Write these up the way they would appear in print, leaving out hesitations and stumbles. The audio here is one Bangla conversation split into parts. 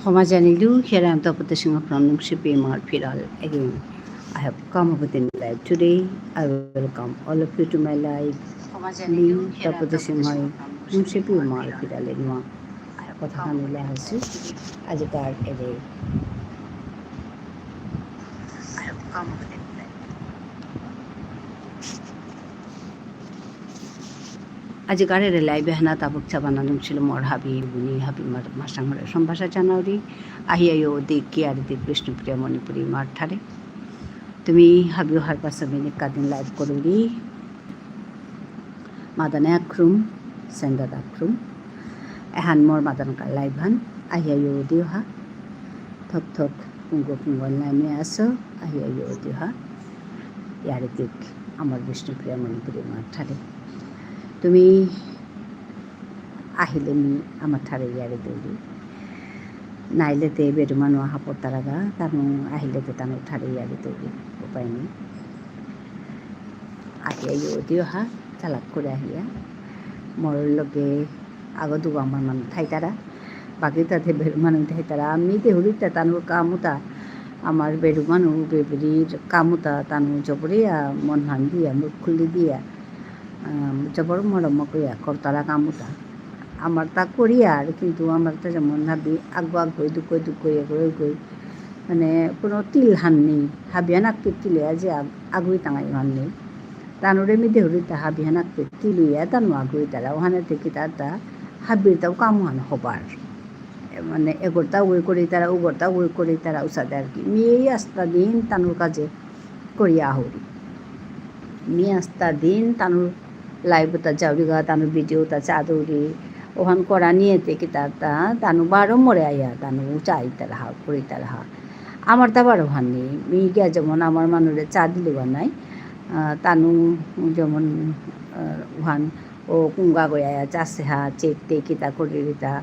Homajanilu, here I am Tapatashing from Shipi Marpiral again. I have come up with a new live. Today I welcome all of you to my live. Me Tapatashing Hoi, Shipi Marpiral Enma. কথা কানিলা হাসি আজিকার এরে আজিকার এরে লাইভে হানা তাবুক চাবানা ছিল মর হাবি বুনি হাবি মাসাংরে সম্ভাষা জানুয়ারি আহিয়ায়ো দেখি আর দেখ বিষ্ণুপ্রিয়া মণিপুরি মার ঠারে তুমি হাবিও হার পাশে মিনিট কাদিন লাইভ করুরি মাদানে আক্রুম সেন্দাদ আক্রুম এহান মর মাদান কা লাইভ হান আহিয়ায়ো দিও হা থক থক পুঙ্গো পুঙ্গল নামে আসো আহিয়ায়ো দিও হা ইয়ারে দেখ আমার বিষ্ণুপ্রিয়া মণিপুরি মার ঠারে তুমি আহিলে নি আমার ঠারে ইয়ারে দৌড়ি নাইলেতে বেরু মানুষ হাপর তারাগা তানু আহিলেতে তানু ঠারে ইয়ারে দৌড়ি উপায় নেই আহিয়া দিও হা চালাক করে আহিয়া মরর লগে আগো দুগো আমার মানুষ থাইতারা বাকি তাতে বেরু মানুষ থাইতারা আমি দেহুরিটা তানুর কামুতা আমার বেরু মানুষ বেবরির কামুতা তানু জবরিয়া মন হান দিয়া মুখ খুলি দিয়া জবর মরম কইয়া করতারা কামুতা আমার তা করি আর কিন্তু আমার তো যেমন ভাবি আগুই দুকই এগোই মানে কোনো তিল হান নেই হাবিয়া নাকপে তিলে যে আগুই টাঙাই হান নেই তানোরে মিদে হরিতা হাবিয়া নাকপে তিলুইয়া তানো আগুই তারা ওখানে থেকে তার হাবির তাও কামহান হবার মানে এগোরটা উই করি তারা উগরটা উই করি তারা উসাদে আর কি মেয়ে আস্তা দিন তানুর কাজে করিয়া আহরি মেয়ে আস্তা দিন তানুর লাইভটা যাওরিগা তানুর ভিডিওটা চাদৌরি ওখান করা নিয়ে থেকে তানু বারো মরে আইয়া তানু চাই তারা হা করি তারা হা আমার তা বারো হান নেই মেয়ে গিয়া যেমন আমার মানুষের চা দিলে নাই তানু যেমন ওখান ও কুঙ্গা গয়া চাষে হা চেতে কিতা করি রিতা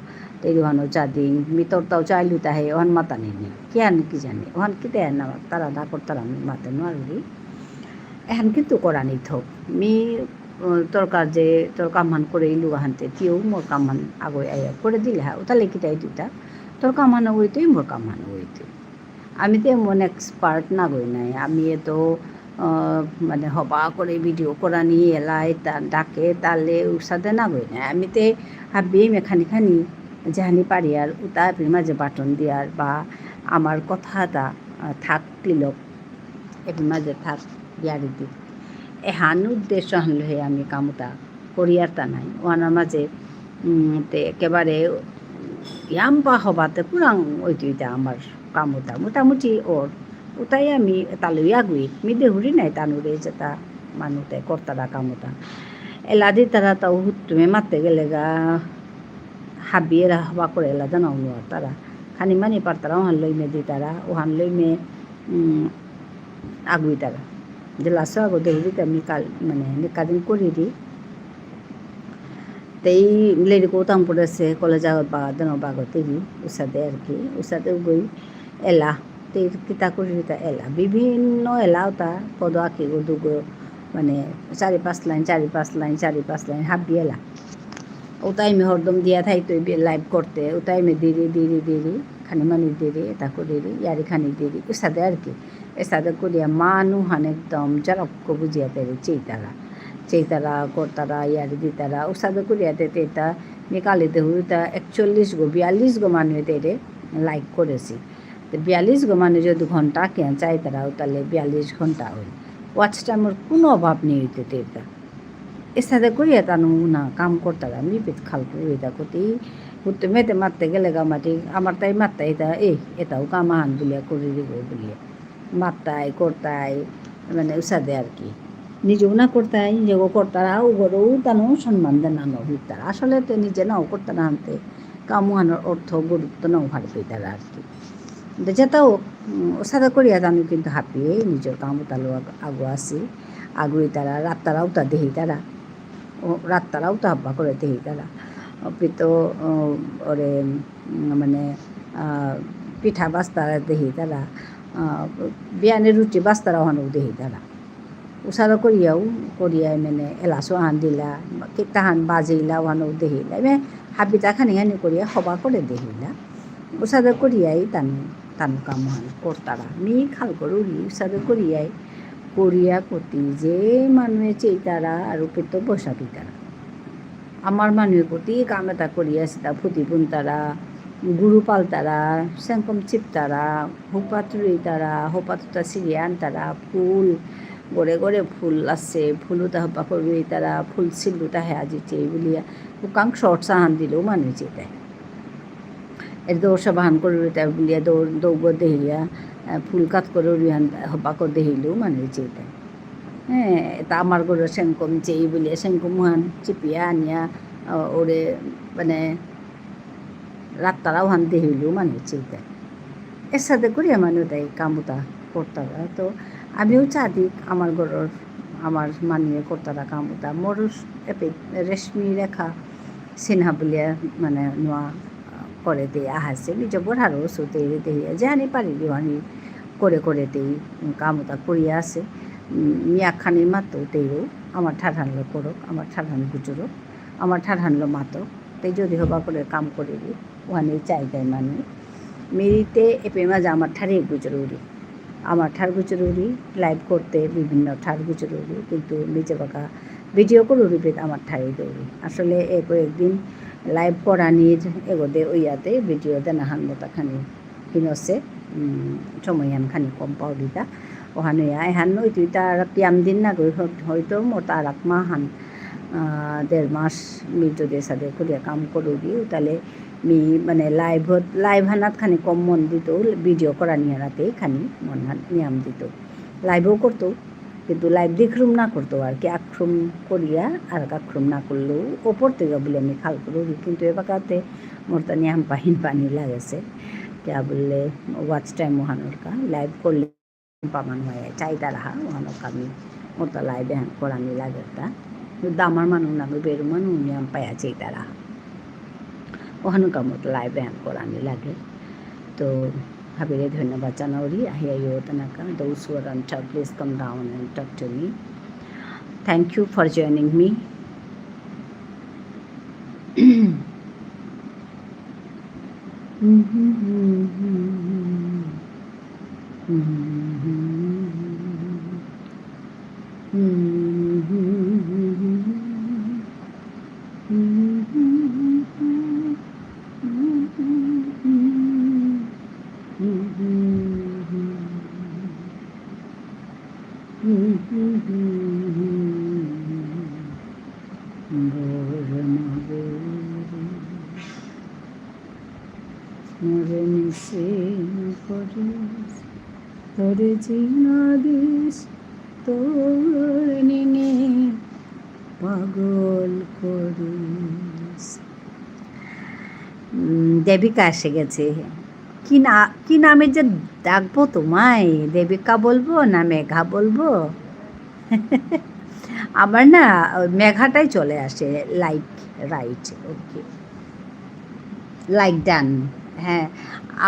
তেরি ওখানো চা দিন মিতরটাও চাইলু তাহে ওখান মাতা নেই কে আন কি জানি ওখান কি দেয় না তারা না করতারা আমি মাতে নোয়ারি এখন কিন্তু করা নেই থোক তরকার যে তোর কামান করে ইলু হানতে কেউ মোর কামান আগে আয়া করে দিলে হ্যাঁ ওটা লেখিটাই দুটা তোর কামানো ওইতেই মোর কামানো ওইতে আমি তো এমন এক্সপার্ট না গই নাই আমি তো মানে হবা করে ভিডিও করা নিয়ে এলাই তা ডাকে তালে ওর সাথে না গই নাই আমি তো হাবি মেখানি যাহানি পারি আর ওটা মাঝে বাটন দিয়ার বা আমার কথাটা থাক তিলক এর মাঝে থাক ইয়ারি দিক এহান উদ্দেশ্য আনলে আমি কামতা করিয়ার তা নাই ওনার মাঝে তে একেবারে ইয়াম্পা হবাতে পুরাং ওইটা আমার কামতা মোটামুটি ওর ওটাই আমি তালুই আগুই মিদে হুরি নাই তানুরে যেটা মানুতে কর্তারা কামতা এলাদি তারা তাও তুমি মারতে গেলে গা হাবিয়েরা হবা করে এলা জানাও নোয়ার তারা খানি মানি পার তারা ওহান লই মে দি তারা ওহান লই মে আগুই তারা যে লাসো আগো দেহুরিতে আমি কাল মানে কাদিন করি দি তেই লেডি কোতাম পড়েছে কলেজ বাগান বাগতেই উসাদে আর কি উসাদে গই এলা তে কিতা করি তা এলা বিভিন্ন এলাও তা পদ আঁকি গো দুগো মানে 4-5 লাইন হাবি এলা ওটাই আমি হরদম দিয়া থাই তুই লাইভ করতে ওটাই আমি দিরি খানি মানি দিরি এটা করি ইয়ারি খানি দিরি উসাদে আর কি এসাদে করিয়া মানু হান একদম জরক্ক বুঝিয়া তেরে চেইতারা করতারা ইয়ারি দিতারা উসাদে করিয়া তেতে এটা নিকালিতে হুইতা 41 গো 42 গো মানুষ তেরে লাইক করেছি তো 42 গো মানুষ যদি ঘন্টা কেন চাই তারা তাহলে 42 ঘন্টা হইল ওয়াচ টাইমের কোনো অভাব নেই হইতে তেটা এসাদে করিয়া তানু না কাম করতারা আমি পেট খাল করিয়া করতে ঘুরতে মেতে মারতে গেলে গামাটি আমার তাই মারতে এটা এটাও কামাহান বলিয়া করি দিব বলিয়া মারতাই করতাই মানে উসাদে আর কি নিজেও না করতাই নিজেও করতারা ওগরেও তানো সম্মান দেন না হইতারা আসলে তো নিজে নাও করতারা আনতে কামুহানোর অর্থ গুরুত্ব নাও হার পেতারা আর কি যেটাও ওসাদে করিয়া জানো কিন্তু হাঁপিয়ে নিজের কামও তালো আগু আসি আগুই তারা রাত্তারাও তা দেহি তারা ও রাত্তারাও তো হাব্বা করে দেহি তারা পিতো ওরে মানে পিঠা বাস্তারা দেহি তারা বিয়ানের রুটি বাস্তারা ওহানো দেহি তারা উসাদা করিয়াই মানে এলাচো হান দিলা কিতা হান বাজিলা ওহানো দেহিলা হাবিতা খানি করিয়া সবা করে দেহিলা usada koriyai tan kamuhan kortara mi khal koruri usada koriyai Korea কতি যে মানুহে চেইতারা আর উপেতো বসাবি তারা আমার মানুহে কতি কামেতা করিয়া সেটা ফুটি বুনতারা গুরু পালতারা সেঙ্কম চিপতারা হোপাতুরি তারা হোপাতুতা সিরিয়ান তারা ফুল গড়ে গড়ে ফুল আছে ফুলুতা হপা করবি তারা ফুল সিলুতা হে আজি চেয়ে বলিয়া হুকাং শর্ট সাহান দিলেও মানুষ চেতায় এর দৌড় বাহান করে তাই বুলিয়া দৌড় দেহিয়া ফুল কাত করে রিহান হপা করে দেহিলেও মানুষ চেতায় হ্যাঁ তা আমার গরু সেঙ্কম চেয়ে বলিয়া সেঙ্কম হান চিপিয়া আনিয়া ওরে মানে রাত্তারাও হান দেহিলেও মানুষ চেতায় এর সাথে করিয়া মানুষ দেয় কামুতা করতারা তো আমিও চাঁদি আমার গরুর আমার মানিয়ে করতারা কামুতা মোর রেশমি রেখা সিনহা বলিয়া মানে নোয়া করে দিয়ে আহাসে নিজবর হারো সুতে দিয়ে যেহানি পারি দিওয়ানি করে করে দেই কামতা করিয়া আছে মিয়াখানি মাতো তেও আমার ঠাঠানলো করক আমার ঠাঠান গুজরক আমার ঠাঠানলো মাতো তাই যদি হবা করে কাম করে দি ওখানে চাইগায় মানে মেরিতে এপে মাঝে আমার ঠারে গুজরুরি আমার ঠার গুজরুরি লাইভ করতে বিভিন্ন ঠার গুজরুরি কিন্তু নিজে বাঁকা ভিডিও করুরি পেতে আমার ঠারে দৌড়ি আসলে একদিন লাইভ করানির এগোদে ওইয়াতে ভিডিও দেনাহান মতাখানি হিনসে সময়হান খানি কম পাও দিতা ওহান এহান ওই তুই তার পিয়াম দিন না গই হয়তো মোর তার এক মাহান 1.5 মাস মি যদি সাথে করিয়া কাম করুরি তাহলে মি মানে লাইভ হানাত খানি কম মন দিত ভিডিও করা নিয়ে রাতে খানি মন হান নিয়াম দিত লাইভও করতো কিন্তু লাইভ দেখরুম না করতো আর কি আক্রম করিয়া আর আক্রম না করলেও ওপর থেকে বলে আমি খাল করি কিন্তু এ বাকাতে মোর তা নিয়াম পানি লাগেছে क्या বললে ওয়াচ টাইম ওহানোরকা লাইভ করলে পামান হয় চাইতা রাহা ওহানোকা আমি মোটা লাইভ হ্যাঁ করানি লাগেটা কিন্তু আমার মানুষ নামে বেরো মানুষ নিয়ম পায়া চাইতা রাহা ওহানোকা মোটা লাইভ হ্যাঁ করানি লাগে তো ভাবিরে ধন্যবাদ জানাওরি আহিয়া ইয়োতনাকা those who are on top please come down and talk to me thank you for joining me মরে মিশে করিস তোরে চিনা দিস তোর নিনে পাগল করিস দেবিকা এসে গেছে কি নামে যে ডাকবো তোমায় দেবিকা বলবো না মেঘা বলবো আমার না মেঘাটাই চলে আসে like right okay like done হ্যাঁ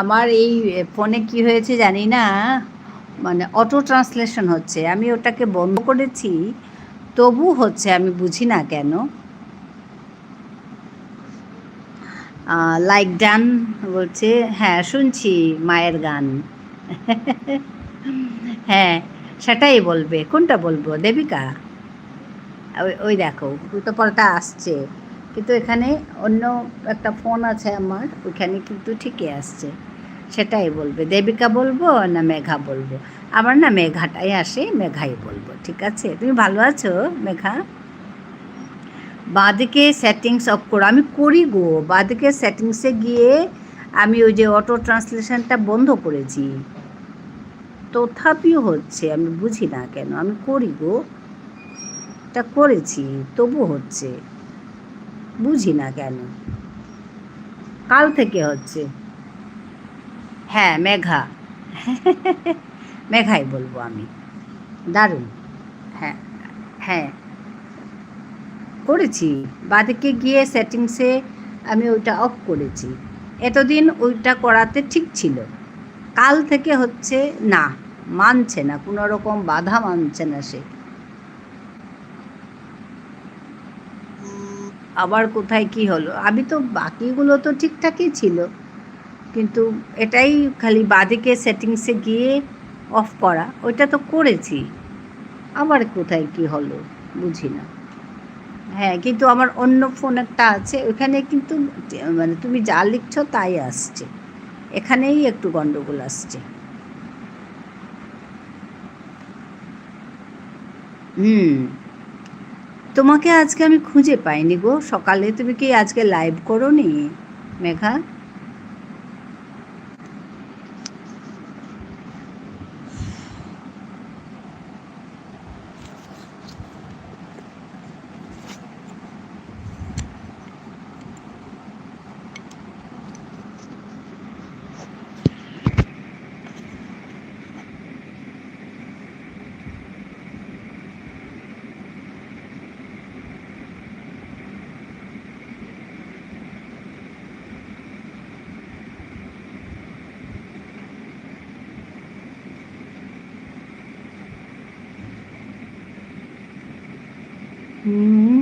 আমার এই ফোনে কি হয়েছে জানি না মানে অটো ট্রান্সলেশন হচ্ছে আমি ওটাকে বন্ধ করেছি তবু হচ্ছে আমি বুঝি না কেন লাইক ডান বলছে হ্যাঁ শুনছি মায়ের গান হ্যাঁ সেটাই বলবে কোনটা বলবো দেবিকা ওই দেখো তো পরটা আসছে কিন্তু এখানে অন্য একটা ফোন আছে আমার ওইখানে কিন্তু ঠিকই আসছে সেটাই বলবে দেবিকা বলবো না মেঘা বলবো আমার না মেঘাটাই আসে মেঘাই বলবো ঠিক আছে তুমি ভালো আছো মেঘা বাঁদিকে সেটিংস অফ করো আমি করি গো বাঁদিকে সেটিংসে গিয়ে আমি ওই যে অটো ট্রান্সলেশনটা বন্ধ করেছি তথাপিও হচ্ছে আমি বুঝি না কেন আমি করি গো এটা করেছি তবু হচ্ছে বুঝি না কেন কাল থেকে হচ্ছে হ্যাঁ মেঘা মেঘাই বলবো আমি দারুণ হ্যাঁ হ্যাঁ করেছি বাদিকে গিয়ে সেটিংসে আমি ওইটা অফ করেছি এতদিন ওইটা করাতে ঠিক ছিল কাল থেকে হচ্ছে না মানছে না কোনো রকম বাধা মানছে না সে আবার কোথায় কি হলো আমি তো বাকিগুলো তো ঠিকঠাকই ছিল কিন্তু এটাই খালি বাঁদিকে সেটিংসে গিয়ে অফ করা, ওইটা তো করেছি, আবার কোথায় কি হলো বুঝি না। হ্যাঁ, কিন্তু আমার অন্য ফোন একটা আছে, ওইখানে কিন্তু মানে তুমি যা লিখছো তাই আসছে, এখানেই একটু গন্ডগোল আসছে। হুম, তোমাকে আজকে আমি খুঁজে পাইনি গো সকালে, তুমি কি আজকে লাইভ করো নি মেঘা?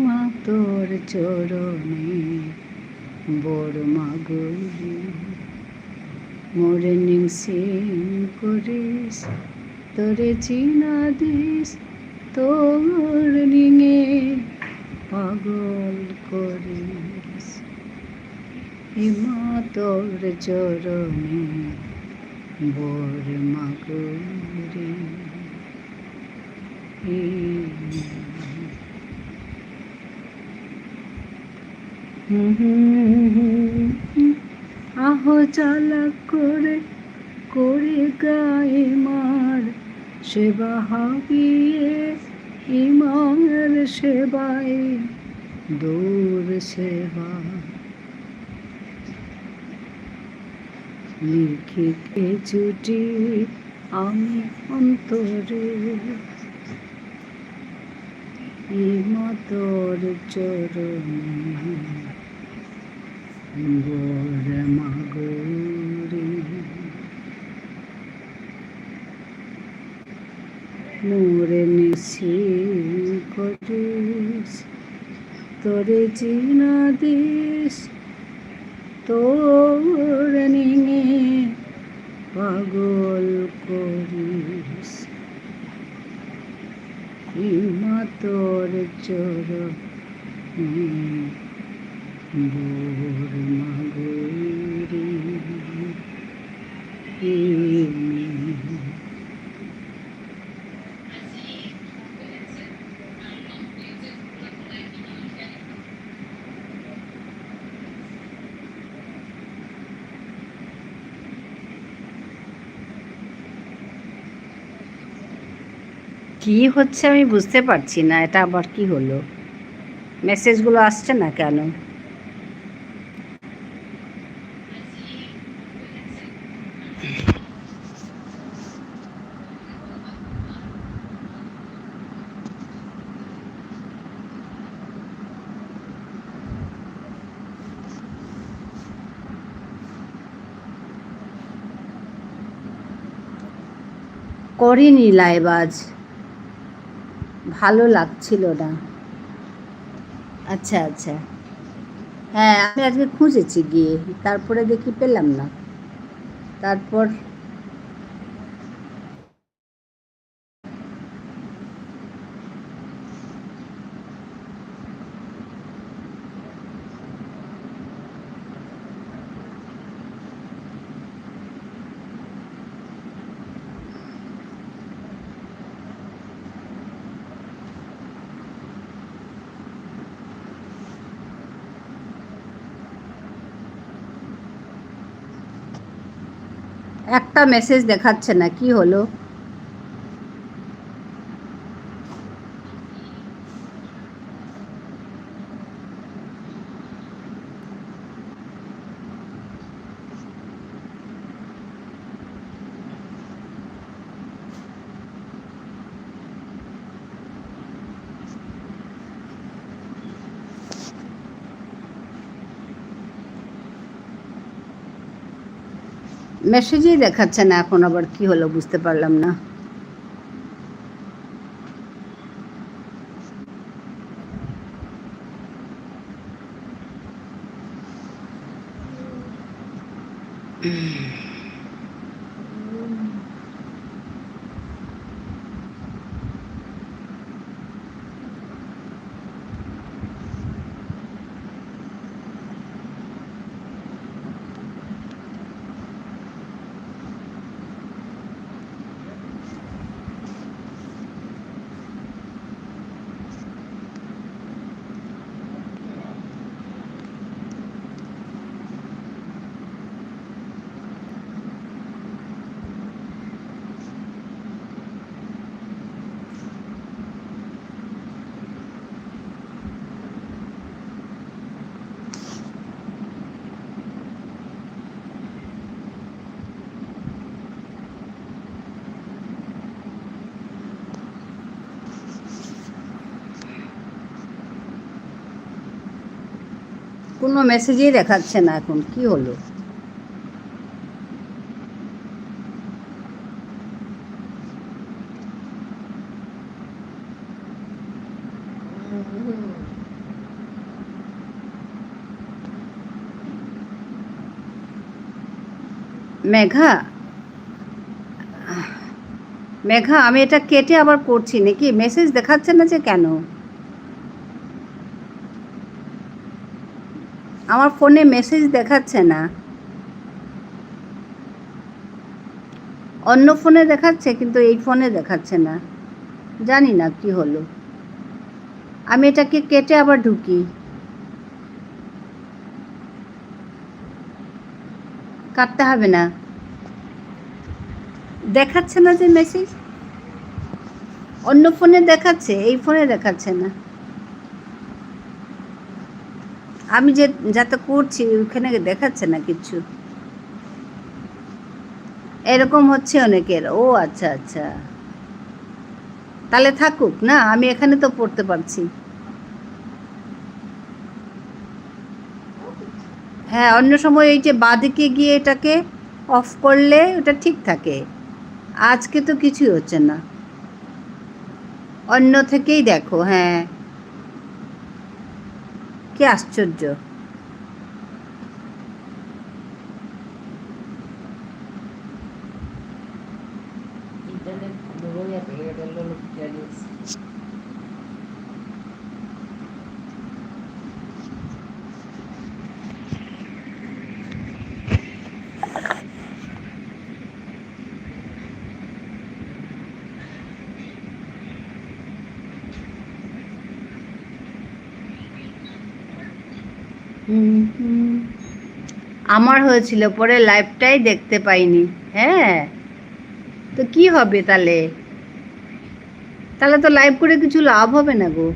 মা তোর চরণে বড় মাগুরি মোরে নিংসিং করিস, তোরে চিনা দিস, তোর রিঙে পাগল করিস। মা তোর চরণে বড় মাগুরি। আহ জ্বালা করে করে গায়ে মার, সেবা হাবিয়ে ইমার সেবায় দূর সেবা। লিখি এ চিঠি আমি অন্তরে, মা তোর চরণে বড় মাগুরি। মোরে নিশি করিস, তোরে চিনা দিস, তোর নিঙে পাগল করিস। মা তোর চরণে বড় মাগুরি। কি হচ্ছে আমি বুঝতে পারছি না, এটা আবার কি হলো? মেসেজগুলো আসছে না কেন? করিনি লাইভ আজ, ভালো লাগছিল না। আচ্ছা আচ্ছা, হ্যাঁ আমি আজকে খুঁজেছি গিয়ে, তারপরে দেখি পেলাম না। তারপর একটা মেসেজ দেখাচ্ছে না, কি হলো? মেসেজই দেখাচ্ছে না এখন, আবার কি হলো বুঝতে পারলাম না। কোনো মেসেজই দেখাচ্ছে না এখন, কি হলো? মেঘা, মেঘা, আমি এটা কেটে আবার করছি নাকি? মেসেজ দেখাচ্ছে না যে কেন? আমার ফোনে মেসেজ দেখাচ্ছে না, অন্য ফোনে দেখাচ্ছে কিন্তু এই ফোনে দেখাচ্ছে না। জানি না কি হলো। আমি এটাকে কেটে আবার ঢুকি। কাটতে হবে না, দেখাচ্ছে না যে মেসেজ। অন্য ফোনে দেখাচ্ছে, এই ফোনে দেখাচ্ছে না। আমি যে যাতে করছি ওখানে দেখাচ্ছে না কিছু। এরকম হচ্ছে অনেকের। ও আচ্ছা আচ্ছা, তাহলে থাকুক না, আমি এখানে তো পড়তে পারছি। হ্যাঁ, অন্য সময় এই যে বাঁদিকে গিয়ে এটাকে অফ করলে ওটা ঠিক থাকে। আজকে তো কিছুই হচ্ছে না, অন্য থেকেই দেখো। হ্যাঁ, কি আশ্চর্য। আমার হয়েছিল, পরে লাইভটাই দেখতে পাইনি। হ্যাঁ, তো কি হবে তাহলে? তাহলে তো লাইভ করে কিছু লাভ হবে না গো।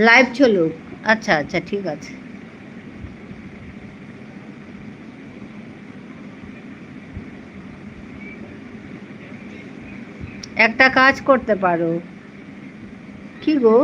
লাইভ চলুক। আচ্ছা আচ্ছা, ঠিক আছে। একটা কাজ করতে পারো। কি গো?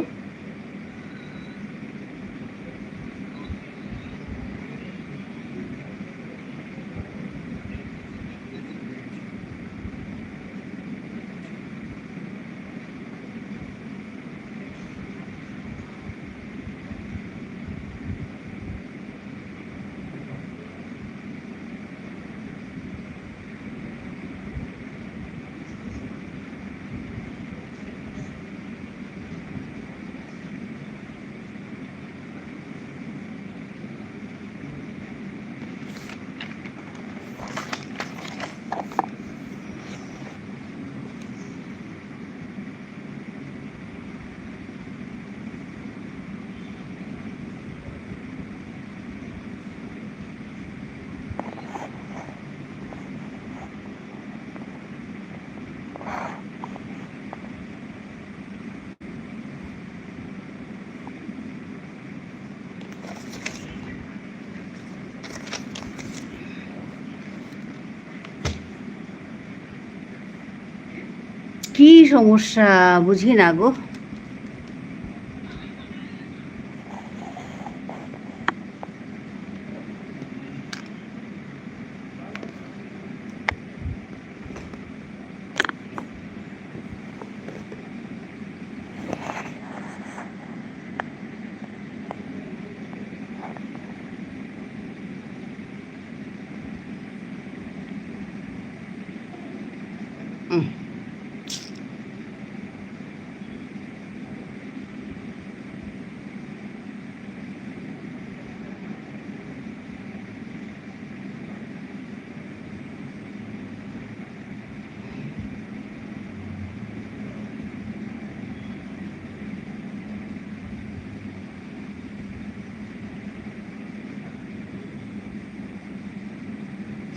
কি সমস্যা বুঝি না গো।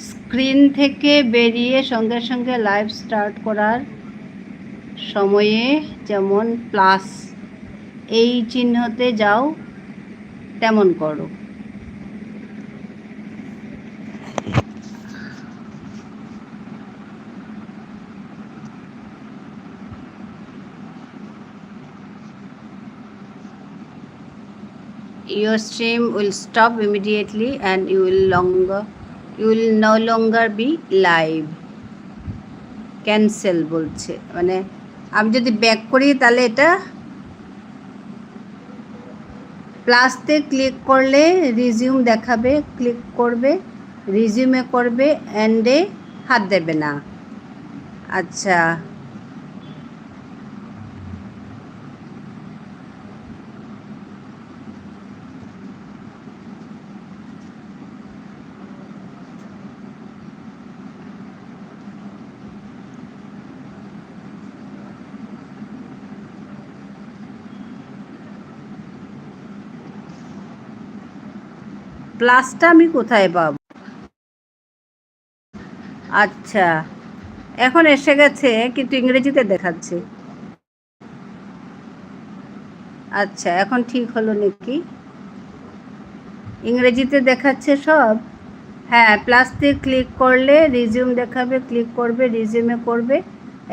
স্ক্রিন থেকে বেরিয়ে সঙ্গে সঙ্গে লাইভ স্টার্ট করার সময়ে যেমন প্লাস এই চিহ্নতে যাও তেমন করো। Your stream will stop immediately and you will no longer be live. Cancel বলছে, মানে আমি যদি ব্যাক করি তাহলে এটা প্লাসতে ক্লিক করলে রিজিউম দেখাবে, ক্লিক করবে, রিজিউমে করবে, এন্ডে হাত দেবে না। আচ্ছা, প্লাসটা আমি কোথায় পাব? আচ্ছা, এখন এসে গেছে কিন্তু ইংরেজিতে দেখাচ্ছে। আচ্ছা, এখন ঠিক হলো নাকি? ইংরেজিতে দেখাচ্ছে সব। হ্যাঁ, প্লাসতে ক্লিক করলে রিজিউম দেখাবে, ক্লিক করবে, রিজিউমে করবে,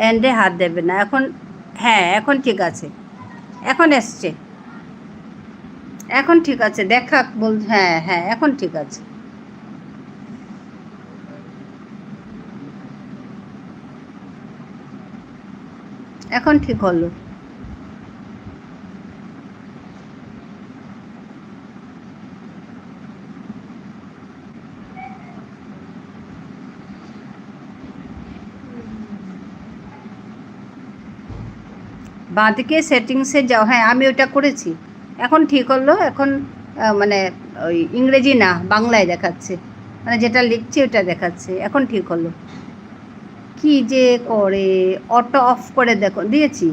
এন্ডে হাত দেবে না। এখন হ্যাঁ, এখন ঠিক আছে, এখন এসছে, এখন ঠিক আছে, দেখা বল। হ্যাঁ হ্যাঁ, এখন ঠিক আছে। এখন ঠিক হলো। বাঁদিকে সেটিংসে যাও। হ্যাঁ, আমি ওটা করেছি, এখন ঠিক হলো। এখন মানে ওই ইংরেজি না, বাংলায় দেখাচ্ছে, মানে যেটা লিখছি ওটা দেখাচ্ছে। এখন ঠিক হলো। কি যে করে, অটো অফ করে দেখো, দিয়েছি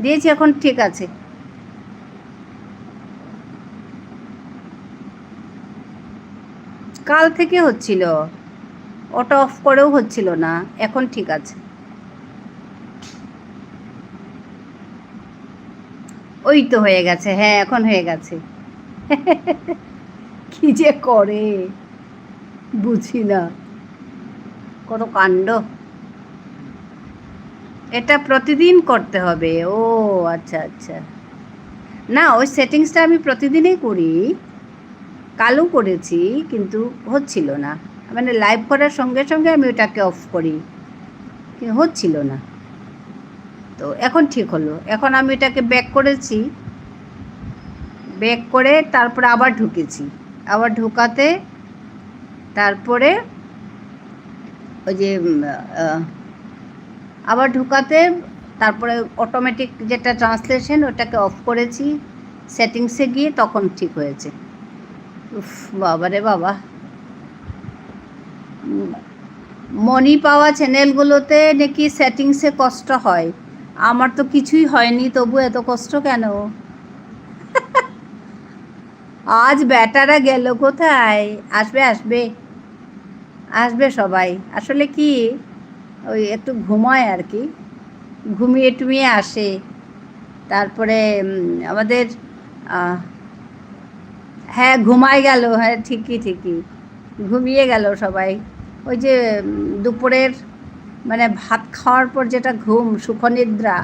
দিয়েছি, এখন ঠিক আছে। কাল থেকে হচ্ছিল, অটো অফ করেও হচ্ছিল না, এখন ঠিক আছে। ওই তো হয়ে গেছে, হ্যাঁ এখন হয়ে গেছে। কি যে করে বুঝি না, কত কাণ্ড। এটা প্রতিদিন করতে হবে? ও আচ্ছা আচ্ছা, না ওই সেটিংসটা আমি প্রতিদিনই করি, কালও করেছি কিন্তু হচ্ছিল না, মানে লাইভ করার সঙ্গে সঙ্গে আমি ওটাকে অফ করি, কিন্তু হচ্ছিল না। তো এখন ঠিক হলো। এখন আমি এটাকে ব্যাক করেছি, ব্যাক করে তারপরে আবার ঢুকেছি, আবার ঢোকাতে তারপরে ওই যে আবার ঢোকাতে তারপরে অটোমেটিক যেটা ট্রান্সলেশন ওটাকে অফ করেছি সেটিংসে গিয়ে, তখন ঠিক হয়েছে। উফ বাবা রে বাবা, মনি পাওয়া চ্যানেলগুলোতে নাকি সেটিংসে কষ্ট হয়, আমার তো কিছুই হয়নি, তবু এত কষ্ট কেন? আজ ব্যাটারা গেল কোথায়? আসবে আসবে আসবে সবাই। আসলে কি, ওই একটু ঘুমায় আর কি, ঘুমিয়ে টুমিয়ে আসে। তারপরে আমাদের হ্যাঁ ঘুমায় গেল, হ্যাঁ ঠিকই ঠিকই, ঘুমিয়ে গেল সবাই। ওই যে দুপুরের মানে ভাত খাওয়ার পর যেটা ঘুম, সুখনিদ্রা,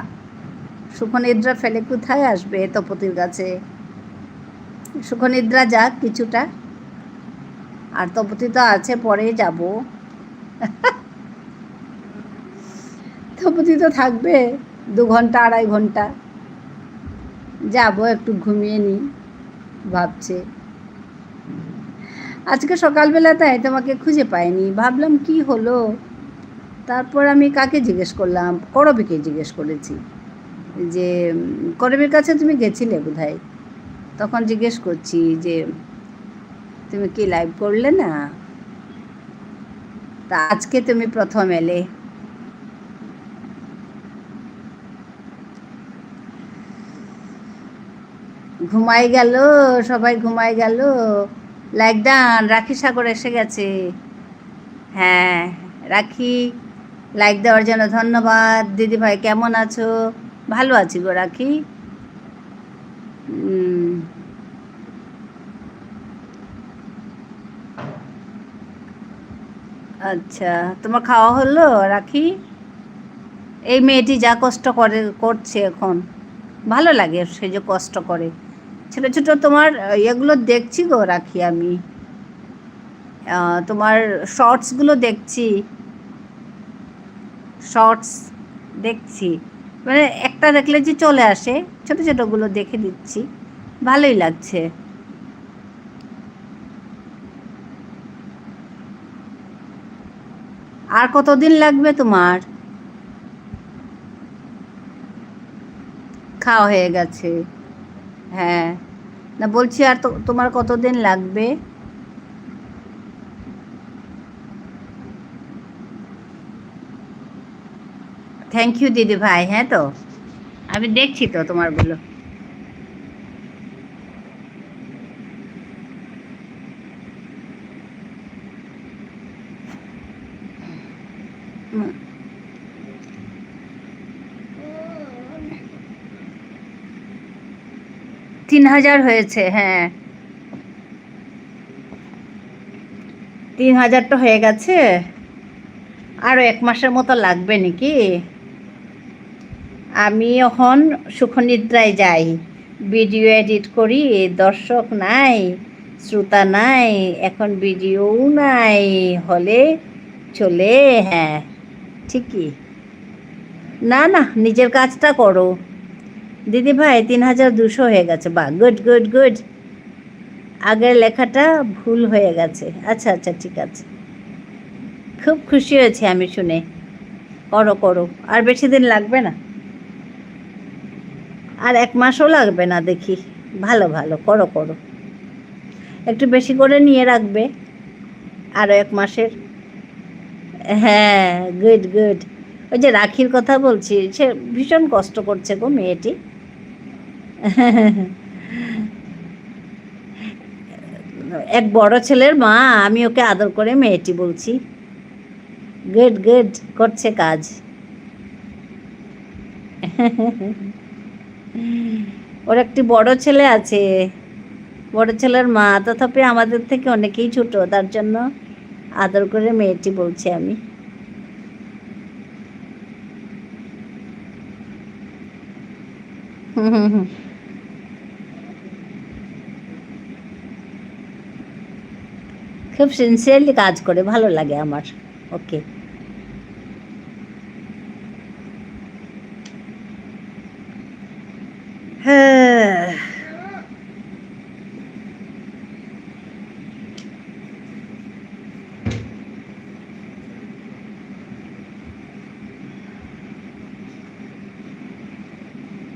সুখনিদ্রা ফেলে কোথায় আসবে তপতির কাছে? সুখনিদ্রা যাক কিছুটা, আর তপতি তো আছে, পরে যাব। তপতি তো থাকবে 2 ঘন্টা 2.5 ঘন্টা, যাবো একটু ঘুমিয়ে নিই ভাবছে। আজকে সকালবেলা তাই তোমাকে খুঁজে পাইনি, ভাবলাম কি হলো। তারপর আমি কাকে জিজ্ঞেস করলাম, করবীকে জিজ্ঞেস করেছি যে করবীর কাছে তুমি গেছিলে বোধহয়। তখন জিজ্ঞেস করছি যে তুমি কি লাইভ করলে না, তা আজকে তুমি প্রথম এলে। ঘুমাই গেল, সবাই ঘুমাই গেল। লাইক ডান, রাখি সাগর এসে গেছে। হ্যাঁ রাখি, লাইক দেওয়ার জন্য ধন্যবাদ। দিদি ভাই কেমন আছো? ভালো আছি গো রাখি। আচ্ছা, তোমার খাওয়া হলো রাখি? এই মেয়েটি যা কষ্ট করছে এখন, ভালো লাগে সে যে কষ্ট করে। ছোটো ছোটো তোমার এগুলো দেখছি গো রাখি আমি, তোমার শর্টসগুলো দেখছি, শর্টস দেখছি, মানে একটা দেখলে যে চলে আসে, ছোটো ছোটোগুলো দেখে দিচ্ছি, ভালোই লাগছে। আর কতদিন লাগবে তোমার? খাওয়া হয়ে গেছে? হ্যাঁ, না বলছি আর তো তোমার কতদিন লাগবে? থ্যাংক ইউ দিদি ভাই। হ্যাঁ তো আমি দেখছি তো তোমারগুলো। হুম, 3000 হয়েছে, হ্যাঁ 3000 হয়ে গেছে। আরও 1 মাসের মতো লাগবে নাকি? আমি এখন সুখনিদ্রায় যাই, ভিডিও এডিট করি, দর্শক নাই, শ্রোতা নাই, এখন ভিডিওও নাই, হলে চলে। হ্যাঁ ঠিকই। না না, নিজের কাজটা করো দিদি ভাই। 3200 হয়ে গেছে, বা গুড গুড গুড। আগের লেখাটা ভুল হয়ে গেছে। আচ্ছা আচ্ছা ঠিক আছে, খুব খুশি হয়েছি আমি শুনে। করো করো, আর বেশি দিন লাগবে না, আর 1 মাসও লাগবে না দেখি। ভালো ভালো, করো করো, একটু বেশি করে নিয়ে রাখবে আরও 1 মাসের। হ্যাঁ গুড গুড। ওই যে রাখির কথা বলছি, সে ভীষণ কষ্ট করছে গো মেয়েটি। এক বড় ছেলের মা, আমি ওকে আদর করে মেয়েটি বলছি। গুড গুড, করছে কাজ। ওর একটি বড় ছেলে আছে, বড় ছেলের মা, তথাপি আমাদের থেকে অনেকেই ছোট, তার জন্য আদর করে মেয়েটি বলছি আমি। খুব সিনসিয়ারলি কাজ করে, ভালো লাগে আমার ওকে। হ্যাঁ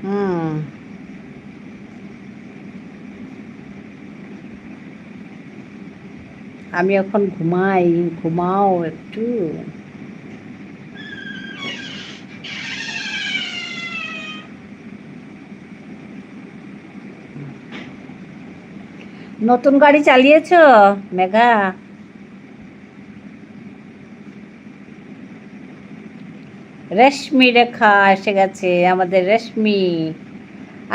হুম, আমি এখন ঘুমাই, ঘুমাও একটু। নতুন গাড়ি চালিয়েছ মেঘা? রেশমি রেখা এসে গেছে, আমাদের রেশমি।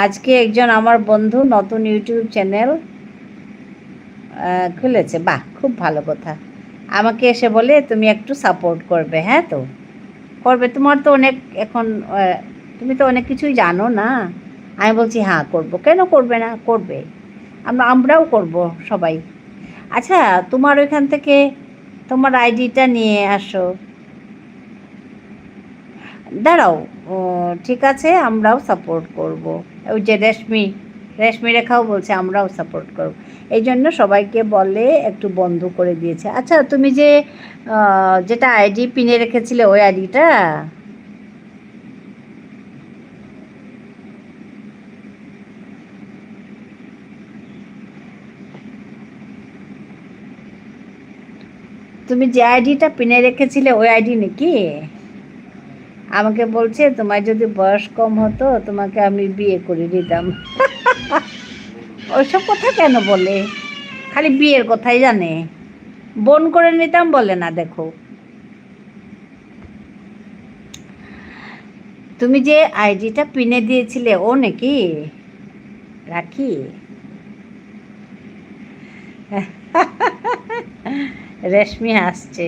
আজকে একজন আমার বন্ধু নতুন ইউটিউব চ্যানেল খুলেছে, বাহ খুব ভালো কথা। আমাকে এসে বলে তুমি একটু সাপোর্ট করবে, হ্যাঁ তো করবে, তোমার তো অনেক এখন তুমি তো অনেক কিছুই জানো না। আমি বলছি হ্যাঁ করব, কেন করবে না, করবে। আমরাও করব সবাই। আচ্ছা, তোমার ওইখান থেকে তোমার আইডিটা নিয়ে আসো। দাঁড়াও, ও ঠিক আছে, আমরাও সাপোর্ট করব। ওই যে রেশমি রেখাও বলছে আমরাও সাপোর্ট করব। এই জন্য সবাইকে বলে একটু বন্ধ করে দিয়েছে। আচ্ছা, তুমি যে যেটা আইডি পিনে রেখেছিলে ওই আইডিটা, তুমি যে আইডিটা পিনে রেখেছিলে ওই আইডি নাকি? আমাকে বলছে তোমার যদি বয়স কম হতো তোমাকে আমি বিয়ে করে দিতাম। ওইসব কথা কেন বলে? খালি বিয়ের কথাই জানে, বোন করে নিতাম বলে না। দেখো, তুমি যে আইডিটা পিনে দিয়েছিলে ও নাকি রাখি? রেশমি হাসছে।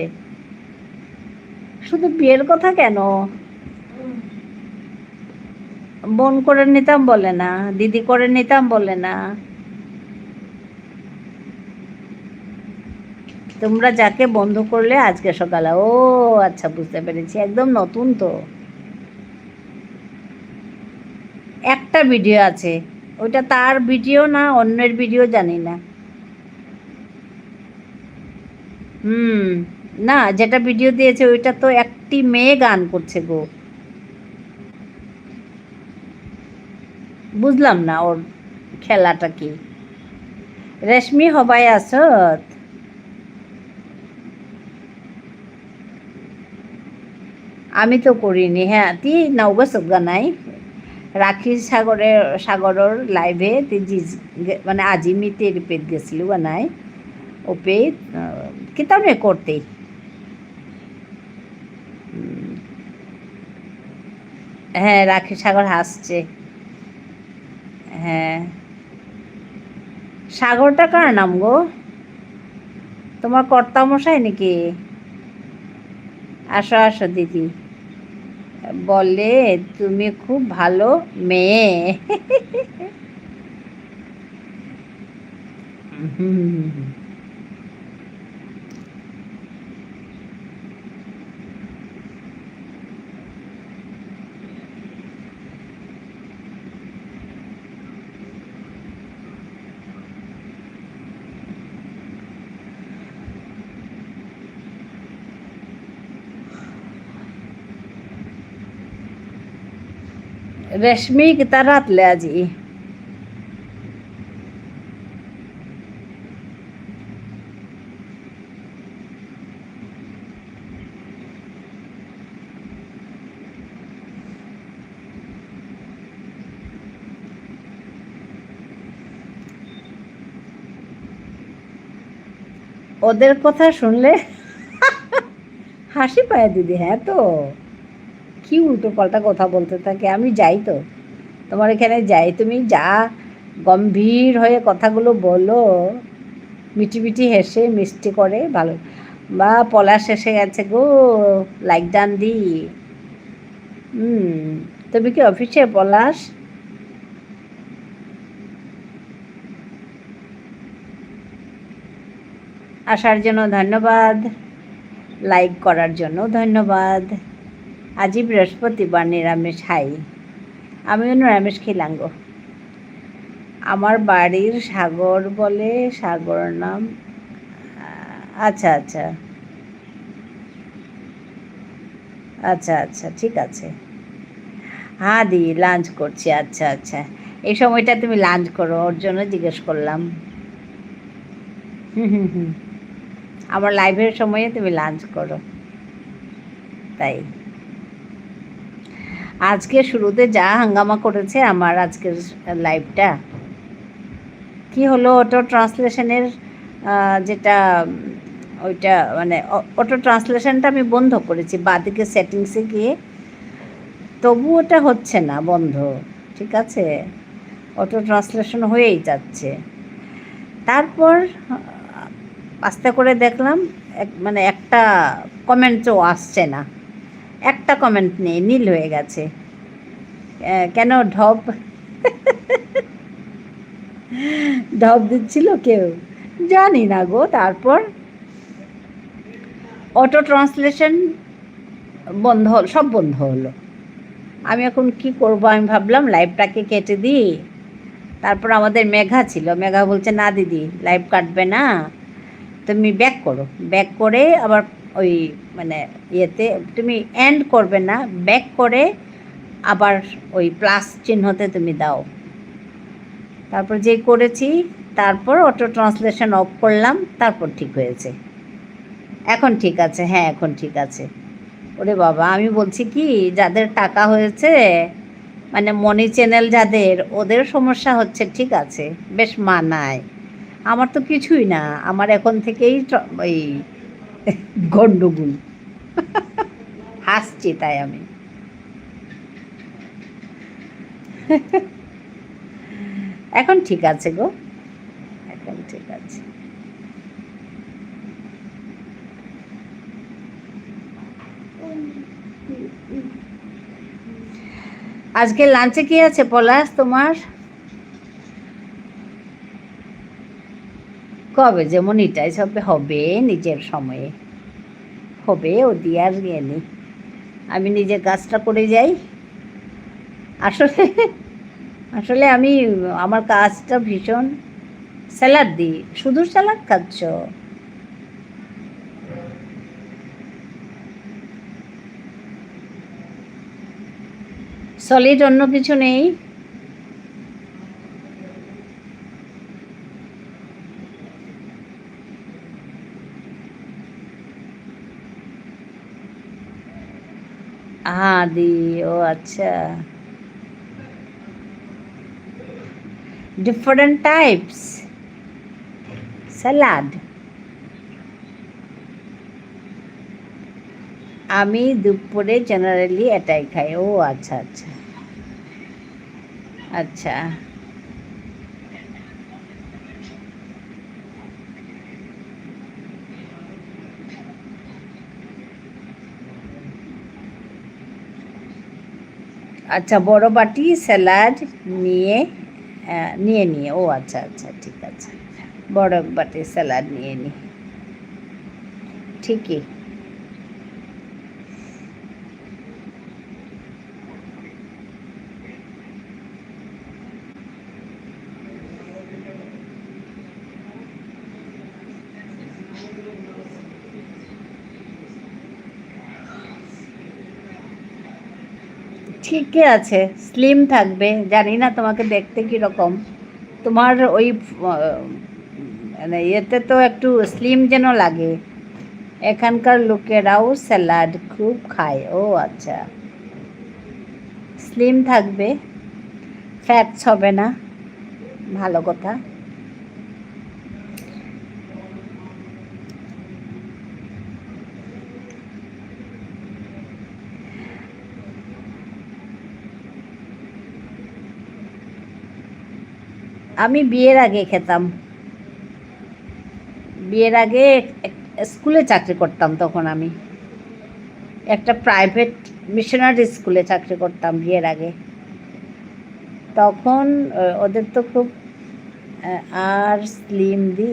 শুধু বিয়ের কথা কেন, বোন করে নিতাম বলে না, দিদি করে নিতাম বলে না। তোমরা যাকে বন্ধু করলে আজকে সকালে, ও আচ্ছা বুঝতে পেরেছি, একদম নতুন তো। একটা ভিডিও আছে, ওইটা তার ভিডিও না অন্যের ভিডিও জানি না। হুম, না যেটা ভিডিও দিয়েছে ওইটা তো একটি মেয়ে গান করছে গো। বুঝলাম না ওর খেলাটা কি। রেশমি হবাই আসত? আমি তো করিনি। হ্যাঁ, তুই নওগা নাই রাখি সাগরের লাইভে তুই মানে আজিমিতে রিপেট গেছিলু নাই ওপে কিতাবে করতে। হ্যাঁ, রাখি সাগর হাসছে। হ্যাঁ, সাগরটা কার নাম গো? তোমার কর্তামশাই নাকি? আসো আসো দিদি। বলে তুমি খুব ভালো মেয়ে। রেশমি কিতা রাতলে আজি? ওদের কথা শুনলে হাসি পায় দিদি। হ্যাঁ তো, কি উল্টো পাল্টা কথা বলতে থাকে। আমি যাই তো তোমার এখানে যাই, তুমি যা গম্ভীর হয়ে কথাগুলো বলো, মিটি মিটি হেসে মিষ্টি করে ভালো। বা পলাশ এসে গেছে গো, লাইক ডান দি। তুমি কি অফিসে পলাশ? আসার জন্য ধন্যবাদ, লাইক করার জন্য ধন্যবাদ। আজই বৃহস্পতিবার, নিরামিষ খাই। আমিও নিরামিষ খেলাম গো। আমার বাড়ির সাগর বলে, সাগর নাম। আচ্ছা আচ্ছা আচ্ছা আচ্ছা, ঠিক আছে। হ্যাঁ দি লাঞ্চ করছি। আচ্ছা আচ্ছা, এই সময়টা তুমি লাঞ্চ করো, ওর জন্য জিজ্ঞেস করলাম। হুম হুম হুম, আমার লাইভের সময়ে তুমি লাঞ্চ করো, তাই। আজকে শুরুতে যা হাঙ্গামা করেছে আমার আজকের লাইভটা, কি হলো অটো ট্রান্সলেশনের যেটা ওইটা মানে অটো ট্রান্সলেশনটা আমি বন্ধ করেছি বাদিকে সেটিংসে গিয়ে, তবু ওটা হচ্ছে না বন্ধ। ঠিক আছে, অটো ট্রান্সলেশন হয়েই যাচ্ছে। তারপর আস্তে করে দেখলাম মানে একটা কমেন্টও আসছে না। একটা কমেন্ট নেই, নীল হয়ে গেছে। কেন ঢপ ঢপ দিচ্ছিল কেউ, জানি না গো। তারপর অটো ট্রান্সলেশন বন্ধ হল, সব বন্ধ হলো। আমি এখন কি করব, আমি ভাবলাম লাইভটাকে কেটে দিই। তারপর আমাদের মেঘা ছিল, মেঘা বলছে না দিদি লাইভ কাটবে না, তুমি ব্যাক করো, ব্যাক করে আবার ওই মানে ইয়েতে তুমি এন্ড করবে না, ব্যাক করে আবার ওই প্লাস চিহ্নতে তুমি দাও। তারপর যে করেছি, তারপর অটো ট্রান্সলেশন অফ করলাম, তারপর ঠিক হয়েছে। এখন ঠিক আছে, হ্যাঁ এখন ঠিক আছে। ওরে বাবা, আমি বলছি কি, যাদের টাকা হয়েছে মানে মনি চ্যানেল যাদের, ওদের সমস্যা হচ্ছে, ঠিক আছে বেশ মানায়। আমার তো কিছুই না, আমার এখন থেকেই ওই গন্ডগোল। হাসছি তাই আমি। এখন ঠিক আছে গো, এখন ঠিক আছে। আজকে লাঞ্চে কি আছে পলাশ তোমার? কবে যে মনিটাইজ হবে, হবে নিজের সময়ে হবে, ও দিয়ে আর গিয়ে নেই। আমি নিজের কাজটা করে যাই। আসলে আসলে আমি আমার কাজটা ভীষণ। স্যালাড দিই, শুধু স্যালাড খাচ্ছ? সলিড অন্য কিছু নেই? হ্যাঁ দি, ও আচ্ছা, ডিফারেন্ট টাইপস স্যালাড। আমি দুপুরে জেনারেলি এটাই খাই। ও আচ্ছা আচ্ছা আচ্ছা। আচ্ছা, বড় বাটি স্যালাড নিয়ে নিয়ে নিয়ে, ও আচ্ছা আচ্ছা ঠিক আছে, বড় বাটি স্যালাড নিয়ে নি, ঠিকই। ঠিকই আছে, স্লিম থাকবে। জানি না তোমাকে দেখতে কীরকম, তোমার ওই মানে ইয়েতে তো একটু স্লিম যেন লাগে। এখানকার লোকেরাও স্যালাড খুব খায়। ও আচ্ছা, স্লিম থাকবে, ফ্যাটস হবে না, ভালো কথা। আমি বিয়ের আগে খেতাম, বিয়ের আগে স্কুলে চাকরি করতাম, তখন আমি একটা প্রাইভেট মিশনারি স্কুলে চাকরি করতাম বিয়ের আগে। তখন ওদের তো খুব আর স্লিম দি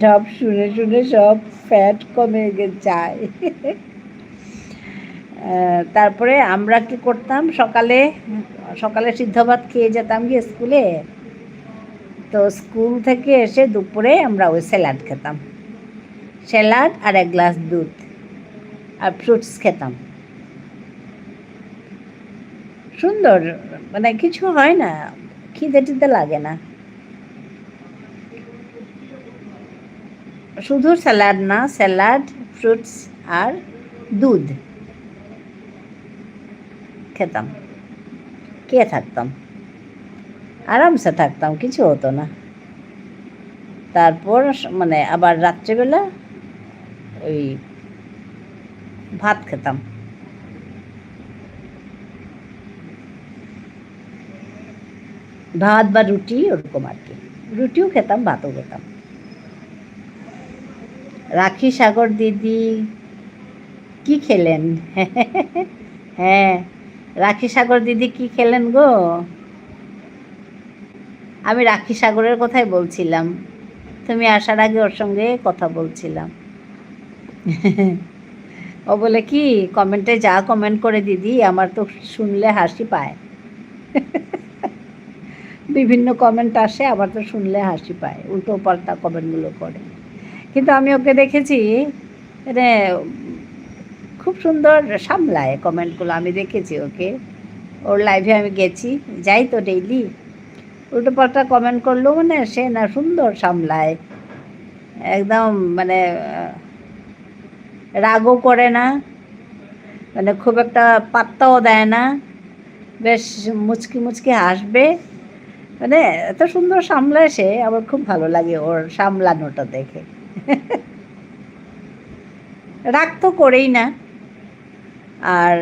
ঢপ শুনে শুনে সব ফ্যাট কমে যায়। তারপরে আমরা কি করতাম, সকালে সকালে সিদ্ধ ভাত খেয়ে যেতাম গিয়ে স্কুলে। তো স্কুল থেকে এসে দুপুরে আমরা ওই স্যালাড খেতাম, স্যালাড আর এক গ্লাস দুধ আর ফ্রুটস খেতাম। সুন্দর, মানে কিছু হয় না, খিদে টিদে লাগে না। শুধু স্যালাড না, স্যালাড, ফ্রুটস আর দুধ খেতাম, খেয়ে থাকতাম, আরামসে থাকতাম, কিছু হতো না। তারপর মানে আবার রাত্রেবেলা ওই ভাত খেতাম। ভাত বা রুটি, ওরকম আর কি, রুটিও খেতাম, ভাতও খেতাম। রাখি সাগর দিদি, কি খেলেন? হ্যাঁ, রাখি সাগর দিদি কি খেলেন গো? আমি রাখি সাগরের কথাই বলছিলাম, তুমি আসার আগে ওর সঙ্গে কথা বলছিলাম। ও বলে কি, কমেন্টে যা কমেন্ট করে দিদি, আমার তো শুনলে হাসি পায়। বিভিন্ন কমেন্ট আসে, আমার তো শুনলে হাসি পায়, উল্টো পাল্টা কমেন্টগুলো করে। কিন্তু আমি ওকে দেখেছি, মানে খুব সুন্দর সামলায় কমেন্টগুলো, আমি দেখেছি ওকে। ওর লাইভে আমি গেছি, যাই তো ডেইলি, উল্টো পাল্টা কমেন্ট করলেও মানে সে না সুন্দর সামলায়, একদম মানে রাগও করে না, মানে খুব একটা পাত্তাও দেয় না, বেশ মুচকি মুচকি হাসবে, মানে এত সুন্দর সামলায় সে, আমার খুব ভালো লাগে ওর সামলানোটা দেখে। রাগ তো করেই না, আর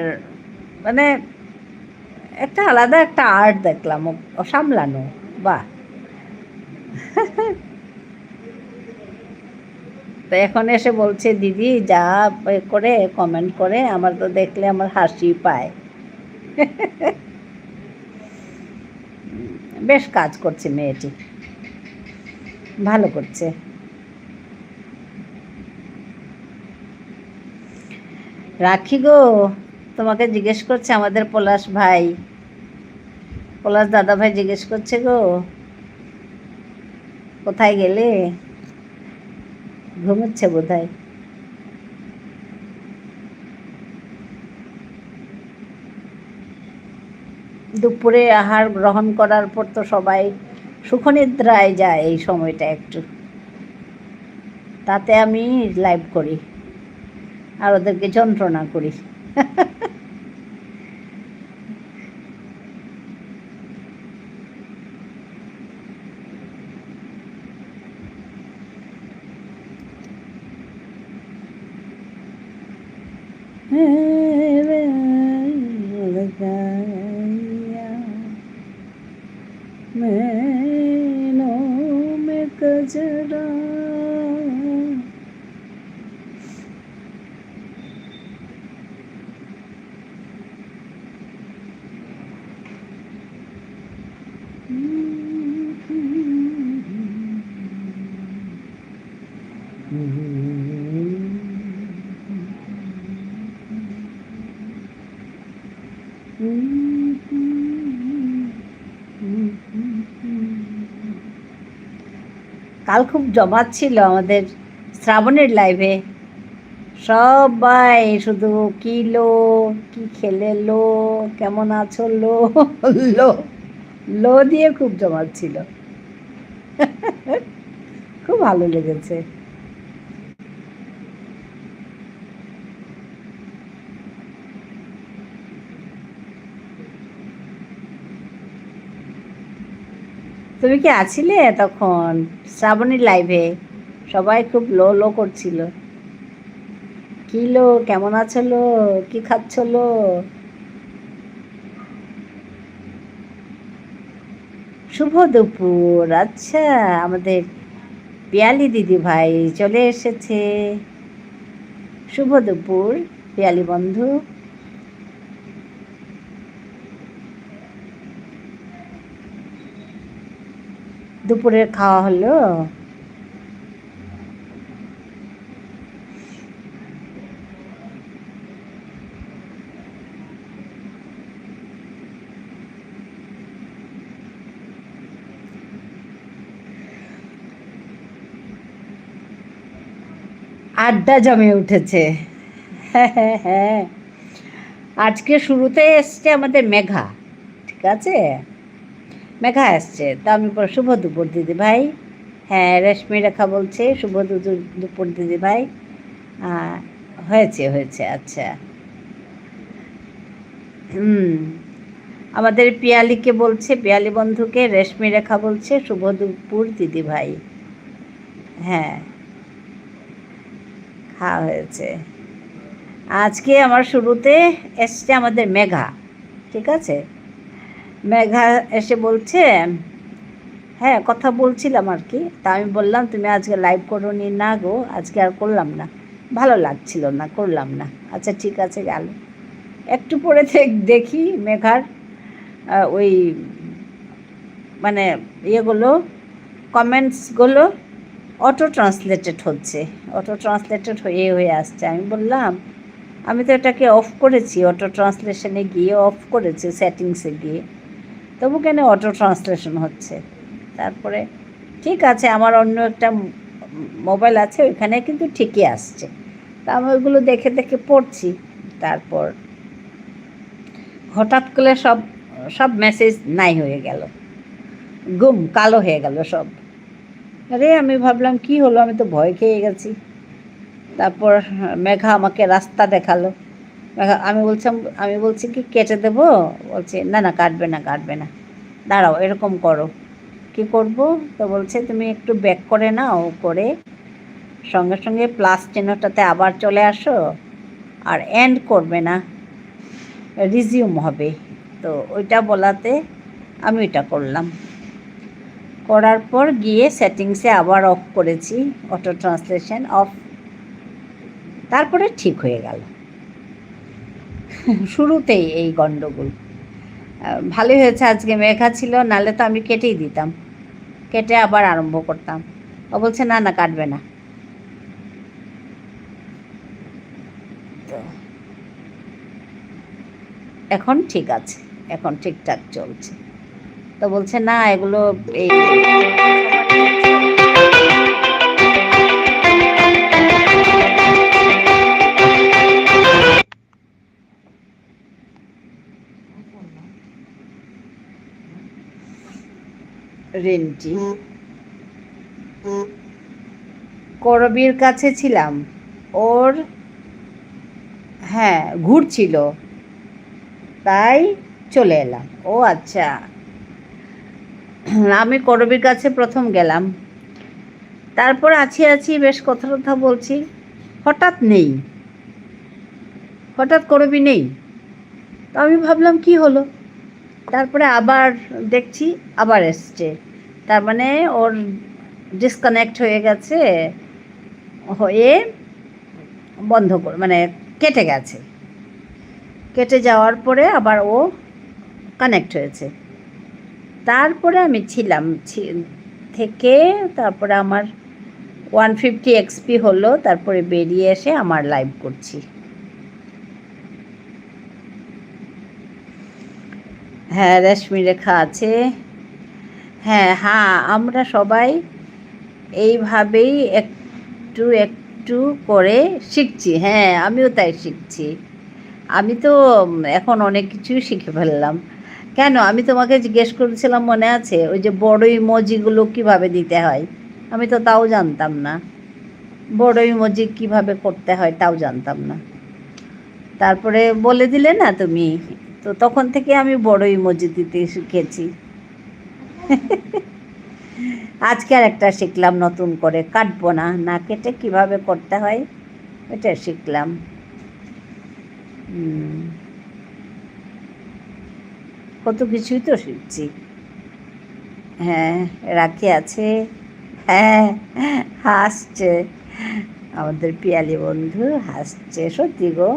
মানে একটা আলাদা একটা আর্ট দেখলাম ও সামলানো, বাহ। তো এখন এসে বলছে দিদি যা করে কমেন্ট করে, আমার তো দেখলে আমার হাসি পায়। বেশ কাজ করছে মেয়েটি, ভালো করছে। রাখি গো, তোমাকে জিজ্ঞেস করছে আমাদের পলাশ ভাই, পলাশ দাদা ভাই জিজ্ঞেস করছে গো, কোথায় গেলে? ঘুমোচ্ছে বোধহয়। দুপুরে আহার গ্রহণ করার পর তো সবাই সুখনিদ্রায় যায় এই সময়টা একটু, তাতে আমি লাইভ করি আর ওদেরকে যন্ত্রণা করি। नैनों में कजरा, কাল খুব জমাট ছিল আমাদের শ্রাবণের লাইভে, সবাই শুধু কি লো, কি খেলে লো, কেমন আছো লো, লো লো দিয়ে খুব জমাট ছিল। খুব ভালো লেগেছে। তুমি কি আছিলে তখন শ্রাবণীর লাইভে? সবাই খুব লো লো করছিল, কি লো, কেমন আছো লো, কি খাচ্ছ লো। শুভ দুপুর। আচ্ছা, আমাদের পিয়ালি দিদি ভাই চলে এসেছে। শুভ দুপুর পিয়ালি বন্ধু। দুপুরের খাওয়া হলো? আড্ডা জমে উঠেছে। হ্যাঁ হ্যাঁ হ্যাঁ, আজকে শুরুতে এসছে আমাদের মেঘা, ঠিক আছে, মেঘা আসছে, তা আমি শুভ দুপুর দিদি ভাই। হ্যাঁ, রেশমি রেখা বলছে শুভ দুপুর দিদি ভাই। হয়েছে হয়েছে, আচ্ছা। আমাদের পিয়ালিকে বলছে, পিয়ালি বন্ধুকে রেশমি রেখা বলছে শুভ দুপুর দিদি ভাই। হ্যাঁ, খাওয়া হয়েছে। আজকে আমার শুরুতে এসছে আমাদের মেঘা, ঠিক আছে, মেঘা এসে বলছে, হ্যাঁ কথা বলছিলাম আর কি, তা আমি বললাম তুমি আজকে লাইভ করোনি, না গো আজকে আর করলাম না, ভালো লাগছিল না, করলাম না। আচ্ছা ঠিক আছে, গেল। একটু পরে দেখি মেঘার ওই মানে ইয়েগুলো, কমেন্টসগুলো অটো ট্রান্সলেটেড হচ্ছে, অটো ট্রান্সলেটেড হয়ে আসছে। আমি বললাম আমি তো এটাকে অফ করেছি, অটো ট্রান্সলেশনে গিয়ে অফ করেছি, সেটিংসে গিয়ে, তবু কেন অটো ট্রান্সলেশন হচ্ছে? তারপরে ঠিক আছে, আমার অন্য একটা মোবাইল আছে, ওইখানে কিন্তু ঠিকই আসছে। তা আমি ওইগুলো দেখে দেখে পড়ছি। তারপর হঠাৎ করে সব সব মেসেজ নাই হয়ে গেল, গুম, কালো হয়ে গেল সব। আরে আমি ভাবলাম কি হলো, আমি তো ভয় খেয়ে গেছি। তারপর মেঘা আমাকে রাস্তা দেখালো। মেঘা, আমি বলছি কি কেটে দেবো? বলছে না না, কাটবে না, কাটবে না, দাঁড়াও, এরকম করো। কি করব? তো বলছে তুমি একটু ব্যাক করে নাও, করে সঙ্গে সঙ্গে প্লাস চিহ্নটাতে আবার চলে আসো, আর এন্ড করবে না, রিজিউম হবে। তো ওইটা বলাতে আমি ওইটা করলাম। করার পর গিয়ে সেটিংসে আবার অফ করেছি, অটো ট্রান্সলেশন অফ। তারপরে ঠিক হয়ে গেল। শুরুতেই এই গণ্ডগোল। ভালোই হয়েছে আজকে মেঘা ছিল, নাহলে তো আমি কেটেই দিতাম, কেটে আবার আরম্ভ করতাম। ও বলছে না না, কাটবে না। তো এখন ঠিক আছে, এখন ঠিকঠাক চলছে। তো বলছে না এগুলো এই রেন্টি করবীর কাছে ছিলাম, ওর হ্যাঁ ঘুরছিল, তাই চলে এলাম। ও আচ্ছা, আমি করবীর কাছে প্রথম গেলাম। তারপর আছি বেশ কথা কথা বলছি, হঠাৎ নেই, হঠাৎ করবি নেই। তো আমি ভাবলাম কি হলো। তারপরে আবার দেখছি আবার এসছে, তার মানে ওর ডিসকানেক্ট হয়ে গেছে, হয়ে বন্ধ করে মানে কেটে গেছে। কেটে যাওয়ার পরে আবার ও কানেক্ট হয়েছে। তারপরে আমি ছিলাম থেকে, তারপরে আমার 150 XP হলো, তারপরে বেরিয়ে এসে আমার লাইভ করছি। হ্যাঁ, রেশমি রেখা আছে। হ্যাঁ হ্যাঁ, আমরা সবাই এইভাবেই একটু একটু করে শিখছি। হ্যাঁ, আমিও তাই শিখছি। আমি তো এখন অনেক কিছুই শিখে ফেললাম। কেন, আমি তোমাকে জিজ্ঞেস করেছিলাম মনে আছে, ওই যে বড় ইমোজিগুলো কীভাবে দিতে হয়? আমি তো তাও জানতাম না, বড় ইমোজি কীভাবে করতে হয় তাও জানতাম না। তারপরে বলে দিলে না তুমি, তো তখন থেকে আমি বড় ইমোজি দিতে শিখেছি। আজকে আর একটা শিখলাম নতুন করে, কাটবো না, না কেটে কীভাবে করতে হয় এটা শিখলাম। কত কিছুই তো শিখছি। হ্যাঁ, রাখি আছে। হ্যাঁ, হাসছে আমাদের পিয়ালি বন্ধু, হাসছে। সত্যি গো,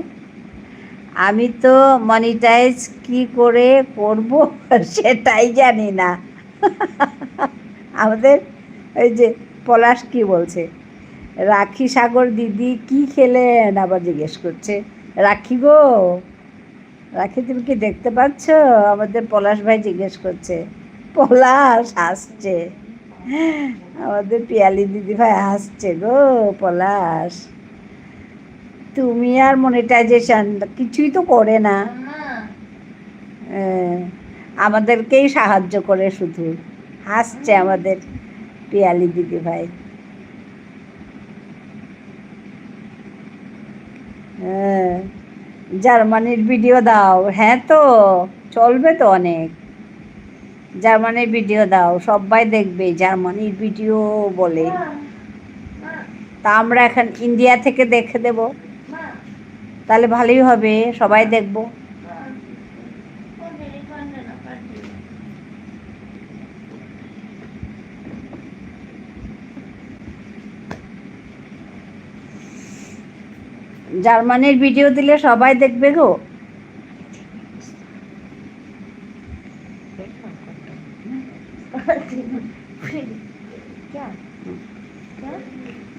আমি তো মনিটাইজ কি করে করব সেটাই জানি না। আমাদের ওই যে পলাশ কি বলছে, রাখি সাগর দিদি কি খেলেন আবার জিজ্ঞেস করছে। রাখি গো, রাখি তুমি কি দেখতে পাচ্ছ? আমাদের পলাশ ভাই জিজ্ঞেস করছে। পলাশ হাসছে, আমাদের পিয়ালি দিদি ভাই হাসছে গো। পলাশ, তুমি আর মনিটাইজেশন কিছুই তো করে না, আমাদেরকেই সাহায্য করে শুধু। হাসছে আমাদের পিয়ালি দিদি ভাই। হ্যাঁ, জার্মানির ভিডিও দাও। হ্যাঁ তো চলবে তো অনেক, জার্মানির ভিডিও দাও, সবাই দেখবে জার্মানির ভিডিও বলে। তা আমরা এখন ইন্ডিয়া থেকে দেখে দেব, তাহলে ভালোই হবে, সবাই দেখবো। জার্মানির ভিডিও দিলে সবাই দেখবে গো।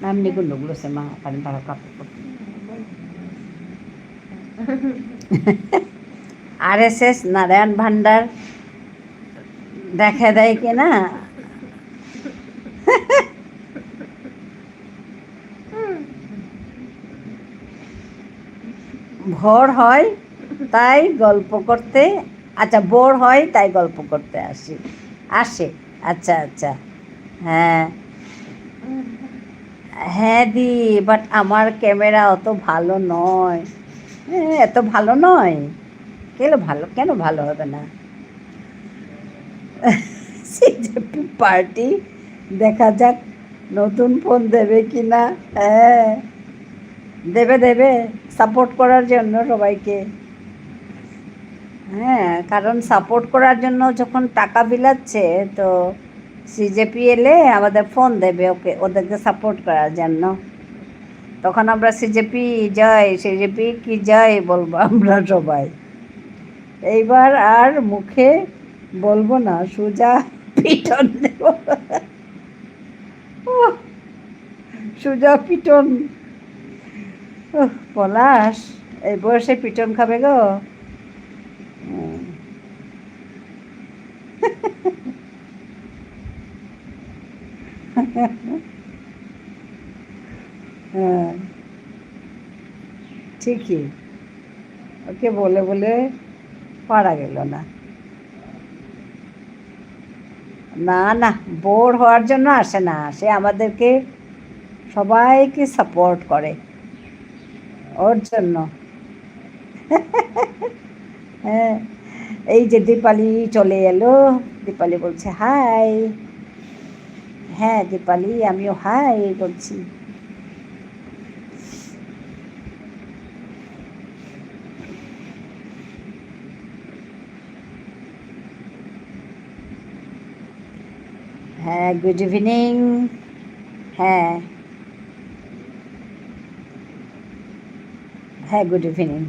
এমনি গুলো সে মা পানি পাড়া কাপড় RSS নারায়ণ ভান্ডার দেখা দেয় কিনা ভোর হয় তাই গল্প করতে, আচ্ছা বোর হয় তাই গল্প করতে আসে। আচ্ছা আচ্ছা, হ্যাঁ হ্যাঁ দি, বাট আমার ক্যামেরা অত ভালো নয়। হ্যাঁ এত ভালো নয়, কেন ভালো হবে না? পার্টি দেখা যাক নতুন ফোন দেবে কি না। হ্যাঁ দেবে সাপোর্ট করার জন্য সবাইকে। হ্যাঁ কারণ সাপোর্ট করার জন্য যখন টাকা বিলাচ্ছে, তো সিজেপি এলে আমাদের ফোন দেবে ওদেরকে সাপোর্ট করার জন্য। তখন আমরা সিজেপি কি জয় বলবো আমরা সবাই। এইবার আর মুখে বলবো না, সোজা পিটন দেব। সোজা পিটন। পলাশ এই বয়সে পিটন খাবে গো। হ্যাঁ ঠিকই, ওকে বলে বলে পারা গেল না। না না, বোর হওয়ার জন্য আসে না, সে আমাদেরকে সবাইকে সাপোর্ট করে ওর জন্য। হ্যাঁ এই যে দীপালি চলে এলো, দীপালি বলছে হাই। হ্যাঁ দীপালি, আমিও হাই বলছি। হ্যাঁ গুড ইভিনিং। হ্যাঁ হ্যাঁ গুড ইভিনিং।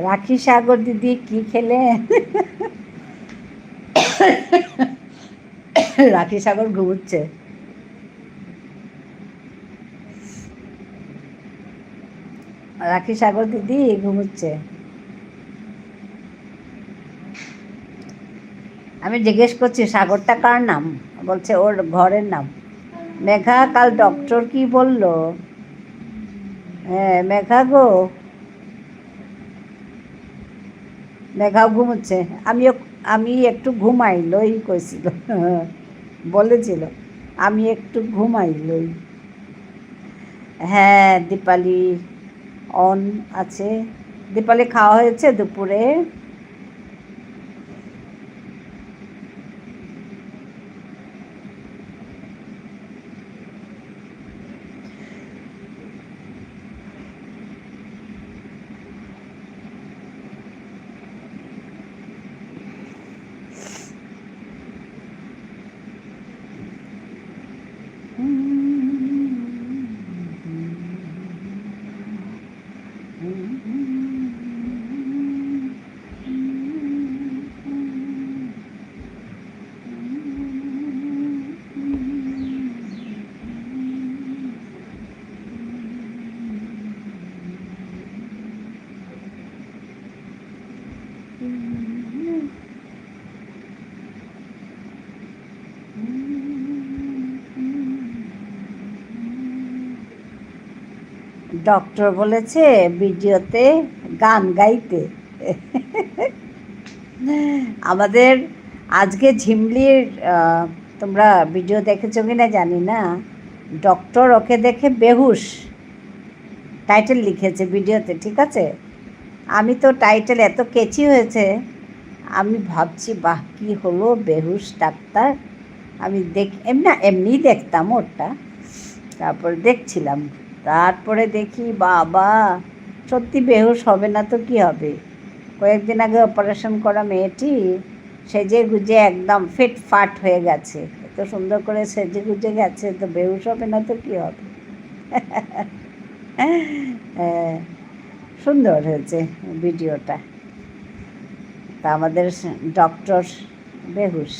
রাখি সাগর দিদি কি খেলে? রাখি সাগর ঘুমোচ্ছে। রাখি সাগর দিদি ঘুমোচ্ছে। আমি জিজ্ঞেস করছি সাগরটা কার নাম, বলছে ওর ঘরের নাম। মেঘা কাল ডক্টর কি বলল? হ্যাঁ মেঘা গো, মেঘাও ঘুমোচ্ছে। আমি একটু ঘুমাইলই কইছিল, বলেছিল আমি একটু ঘুমাইলই। হ্যাঁ দীপালি অন আছে। দীপালি খাওয়া হয়েছে দুপুরে? ডক্টর বলেছে ভিডিওতে গান গাইতে। আমাদের আজকে ঝিমলির, তোমরা ভিডিও দেখেছো কি না জানি না, ডক্টর ওকে দেখে বেহুশ টাইটেল লিখেছে ভিডিওতে, ঠিক আছে? আমি তো টাইটেল এত কেচি হয়েছে, আমি ভাবছি বাহ কী হলো বেহুশ ডাক্তার। আমি এমনিই দেখতাম ওরটা, তারপরে দেখছিলাম, তারপরে দেখি বাবা সত্যি বেহুশ হবে না তো কী হবে। কয়েকদিন আগে অপারেশন করা মেয়েটি সেজে গুজে একদম ফিটফাট হয়ে গেছে, এত সুন্দর করে সেজে গুজে গেছে, তো বেহুশ হবে না তো কী হবে। হ্যাঁ, সুন্দর হয়েছে ভিডিওটা। তা আমাদের ডক্টর বেহুশ,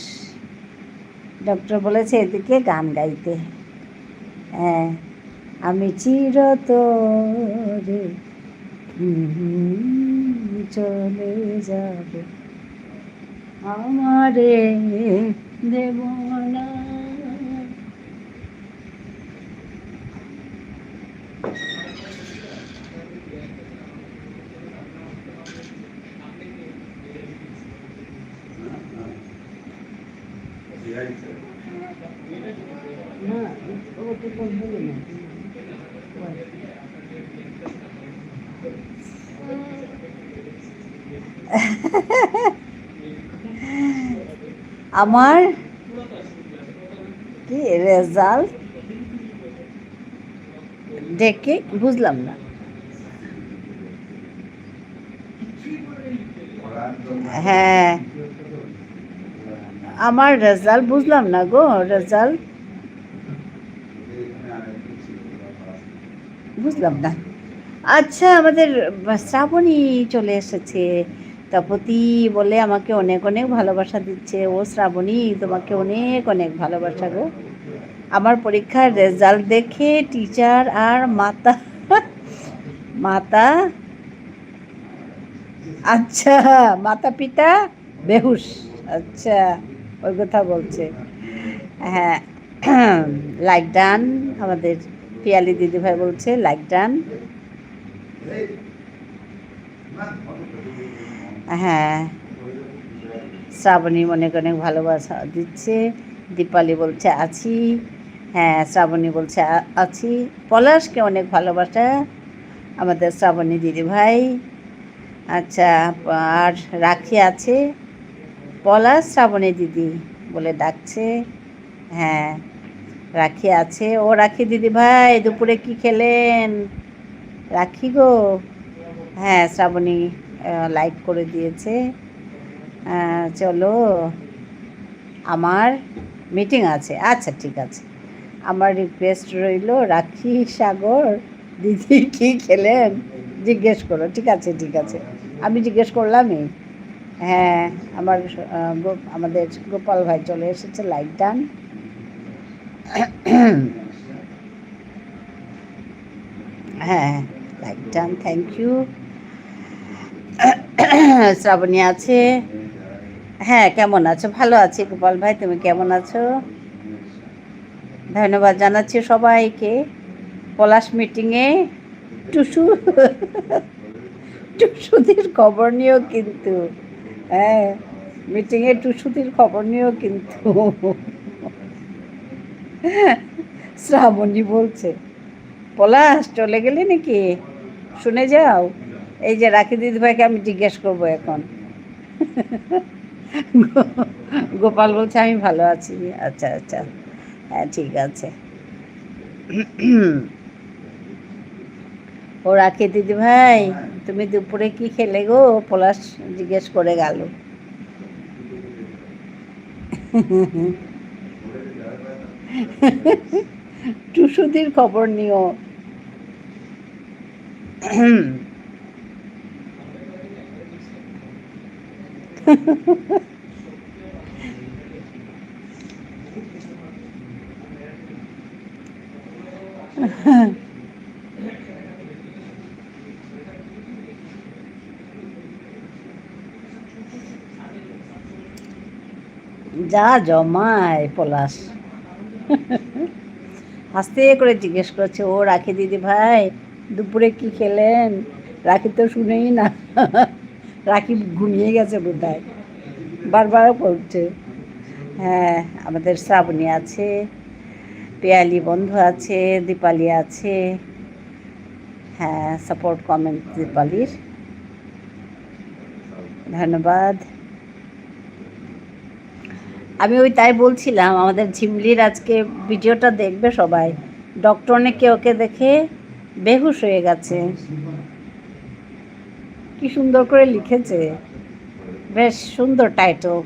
ডক্টর বলেছে এদিকে গান গাইতে। হ্যাঁ, আমি চিরতরে চলে যাব, আমারে দেব না। আমার কি রেজাল্ট দেখে বুঝলাম না। হ্যাঁ, আমার রেজাল্ট বুঝলাম না গো, রেজাল্ট বুঝলাম না। আচ্ছা, আমাদের শ্রাবণী চলে এসেছে। তপতি বলে আমাকে অনেক অনেক ভালোবাসা দিচ্ছে। ও শ্রাবণী, তোমাকে অনেক অনেক ভালোবাসা গো। আমার পরীক্ষার রেজাল্ট দেখে টিচার আর মাতা মাতা আচ্ছা, মাতা পিতা বেহুশ। আচ্ছা, ওই কথা বলছে। হ্যাঁ, লাইক ডান। আমাদের পিয়ালি দিদিভাই বলছে লাইক ডান। হ্যাঁ, শ্রাবণী অনেক অনেক ভালোবাসা দিচ্ছে। দীপালি বলছে আছি। হ্যাঁ, শ্রাবণী বলছে আছি। পলাশকে অনেক ভালোবাসা আমাদের শ্রাবণী দিদিভাই। আচ্ছা, আর রাখি আছে, পলাশ শ্রাবণী দিদি বলে ডাকছে। হ্যাঁ, রাখি আছে। ও রাখি দিদিভাই, দুপুরে কি খেলেন? রাখি গো। হ্যাঁ, শ্রাবণী লাইক করে দিয়েছে। চলো, আমার মিটিং আছে। আচ্ছা, ঠিক আছে। আমার রিকোয়েস্ট রইল, রাখি সাগর দিদি কি খেলেন জিজ্ঞেস করো। ঠিক আছে, ঠিক আছে, আমি জিজ্ঞেস করলামই। হ্যাঁ, আমাদের গোপাল ভাই চলে এসেছে, লাইক ডান। হ্যাঁ, like done, thank you. Srabani আছে। হ্যাঁ, কেমন আছো? ভালো আছি গোপাল ভাই, তুমি কেমন আছো? ধন্যবাদ জানাচ্ছি সবাইকে। পলাশ মিটিংয়ে টুসু টুসুদের খবর নিও কিন্তু। হ্যাঁ, মিটিংয়ে টুসুদের খবর নিও কিন্তু। শ্রাবণী বলছে পলাশ চলে গেলি নাকি, শুনে যাও। এই যে রাখি দিদিভাইকে আমি জিজ্ঞেস করবো এখন। গোপাল বলছে আমি ভালো আছি। আচ্ছা, আচ্ছা, হ্যাঁ, ঠিক আছে। ও রাখি দিদিভাই, তুমি দুপুরে কি খেলে গো? পলাশ জিজ্ঞেস করে গেল। টুসুদির খবর নিও। যা জমায় পলাশ। আস্তে করে জিজ্ঞেস করছে, ও রাখি দিদি ভাই দুপুরে কি খেলেন? রাখি তো শুনেই না। রাখি ঘুমিয়ে গেছে বোধহয়, বারবার বলছে। হ্যাঁ, আমাদের শ্রাবণী আছে, পিয়ালি বন্ধু আছে, দীপালি আছে। হ্যাঁ, সাপোর্ট কমেন্ট দীপালির, ধন্যবাদ। আমি ওই তাই বলছিলাম, আমাদের ঝিমলির আজকে ভিডিওটা দেখবে সবাই। ডক্টর নাকি ওকে দেখে বেহুশ হয়ে গেছে। কি সুন্দর করে লিখেছে, বেশ সুন্দর টাইটেল।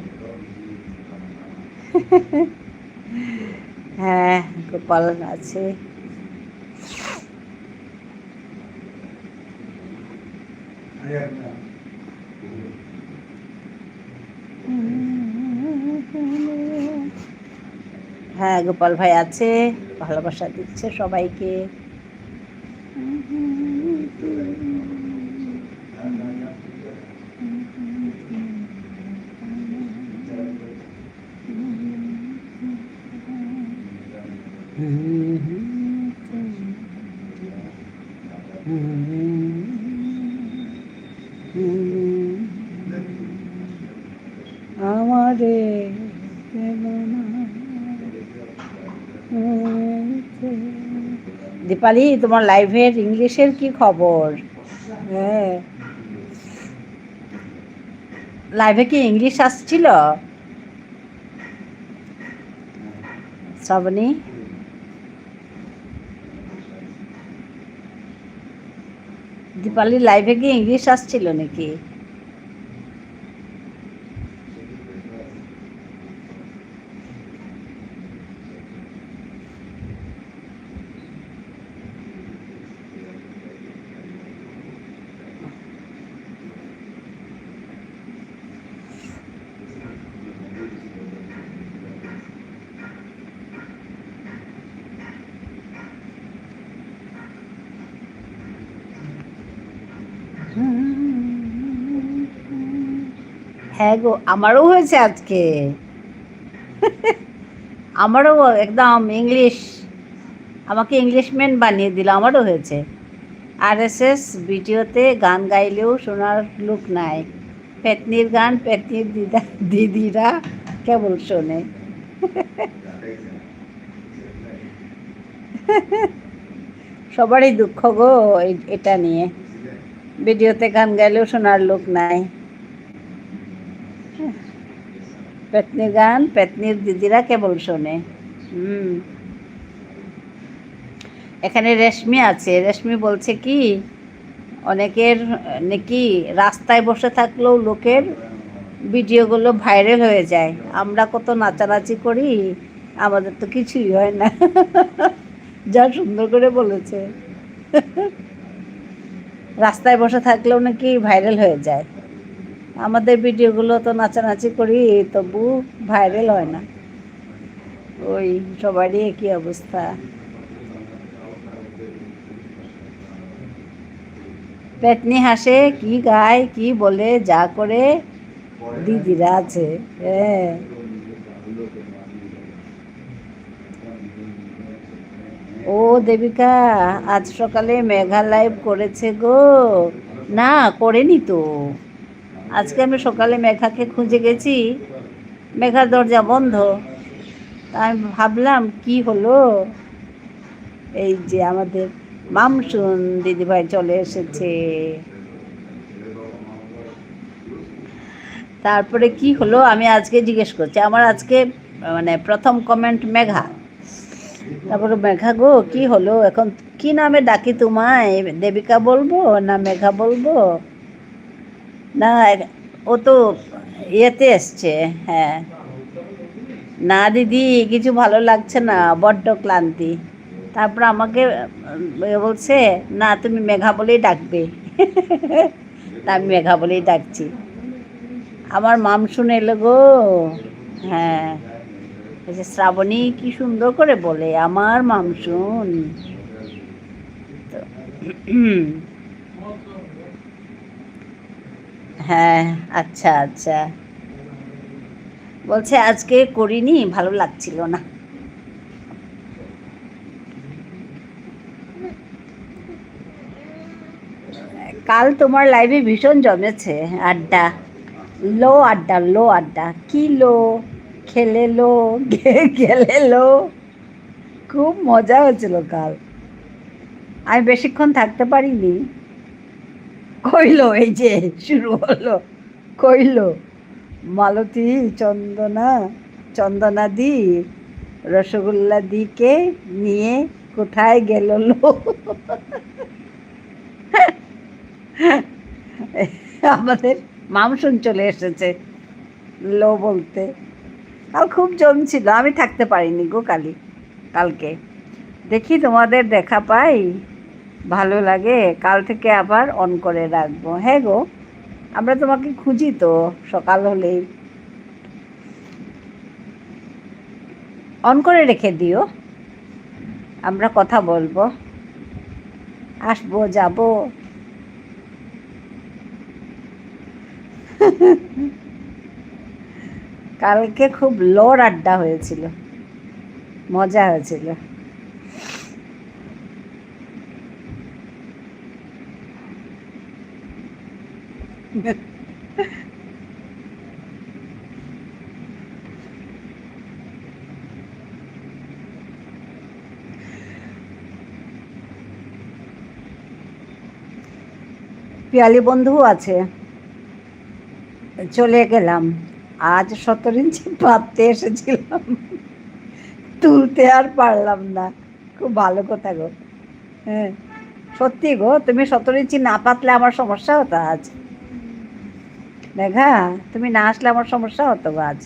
হ্যাঁ, গোপাল আছে। হ্যাঁ, গোপাল ভাই আছে, ভালোবাসা দিচ্ছে সবাইকে। আমারে দীপালি, তোমার লাইভের ইংলিশের কি খবর? হ্যাঁ, লাইভে কি ইংলিশ আসছিল শ্রাবণী? দীপালি লাইভে কি ইংলিশ আসছিল নাকি? হ্যাঁ গো, আমারও হয়েছে আজকে। আমারও একদম ইংলিশ, আমাকে ইংলিশম্যান বানিয়ে দিল, আমারও হয়েছে। RSS ভিডিওতে গান গাইলেও শোনার লোক নাই, পেতনির গান পেতনির দিদিরা কেবল শোনে। সবারই দুঃখ গো এটা নিয়ে, ভিডিওতে গান গাইলেও শোনার লোক নাই, পেতনির গান পেতনির দিদিরা কেবল শোনে। এখানে রেশমি আছে, রেশমি বলছে কি অনেকের নাকি রাস্তায় বসে থাকলেও লোকের ভিডিওগুলো ভাইরাল হয়ে যায়, আমরা কত নাচানাচি করি, আমাদের তো কিছুই হয় না। যা সুন্দর করে বলেছে, রাস্তায় বসে থাকলেও নাকি ভাইরাল হয়ে যায়, আমাদের ভিডিওগুলো তো নাচানাচি করি তবু ভাইরাল হয় না। ওই সবারই একই অবস্থা। পেতনি হাসে, কি গায়, কি বলে, যা করে, দিদিরা আছে। হ্যাঁ, ও দেবিকা, আজ সকালে মেঘা লাইভ করেছে গো? না, করেনি তো। আজকে আমি সকালে মেঘাকে খুঁজে গেছি, মেঘার দরজা বন্ধ। আমি ভাবলাম কি হলো, এই যে আমাদের মামসুন দিদিভাই চলে এসেছে। তারপরে কি হলো আমি আজকে জিজ্ঞেস করছি, আমার আজকে মানে প্রথম কমেন্ট মেঘা। তারপরে মেঘা গো কি হলো, এখন কি নামে ডাকি তোমায়, দেবিকা বলবো না মেঘা বলবো? না, ও তো ইয়েতে এসছে। হ্যাঁ, না দিদি কিছু ভালো লাগছে না, বড্ড ক্লান্তি। তারপর আমাকে বলছে না তুমি মেঘা বলেই ডাকবে। তা আমি মেঘা বলেই ডাকছি। আমার মাম শুনে এলো গো। হ্যাঁ, শ্রাবণী কি সুন্দর করে বলে আমার মাম শুন। হ্যাঁ, আচ্ছা আচ্ছা, বলছে আজকে করিনি, ভালো লাগছিল না। কাল তোমার লাইভে ভীষণ জমেছে আড্ডা, লো আড্ডা, কি লো, খেলে লো, গেলে লো, খুব মজা হয়েছিল কাল। আমি বেশিক্ষণ থাকতে পারিনি। কইলো এই যে শুরু হলো, কইলো মালতী চন্দনা দি রসগোল্লা দিকে নিয়ে কোথায় গেল লো। আমাদের মামসুন চলে এসেছে লো বলতে। কাল খুব জমছিল, আমি থাকতে পারিনি গো কালকে। দেখি তোমাদের দেখা পাই, ভালো লাগে, কাল থেকে আবার অন করে রাখবো। হ্যাঁ গো, আমরা তোমাকে খুঁজি তো সকাল হলেই। অন করে রেখে দিও, আমরা কথা বলবো, আসবো যাব। কালকে খুব লোর আড্ডা হয়েছিল, মজা হয়েছিল। পিয়ালি বন্ধুও আছে, চলে গেলাম। আজ 17 ইঞ্চি পাততে এসেছিলাম, তুলতে আর পারলাম না। খুব ভালো কথা গো। হ্যাঁ সত্যি গো, তুমি 17 ইঞ্চি না পাতলে আমার সমস্যা হতো আজ। মেঘা, তুমি না আসলে আমার সমস্যা হতো আজ।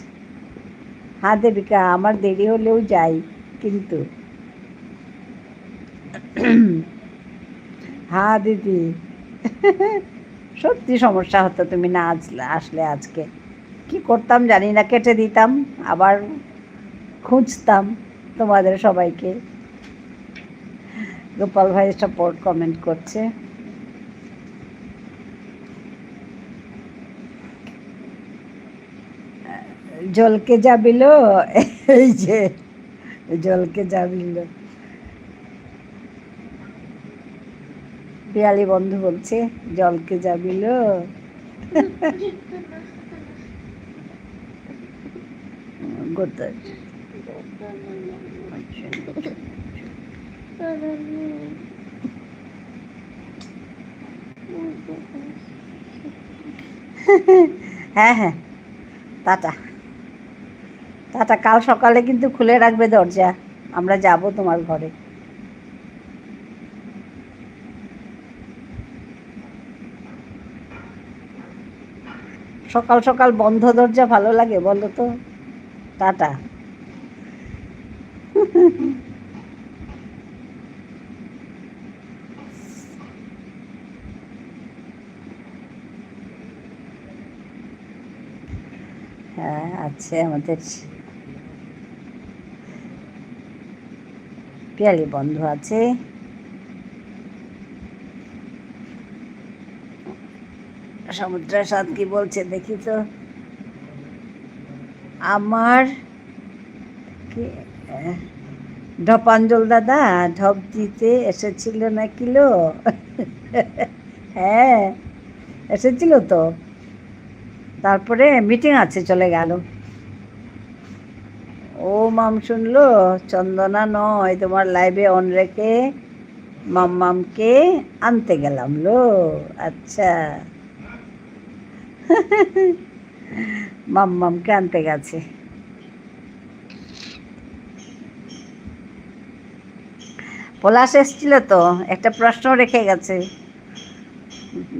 হ্যাঁ দেবিকা, আমার দেরি হলেও যাই কিন্তু। হ্যাঁ দিদি, সত্যি সমস্যা হতো তুমি না আসলে আজকে। কি করতাম জানি না, কেটে দিতাম, আবার খুঁজতাম তোমাদের সবাইকে। গোপাল ভাই সাপোর্ট কমেন্ট করছে। জলকে যাবিল, এই যে জলকে যাবিল। পিয়ালি বন্ধু বলছে জলকে যাবিল। হ্যাঁ হ্যাঁ, টাটা টাটা। কাল সকালে কিন্তু খুলে রাখবে দরজা, আমরা যাব তোমার ঘরে। সকাল সকাল বন্ধ দরজা ভালো লাগে বলো তো? টাটা। হ্যাঁ আছে আমাদের পিয়ালি বন্ধু আছে। সমুদ্রের সাথ কি বলছে দেখি তো। আমার ঢপাঞ্জল দাদা ঢপ দিতে এসেছিল নাকি লো? হ্যাঁ এসেছিল তো, তারপরে মিটিং আছে চলে গেল। ও মাম শুনলো, চন্দনা নয়, তোমার লাইভে অন রেখে মাম্মামকে আনতে গেলাম লো। আচ্ছা, মাম্মামকে আনতে গেছে। পলাশ এসেছিল তো, একটা প্রশ্ন রেখে গেছে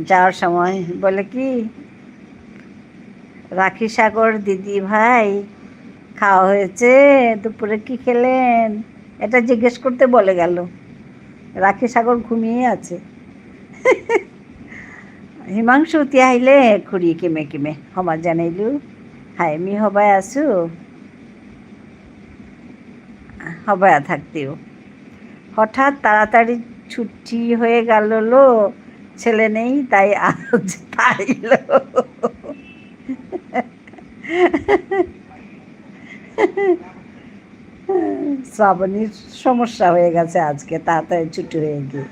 যাওয়ার সময়, বলে কি রাখি সাগর দিদি ভাই খাওয়া হয়েছে, দুপুরে কি খেলেন, এটা জিজ্ঞেস করতে বলে গেল। রাখি সাগর ঘুমিয়ে আছে। হিমাংশু তিয়া আহিলে খুৰী কিমে কিমে সমাজ জানাইলো, হাই মি সবাই আছো, সবাই থাকতেও হঠাৎ তাড়াতাড়ি ছুটি হয়ে গেল লো, ছেলে নেই তাই আজ তাইলো। শ্রাবণীর সমস্যা হয়ে গেছে আজকে, তাড়াতাড়ি ছুটি হয়ে গিয়ে।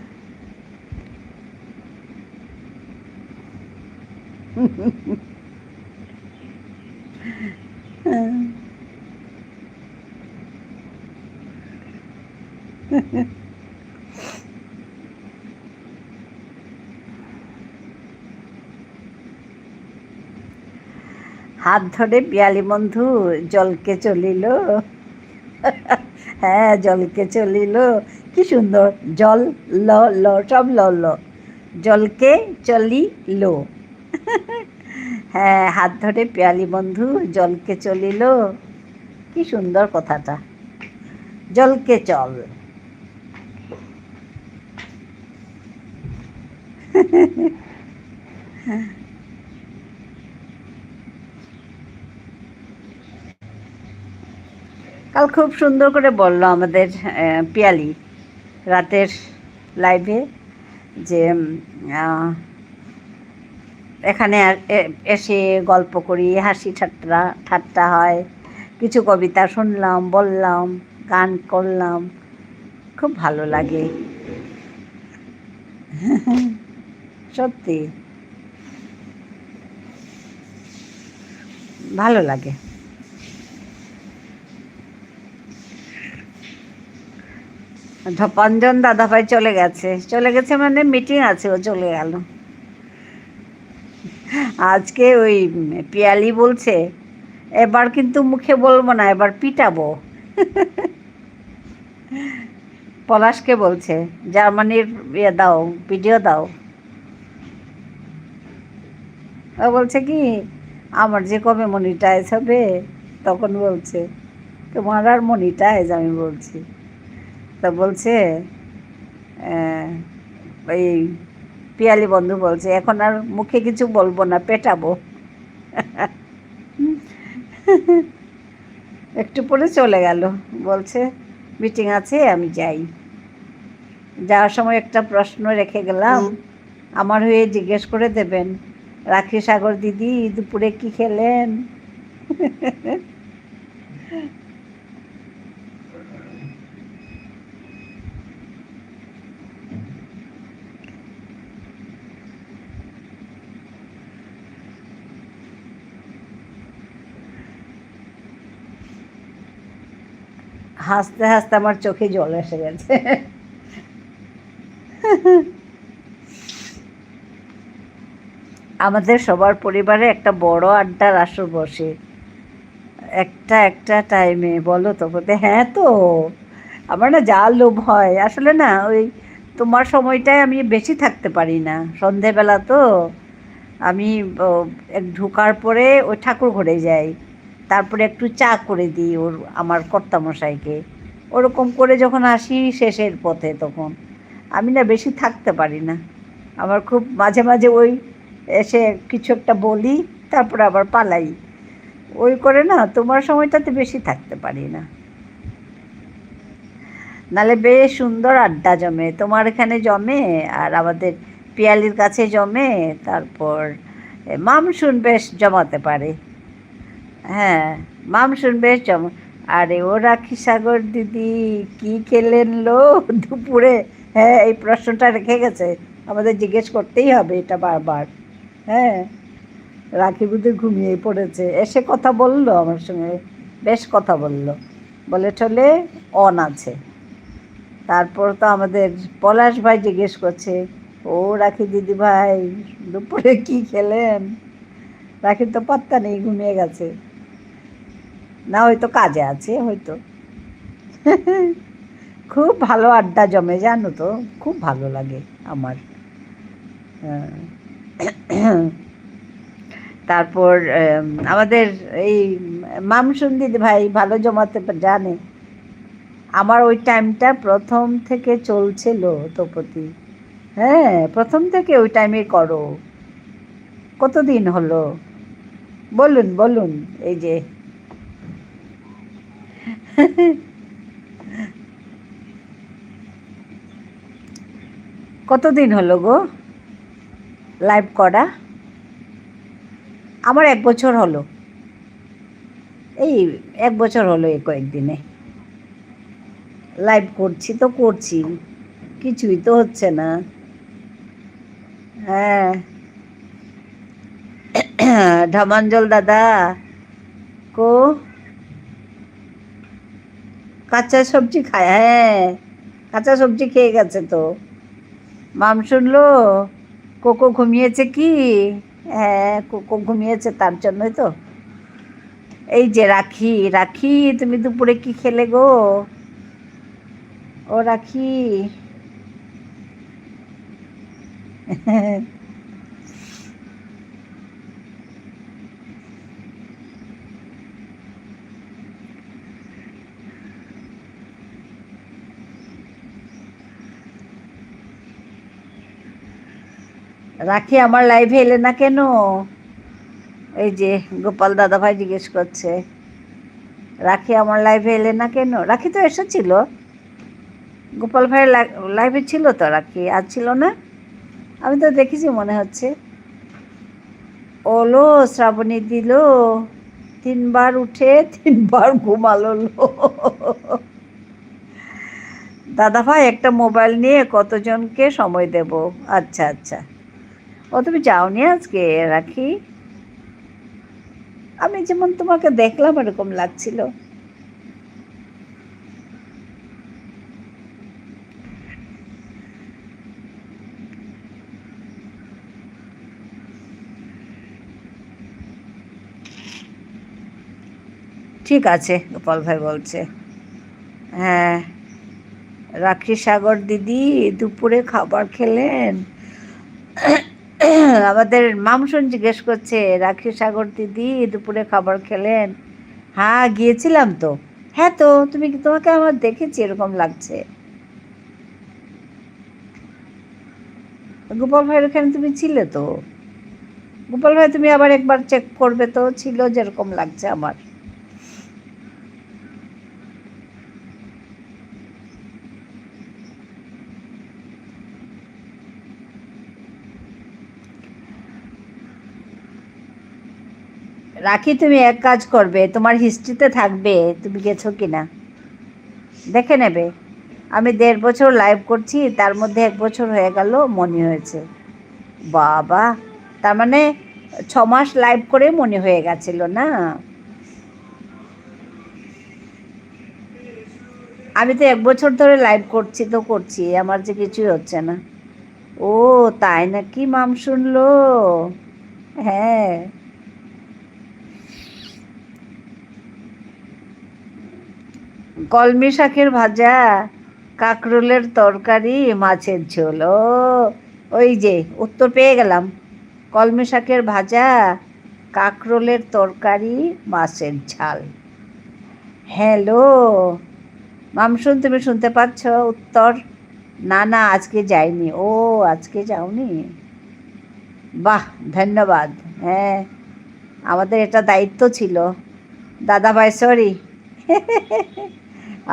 হাত ধরে পিয়ালি বন্ধু জলকে চলিল। হ্যাঁ জলকে চলিল, কি সুন্দর, জল ল ল সব ল ল, জলকে চলিল। হ্যাঁ হাত ধরে পিয়ালি বন্ধু জলকে চলিল, কি সুন্দর কথাটা, জলকে চল। কাল খুব সুন্দর করে বললো আমাদের পিয়ালি রাতের লাইভে যে এখানে এসে গল্প করি, হাসি ঠাট্টা ঠাট্টা হয়, কিছু কবিতা শুনলাম, বললাম, গান করলাম, খুব ভালো লাগে। সত্যি ভালো লাগে। ধপঞ্জন দাদাভাই চলে গেছে মানে মিটিং আছে, ও চলে গেল। আজকে ওই পিয়ালি বলছে এবার কিন্তু মুখে বলবো না, এবার পিটাবো। পলাশকে বলছে জার্মানির ইয়ে দাও, ভিডিও দাও। ও বলছে কি আমার যে কবে মনিটাইজ হবে, তখন বলছে তোমার আর মনিটাইজ, আমি বলছি তা বলছে ওই পিয়ালি বন্ধু বলছে এখন আর মুখে কিছু বলবো না, পেটাবো। একটু পরে চলে গেল, বলছে মিটিং আছে আমি যাই। যাওয়ার সময় একটা প্রশ্ন রেখে গেলাম, আমার হয়ে জিজ্ঞেস করে দেবেন রাখি সাগর দিদি দুপুরে কি খেলেন। হাসতে হাসতে আমার চোখে জল এসে গেছে। আমাদের সবার পরিবারে একটা বড় আড্ডার আসর বসে একটা টাইমে, বলো তো বলতে হ্যাঁ তো আমার না যা লোভ হয় আসলে, না ওই তোমার সময়টায় আমি বেশি থাকতে পারি না, সন্ধেবেলা তো আমি ঢোকার পরে ওই ঠাকুর ঘরে যাই, তারপরে একটু চা করে দিই ওর আমার কর্তামশাইকে, ওরকম করে যখন আসি শেষের পথে তখন আমি না বেশি থাকতে পারি না। আমার খুব মাঝে মাঝে ওই এসে কিছু একটা বলি, তারপরে আবার পালাই, ওই করে না তোমার সময়টাতে বেশি থাকতে পারি না। নালে বেশ সুন্দর আড্ডা জমে, তোমার এখানে জমে আর আমাদের পিয়ালির কাছে জমে, তারপর মামসুন বেশ জমাতে পারে। হ্যাঁ, মামসুন বেশ আরে ও রাখি সাগর দিদি কি খেলেন লো দুপুরে, হ্যাঁ এই প্রশ্নটা রেখে গেছে, আমাদের জিজ্ঞেস করতেই হবে এটা বারবার। হ্যাঁ, রাখি বুধি ঘুমিয়ে পড়েছে, এসে কথা বললো আমার সঙ্গে, বেশ কথা বললো, বলে ঠলে অন আছে। তারপর তো আমাদের পলাশ ভাই জিজ্ঞেস করছে ও রাখি দিদি ভাই দুপুরে কি খেলেন, রাখির তো পাত্তা নেই, ঘুমিয়ে গেছে, না হয়তো কাজে আছে হয়তো। খুব ভালো আড্ডা জমে জানো তো, খুব ভালো লাগে আমার। তারপর আমাদের এই মামসুন দিদি ভাই ভালো জমাতে জানে, আমার ওই টাইমটা প্রথম থেকে চলছিল তোপতি। হ্যাঁ, প্রথম থেকে ওই টাইমে করো, কতদিন হলো বলুন বলুন, এই যে কতদিন হলো গো লাইভ করা? আমার 1 বছর হলো, এই 1 বছর হলো এই কয়েকদিনে লাইভ করছি তো করছি, কিছুই তো হচ্ছে না। হ্যাঁ, ধমাঞ্জল দাদা কো কাঁচা সবজি খায়, হ্যাঁ কাঁচা সবজি খেয়ে গেছে তো। মাম শুনলো কোকো ঘুমিয়েছে কি, হ্যাঁ কোকো ঘুমিয়েছে, তার জন্যই তো। এই যে রাখি, রাখি তুমি দুপুরে কি খেলে গো, ও রাখি। রাখি আমার লাইভে এলে না কেন? এই যে গোপাল দাদাভাই জিজ্ঞেস করছে, রাখি আমার লাইভে এলে না কেন? রাখি তো এসেছিল, গোপাল ভাইয়ের লাইভে ছিল তো রাখি, আজ ছিল না? আমি তো দেখেছি মনে হচ্ছে। ওলো শ্রাবণী দিল, 3 বার উঠে 3 বার ঘুমালো। দাদা ভাই একটা মোবাইল নিয়ে কতজনকে সময় দেব? আচ্ছা আচ্ছা, ও তুমি যাওনি আজকে রাখি? আমি যেমন তোমাকে দেখলাম এরকম লাগছিল। ঠিক আছে, গোপাল ভাই বলছে। হ্যাঁ, রাখি সাগর দিদি দুপুরে খাবার খেলেন? আমাদের মামসুন জিজ্ঞেস করছে, রাখি সাগর দিদি দুপুরে খাবার খেলেন? হ্যাঁ গিয়েছিলাম তো। হ্যাঁ তো তোমাকে আমার দেখেছি এরকম লাগছে। গোপাল ভাইয়ের ওখানে তুমি ছিলে তো। গোপাল ভাই তুমি আবার একবার চেক করবে তো, ছিল যেরকম লাগছে আমার। রাখি তুমি এক কাজ করবে, তোমার হিস্ট্রিতে থাকবে তুমি গেছো কিনা, দেখে নেবে। আমি 1.5 বছর লাইভ করছি, তার মধ্যে 1 বছর হয়ে গেল, মনে হয়েছে। বাবা, তার মানে 6 মাস লাইভ করে মনে হয়ে গেছিল না? আমি তো 1 বছর ধরে লাইভ করছি তো করছি, আমার যে কিছুই হচ্ছে না। ও তাই নাকি, মাম শুনলো? হ্যাঁ, কলমি শাকের ভাজা, কাঁকরোলের তরকারি, মাছের ঝোল। ও ওই যে উত্তর পেয়ে গেলাম, কলমি শাকের ভাজা, কাঁকরোলের তরকারি, মাছের ঝাল। হ্যালো মামসুন, তুমি শুনতে পাচ্ছ উত্তর? না না, আজকে যাইনি। ও আজকে যাওনি? বাহ, ধন্যবাদ। হ্যাঁ, আমাদের এটা দায়িত্ব ছিল। দাদা ভাই সরি।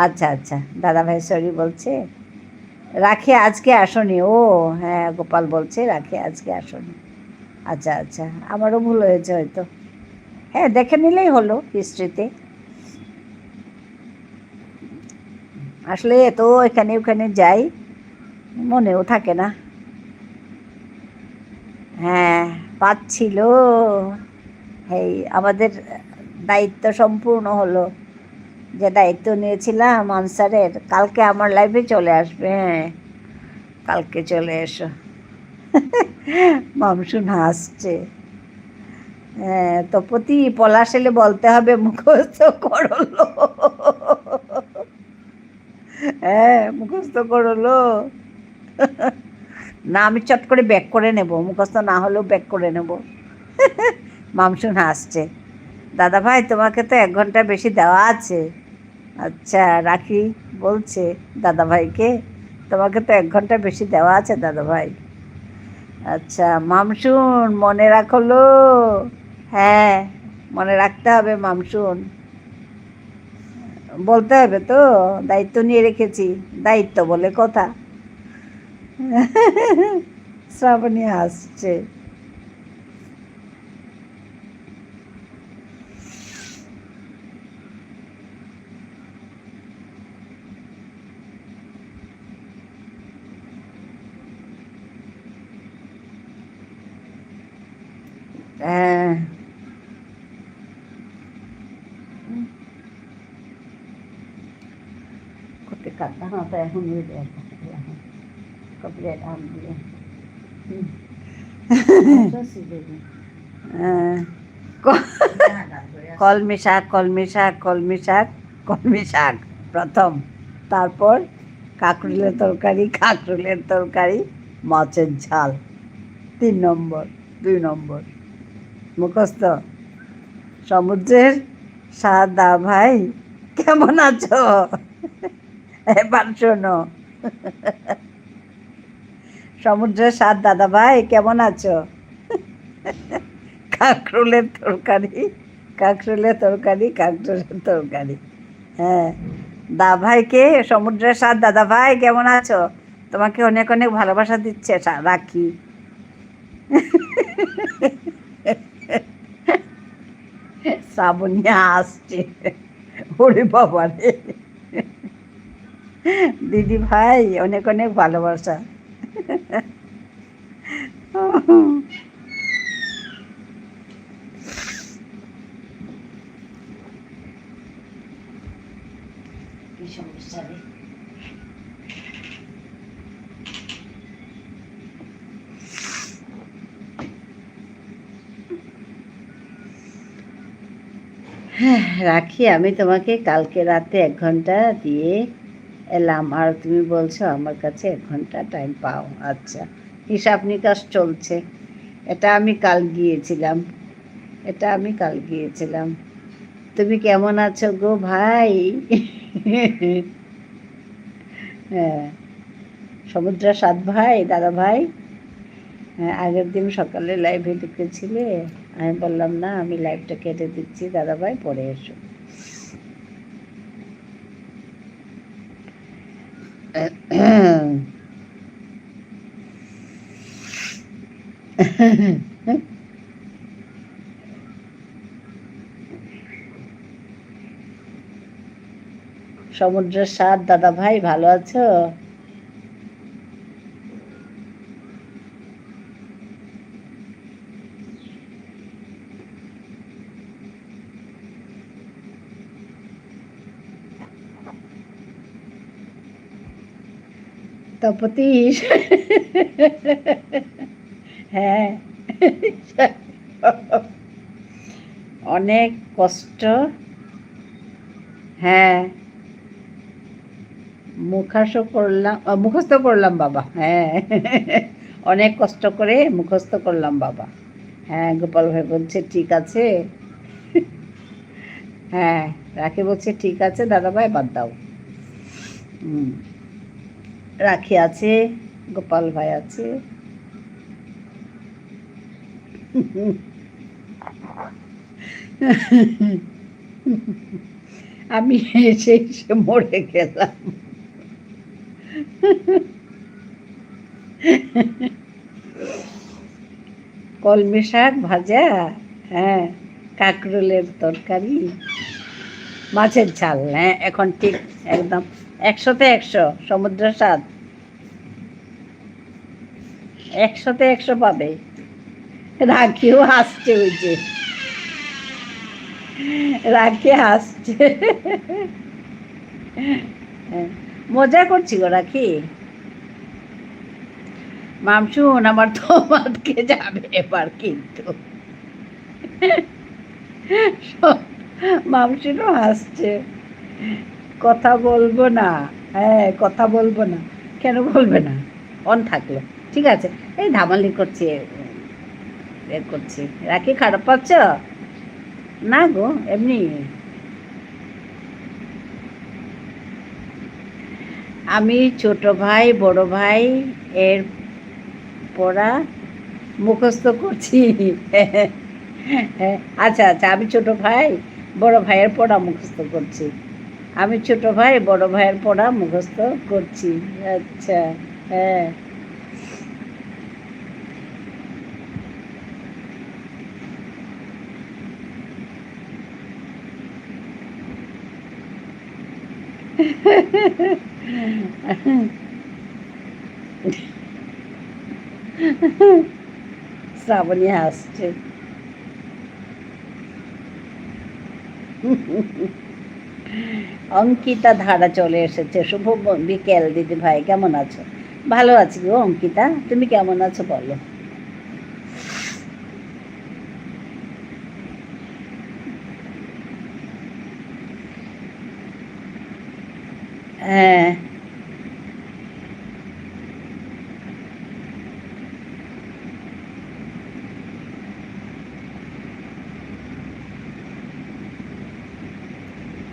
আচ্ছা আচ্ছা, দাদা ভাই সরি বলছে। রাখি আজকে আসনি? ও হ্যাঁ, গোপাল বলছে রাখি আজকে আসনি। আচ্ছা আচ্ছা, আমারও ভুল হয়েছে হয়তো। হ্যাঁ, দেখে নিলেই হলো হিস্ট্রিতে। আসলে এত এখানে ওখানে যাই, মনেও থাকে না। হ্যাঁ, পাচ্ছিল। এই আমাদের দায়িত্ব সম্পূর্ণ হলো, যে দায়িত্ব নিয়েছিলাম আনসারের। কালকে আমার লাইফে চলে আসবে। হ্যাঁ, কালকে চলে এসো। মামসুন হাসছে। হ্যাঁ, তো প্রতি পলাশ এলে বলতে হবে মুখস্থ করলো। হ্যাঁ, মুখস্থ করলো। না, আমি চট করে ব্যাক করে নেব, মুখস্থ না হলেও ব্যাক করে নেব। মামসুন হাসছে। দাদা ভাই তোমাকে তো 1 ঘন্টা বেশি দেওয়া আছে। আচ্ছা, রাখি বলছে দাদা ভাইকে, তোমাকে তো 1 ঘন্টা বেশি দেওয়া আছে দাদা ভাই। আচ্ছা মামসুন, মনে রাখলো। হ্যাঁ, মনে রাখতে হবে মামসুন, বলতে হবে তো, দায়িত্ব নিয়ে রেখেছি, দায়িত্ব বলে কথা। শ্রাবণী হাসছে। হ্যাঁ, कुत्ते करता हाँ तो এখন कपड़े डाल दिए। কলমি শাক, কলমি শাক, কলমি শাক, কলমি শাক প্রথম, তারপর কাঁকরোলের তরকারি, কাঁকরোলের তরকারি, মাছের ঝাল 3 নম্বর, 2 নম্বর মুখস্থ। সমুদ্রের সাদা ভাই কেমন আছো? এবার শোনো, সমুদ্রের স্বাদ দাদা ভাই কেমন আছো? কাঁকরোলের তরকারি, কাঁকরোলের তরকারি, কাঁকরোলের তরকারি। হ্যাঁ, দা ভাইকে সমুদ্রের স্বাদ দাদা ভাই কেমন আছো? তোমাকে অনেক অনেক ভালোবাসা দিচ্ছে রাখি। শ্রাবণী আসছে, ওরে বাবা রে। দিদি ভাই অনেক অনেক ভালোবাসা। কি সমস্যা রে? রাখি, আমি তোমাকে কালকে রাতে 1 ঘন্টা দিয়ে এলাম আর তুমি বলছো আমার কাছে 1 ঘন্টা টাইম পাও। আচ্ছা, হিসাব নিকাশ চলছে। এটা আমি কাল গিয়েছিলাম, এটা আমি কাল গিয়েছিলাম। তুমি কেমন আছো গো ভাই? হ্যাঁ, সমুদ্রের স্বাদ ভাই দাদা ভাই। হ্যাঁ, আগের দিন সকালে লাইভে ঢুকেছিলে, আমি বললাম না আমি লাইভটা কেটে দিচ্ছি দাদা ভাই, পরে এসো। সমুদ্রের স্বাদ দাদা ভাই ভালো আছো? তপতীশ, হ্যাঁ, অনেক কষ্ট। হ্যাঁ, মুখস্থ করলাম বাবা। হ্যাঁ, অনেক কষ্ট করে মুখস্থ করলাম বাবা। হ্যাঁ, গোপাল ভাই বলছে ঠিক আছে। হ্যাঁ, রাখি বলছে ঠিক আছে দাদা ভাই, বাদ দাও। রাখি আছে, গোপাল ভাই আছে। আমি এসে এসে মরে গেলাম। কলমি শাক ভাজা, হ্যাঁ, কাঁকরোলের তরকারি, মাছের ঝাল। হ্যাঁ, এখন ঠিক একদম 100-তে 100 সমুদ্রের স্বাদ। 100-তে 100 পাবে। রাখিও হাসছে, ওই যে রাখি হাসছে। মজা করছি গো রাখি। মামসুন আমার তোমাকে যাবে এবার কিন্তু। মামসুনও হাসছে। কথা বলবো না, হ্যাঁ কথা বলবো না। কেন বলবে না? অন থাকলো ঠিক আছে। এই ধামালি করছি, করছি। রাখি খারাপ পাচ্ছ? না গো, এমনি। আমি ছোট ভাই বড় ভাই এর পড়া মুখস্থ করছি। আচ্ছা আচ্ছা, আমি ছোট ভাই বড় ভাইয়ের পড়া মুখস্থ করছি। আমি ছোট ভাই বড় ভাইয়ের পড়া মুখস্থ করছি। আচ্ছা, হ্যাঁ। শ্রাবণী হাসছে। অঙ্কিতা ধারা চলে এসেছে। শুভ বিকেল দিদি ভাই, কেমন আছো? ভালো আছি গো অঙ্কিতা, তুমি কেমন আছো বলো? হ্যাঁ,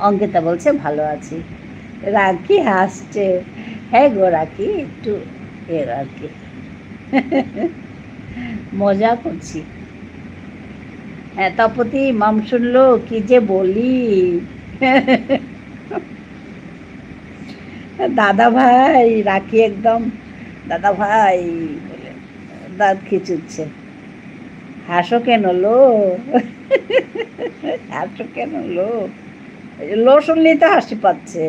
অঙ্কিতা বলছে ভালো আছি। রাখি হাসছে। হ্যাঁ গো রাখি, একটু এর আর কি। মজা করছি। হ্যাঁ, তপতি মাম শুনলো কি যে বলি। দাদা ভাই রাখি একদম দাদা ভাই বলে দাঁত খিচুচ্ছে। হাসো কেন লো? হাসো কেন লো? লো শুনলেই তো হাসি পাচ্ছে।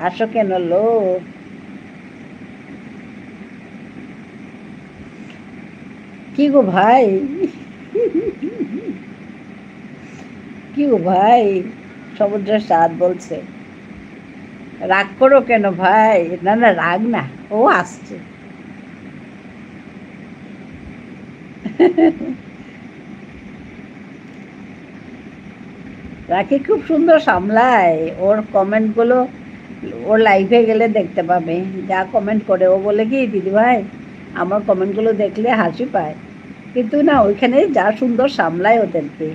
হাসো কেন লো? কি গো ভাই? কি গো ভাই? সমুদ্রের স্বাদ বলছে রাগ করো কেন ভাই? না না, রাগ না, ও আসছে। রাখি খুব সুন্দর সামলায় ওর কমেন্টগুলো। ওর লাইভে গেলে দেখতে পাবে যা কমেন্ট করে। ও বলে কি দিদি ভাই আমার কমেন্টগুলো দেখলে হাসি পায়, কিন্তু না ওইখানে যা সুন্দর সামলায় ওদেরকে।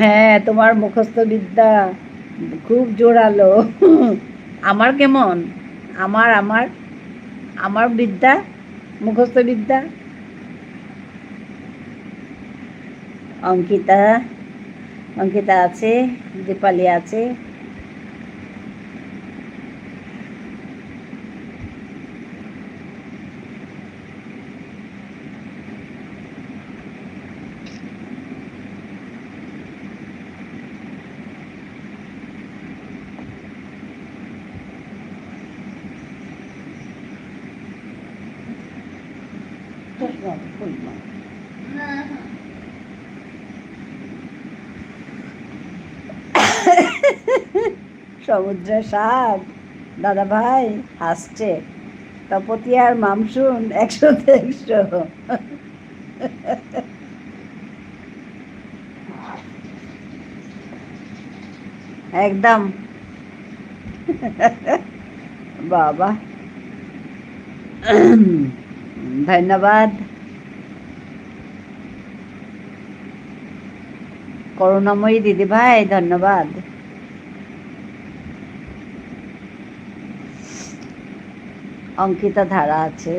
হ্যাঁ, তোমার মুখস্থ বিদ্যা খুব জোরালো। আমার কেমন? আমার আমার আমার বিদ্যা, মুখস্থ বিদ্যা। অঙ্কিতা, অঙ্কিতা আছে, দীপালি আছে। সমুদ্রের স্বাদ দাদা ভাই হাসছে। তপতি আর মামসুন 100তে 100। একদম। বাবা, ধন্যবাদ করুণাময়ী দিদি ভাই, ধন্যবাদ। অঙ্কিতা ধারা আছে।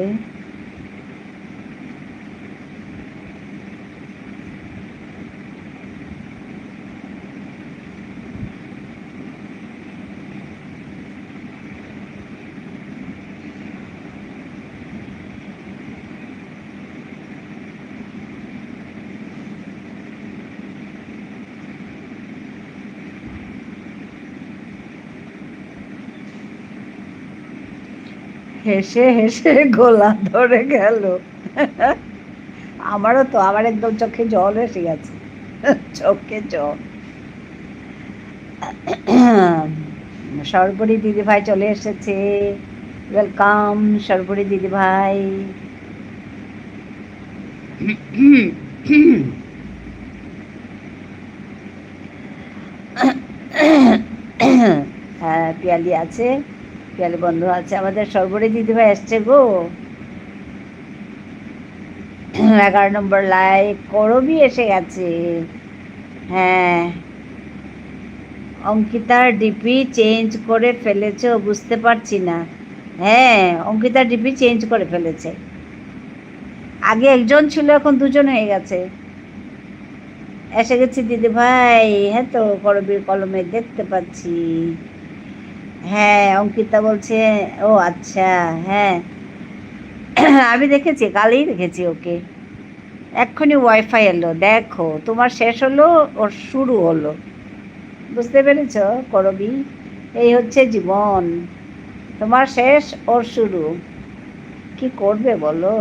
হেসে হেসে গোলা ধরে গেল। আমারও তো, আমার একদম চোখে জল এসে গেছে, চোখে জল। সর্বরী দিদি ভাই চলে এসেছে, ওয়েলকাম সর্বরী দিদি ভাই। হ্যাঁ, পিয়ালি আছে, পিয়ালি বন্ধু আছে। আমাদের সর্বরী দিদি ভাই এসছে গো। 11 নম্বর লাইক করবি এসে গেছে। হ্যাঁ, অঙ্কিতার ডিপি চেঞ্জ করে ফেলেছে, বুঝতে পারছি না। হ্যাঁ, অঙ্কিতার ডিপি চেঞ্জ করে ফেলেছে। আগে একজন ছিল, এখন দুজন হয়ে গেছে। এসে গেছি দিদি ভাই। হ্যাঁ তো করবীর কলমে দেখতে পাচ্ছি। হ্যাঁ, অঙ্কিতা বলছে ও আচ্ছা। হ্যাঁ, আমি দেখেছি, কালই দেখেছি ওকে। এক্ষুনি ওয়াইফাই এলো, দেখো তোমার শেষ হলো ওর শুরু হলো। বুঝতে পেরেছ করবি? এই হচ্ছে জীবন, তোমার শেষ ওর শুরু। কি করবে বলো?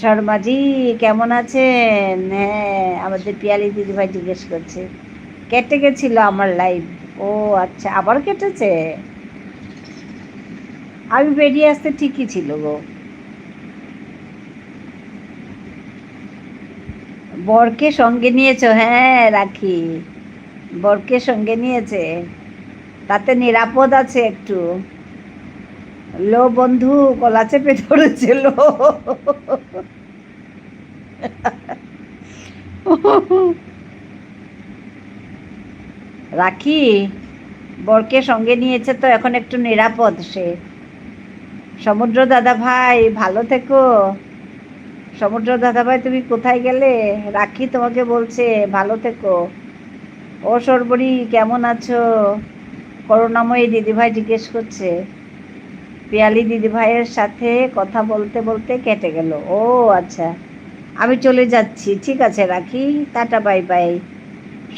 শর্মাজি কেমন আছেন? হ্যাঁ, আমাদের পিয়ালি দিদিভাই জিজ্ঞেস করছে কেটে গেছিল আমার লাইভ। ও আচ্ছা, আবার কেটেছে? আমি বেরিয়ে আসতে ঠিকই ছিল গো। বরকে সঙ্গে নিয়েছো? হ্যাঁ রাখি, বরকে সঙ্গে নিয়েছে, তাতে নিরাপদ আছে একটু। লো বন্ধু, গলা চেপে ধরেছিল। রাখি বরকে সঙ্গে নিয়েছে তো এখন একটু নিরাপদ সে। সমুদ্র দাদা ভাই ভালো থেকো। সমুদ্র দাদা ভাই তুমি কোথায় গেলে? রাখি তোমাকে বলছে ভালো থেকো। ও সর্বরী কেমন আছো? করুণাময়ী দিদিভাই জিজ্ঞেস করছে। পিয়ালি দিদিভাইয়ের সাথে কথা বলতে বলতে কেটে গেল। ও আচ্ছা, আমি চলে যাচ্ছি, ঠিক আছে রাখি, টাটা বাই বাই।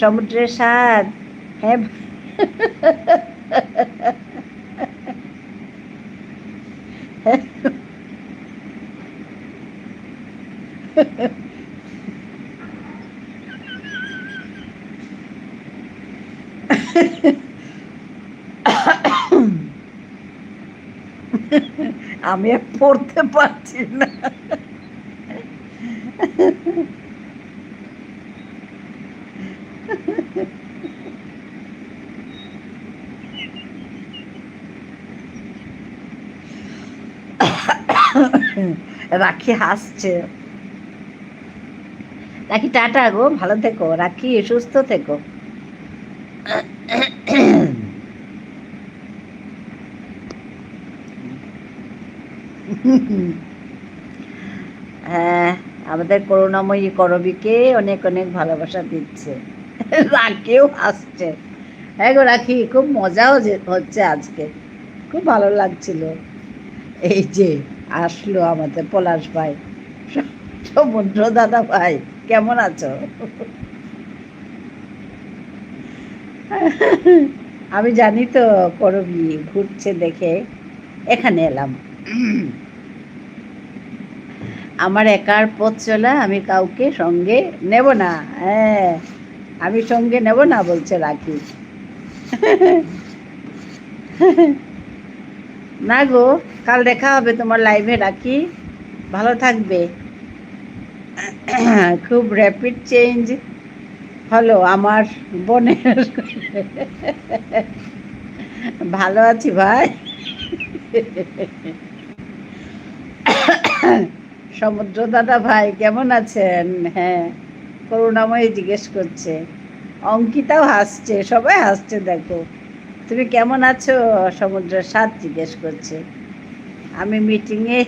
সমুদ্রের স্বাদ, হ্যাঁ। আমি আর পড়তে পারছি না। রাখি হাসছে। রাখি টাটা গো, ভালো থেকো রাখি, সুস্থ থেকো। হ্যাঁ, আমাদের করুণাময়ী করবীকে অনেক অনেক ভালোবাসা দিচ্ছে। রাখিও হাসছে। হ্যাঁ গো রাখি, খুব মজাও হচ্ছে আজকে, খুব ভালো লাগছিল। এই যে আসলো আমাদের পলাশ ভাই, সমুদ্র দাদা ভাই, কেমন আছো? আমি জানি তো করবি ঘুরছে দেখে এখানে এলাম। আমার একার পথ চলা, আমি কাউকে সঙ্গে নেব না। হ্যাঁ, আমি সঙ্গে নেব না বলছে রাখি। না গো, কাল দেখা হবে তোমার লাইভে রাখি, ভালো থাকবে। খুব র্যাপিড চেঞ্জ হলো আমার বোনের। ভালো আছি ভাই। সমুদ্র দাদা ভাই কেমন আছেন? হ্যাঁ, করুণাময়ী জিজ্ঞেস করছে। অঙ্কিতাও হাসছে, সবাই হাসছে দেখো। তুমি কেমন আছো? সমুদ্রের স্বাদ জিজ্ঞেস করছে। আমি মিটিংয়ে।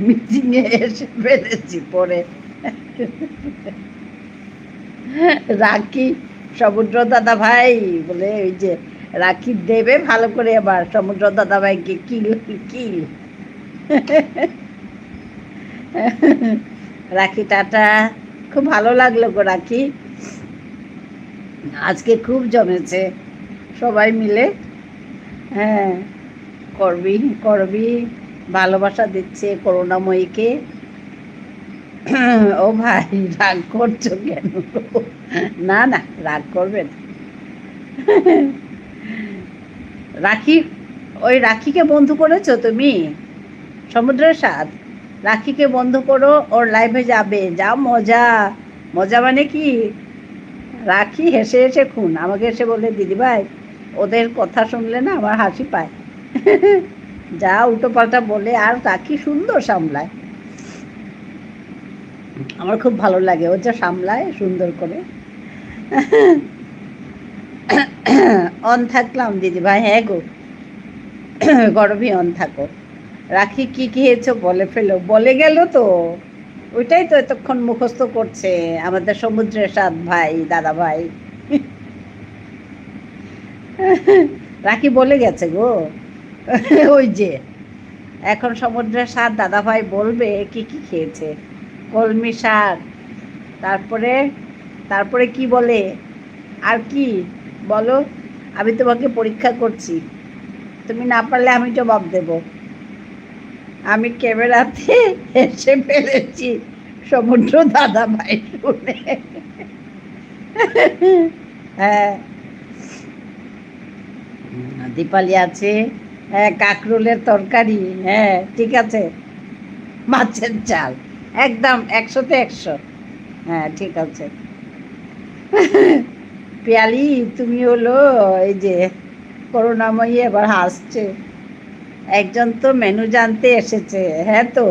মিটিংয়ে এসে ফেলেছি পরে। রাখি সমুদ্র দাদা ভাই বলে ওই যে রাখি দেবে ভালো করে এবার সমুদ্র দাদা ভাইকে কিল কিল। রাখি টাটা, খুব ভালো লাগলো গো রাখি, আজকে খুব জমেছে সবাই মিলে। হ্যাঁ, করবি করবি ভালোবাসা দিচ্ছে করুণাময়ীকে। ও ভাই রাগ করছো কেন? না না, রাগ করবেন। রাখি, ওই রাখিকে বন্ধু করেছো তুমি? সমুদ্রের স্বাদ, রাখিকে বন্ধু করো, ওর লাইভে যাবে, যা মজা। মজা মানে কি, রাখি হেসে হেসে খুন, আমাকে এসে বলে দিদিভাই ওদের কথা শুনলে না আমার হাসি পায়। যা উল্টো পাল্টা বলে, আর রাখি সুন্দর সামলায়, আমার খুব ভালো লাগে ও যা সামলায় সুন্দর করে। অন থাকলাম দিদিভাই, হ্যাঁ গো, গরমই অন থাকো। রাখি কি খেয়েছো বলে ফেলো, বলে গেল তো, ওইটাই তো এতক্ষণ মুখস্থ করছে আমাদের সমুদ্রের স্বাদ ভাই দাদা ভাই। রাখি বলে গেছে গো। ওই যে এখন সমুদ্রের স্বাদ দাদা ভাই বলবে কি কি খেয়েছে। কলমি শাক, তারপরে তারপরে কি বলে, আর কি বলো, আমি তোমাকে পরীক্ষা করছি, তুমি না পারলে আমি জবাব দেব। আমি ক্যামেরাতে এসে ফেলেছি সমুদ্র দাদা ভাই শুনে। হ্যাঁ, দীপালি আছে। হ্যাঁ, কাকরোলের তরকারি, হ্যাঁ ঠিক আছে, মাছের চাল, একদম 100-তে 100। হ্যাঁ ঠিক আছে। পিয়ালি তুমি হলো এই যে করুণাময়ী এবার হাসছে। একজন তো মেনু জানতে এসেছে, হ্যাঁ তো।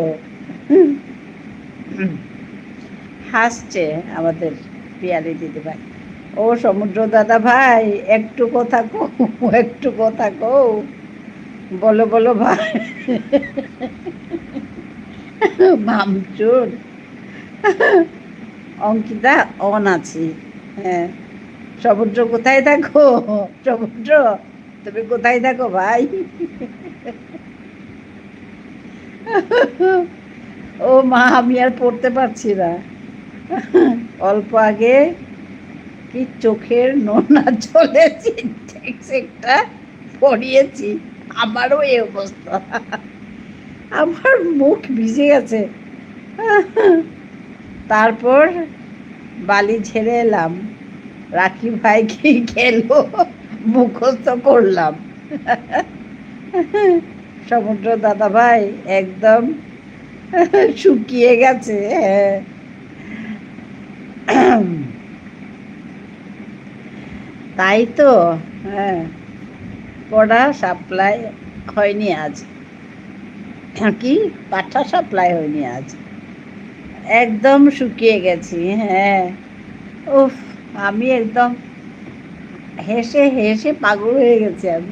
হাসছে আমাদের পিয়ালি দিদিভাই। ও সমুদ্র দাদা ভাই, একটু কথা কও, একটু কথা কও, বলো বলো ভাই। মামচুর। অঙ্কিতা অন আছি। হ্যাঁ, সমুদ্র কোথায় থাকো? সমুদ্র তুমি কোথায় থাকো ভাই? ও মা, আমি আর পড়তে পারছি না। অল্প আগে কি চোখের নোনা জলে সিনট্যাক্স একটা পড়িয়েছি, আমারও এই অবস্থা। আমার মুখ ভিজে গেছে। তারপর বালি ঝেড়ে এলাম, রাখি ভাই কি খেলো মুখস্থ করলাম। সমুদ্র দাদা ভাই একদম শুকিয়ে গেছে। তাই তো। হ্যাঁ, পড়া সাপ্লাই হয়নি আজ, কি পাঠা সাপ্লাই হয়নি আজ, একদম শুকিয়ে গেছি। হ্যাঁ, উফ, আমি একদম হেসে হেসে পাগল হয়ে গেছি আমি।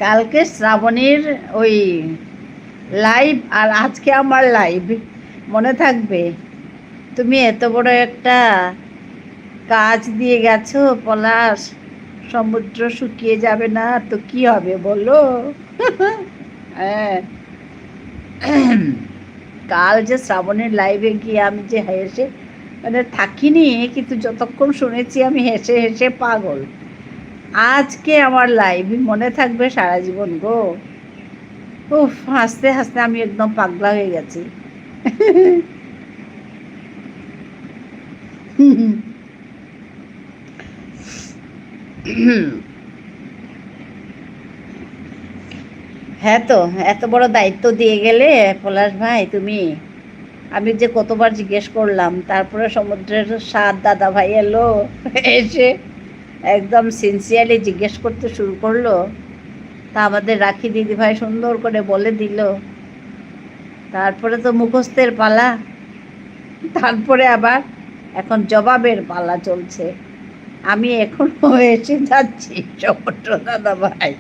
কালকে শ্রাবণীর ওই লাইভ আর আজকে আমার লাইভ মনে থাকবে? তুমি এত বড় একটা কাজ দিয়ে গেছো পলাশ, সমুদ্র শুকিয়ে যাবে না তো কি হবে বলো? হ্যাঁ, কাল যে শ্রাবণের লাইভে গিয়ে আমি যে হেসে, মানে থাকিনি, কিন্তু যতক্ষণ শুনেছি আমি হেসে হেসে পাগল। আজকে আমার লাইভ মনে থাকবে সারা জীবন গো। উফ, হাসতে হাসতে আমি একদম পাগলা হয়ে গেছি। হ্যাঁ তো, এত বড় দায়িত্ব দিয়ে গেলে পলাশ ভাই তুমি, আমি যে কতবার জিজ্ঞেস করলাম, তারপরে সমুদ্রের স্বাদ দাদা ভাই এলো, এসে একদম সিনসিয়ারলি জিজ্ঞেস করতে শুরু করলো। তা আমাদের রাখি দিদিভাই সুন্দর করে বলে দিল। তারপরে তো মুখস্থের পালা, তারপরে আবার এখন জবাবের পালা চলছে। আমি এখনো এসে যাচ্ছি সমুদ্র দাদা ভাই।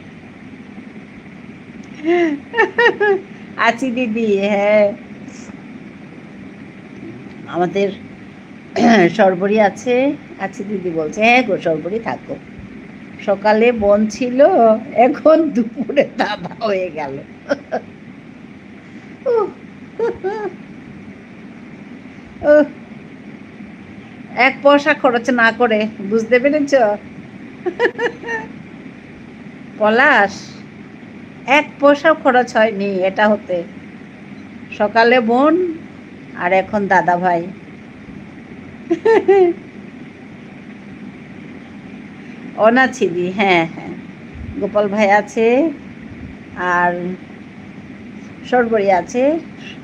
আছি দিদি। হ্যাঁ, আমাদের সর্বরী আছে। আছি দিদি বলছে, হ্যাঁ গো সর্বরী থাকো, সকালে বোন ছিল, এখন দুপুরে দাদা হয়ে গেল। এক পয়সা খরচ না করে, বুঝতে পেরেছ পলাশ? এক পয়সা খরচ হয়নি এটা হতে। সকালে বোন আর এখন দাদা ভাই। অনাছিদি, হ্যাঁ হ্যাঁ, গোপাল ভাই আছে আর সর্বরী আছে,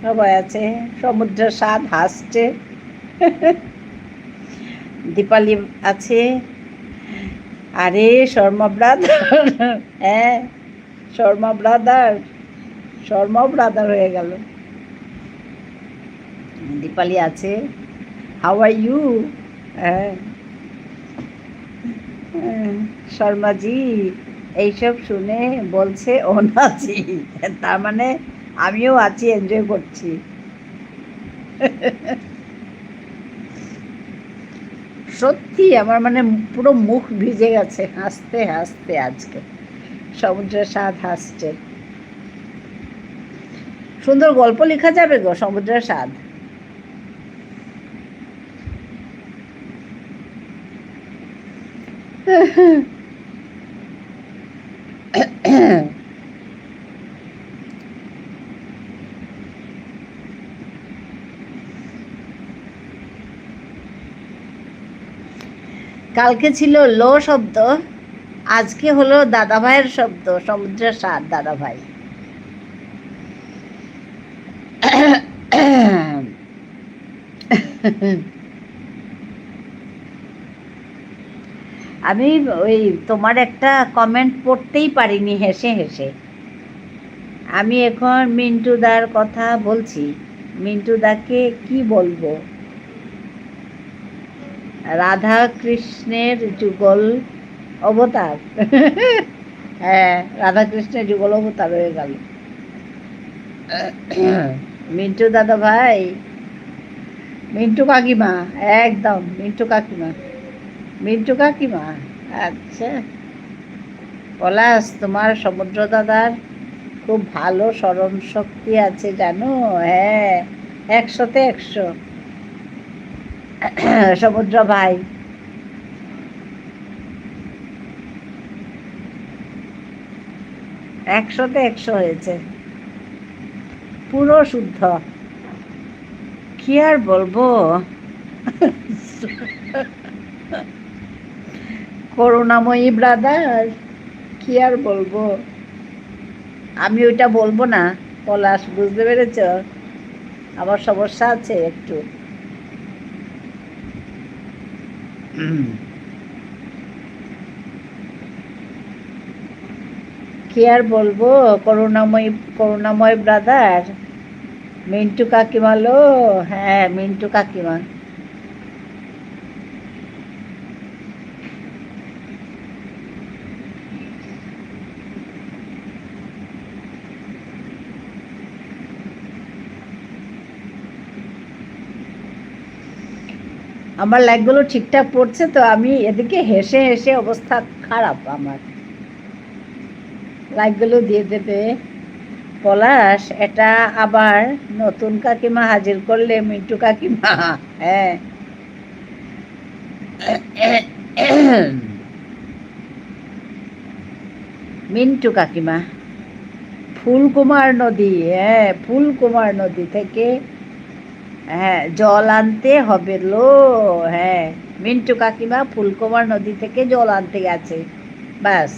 সবাই আছে। সমুদ্রের স্বাদ হাসছে। দীপালি আছে। আরে শর্মা ব্রাদার, হ্যাঁ শর্মা ব্রাদার, শর্মা ব্রাদার হয়ে গেল। দীপালি আছে। How are you? হ্যাঁ, শর্মাজি এইসব শুনে বলছে ওনাজি, তার মানে আমিও আছি, এনজয় করছি। সত্যি আমার মানে পুরো মুখ ভিজে গেছে হাসতে হাসতে। আজকে সমুদ্রের স্বাদ হাসছে। সুন্দর গল্প লেখা যাবে গো সমুদ্রের স্বাদ। কালকে ছিল লো শব্দ, আজকে হলো দাদা ভাইয়ের শব্দ, সমুদ্রের স্বাদ দাদা ভাই। আমি ওই তোমার একটা কমেন্ট পড়তেই পারিনি হেসে হেসে। আমি এখন মিন্টুদার কথা বলছি। মিন্টুদাকে কি বলবো? রাধা কৃষ্ণের যুগল অবতার। হ্যাঁ, রাধা কৃষ্ণের যুগল অবতার হয়ে গেল। মিন্টু দাদা ভাই, মিন্টু কাকিমা, একদম মিন্টু কাকিমা, মিন্টু কাকিমা। আচ্ছা, পলাশ, তোমার সমুদ্র দাদার খুব ভালো স্মরণ শক্তি আছে জানো। হ্যাঁ, 100-তে 100। সমুদ্র ভাই, 100-তে 100 হয়েছে, পুরো শুদ্ধ। কি আর বলবো, করুণাময়ী ব্রাদার, কি আর বলবো। আমি ওইটা বলবো না পলাশ, বুঝতে পেরেছ? আমার সমস্যা আছে একটু। কি আর বলবো, করুণাময় ব্রাদার। মিন্টু কাকিমা লো, হ্যাঁ মিন্টু কাকিমা। আমার লাইকগুলো ঠিকঠাক পড়ছে তো? আমি এদিকে হেসে হেসে অবস্থা খারাপ আমার। লাইকগুলো দিয়ে দেবে পলাশ। এটা আবার নতুন কাকিমা হাজির করলে মিন্টু কাকিমা। হ্যাঁ, মিন্টু কাকিমা। ফুলকুমার নদী, হ্যাঁ ফুলকুমার নদী থেকে হ্যাঁ জল আনতে হবে লো। হ্যাঁ, মিন্টু কাকিমা ফুলকুমার নদী থেকে জল আনতে গেছে। ব্যাস,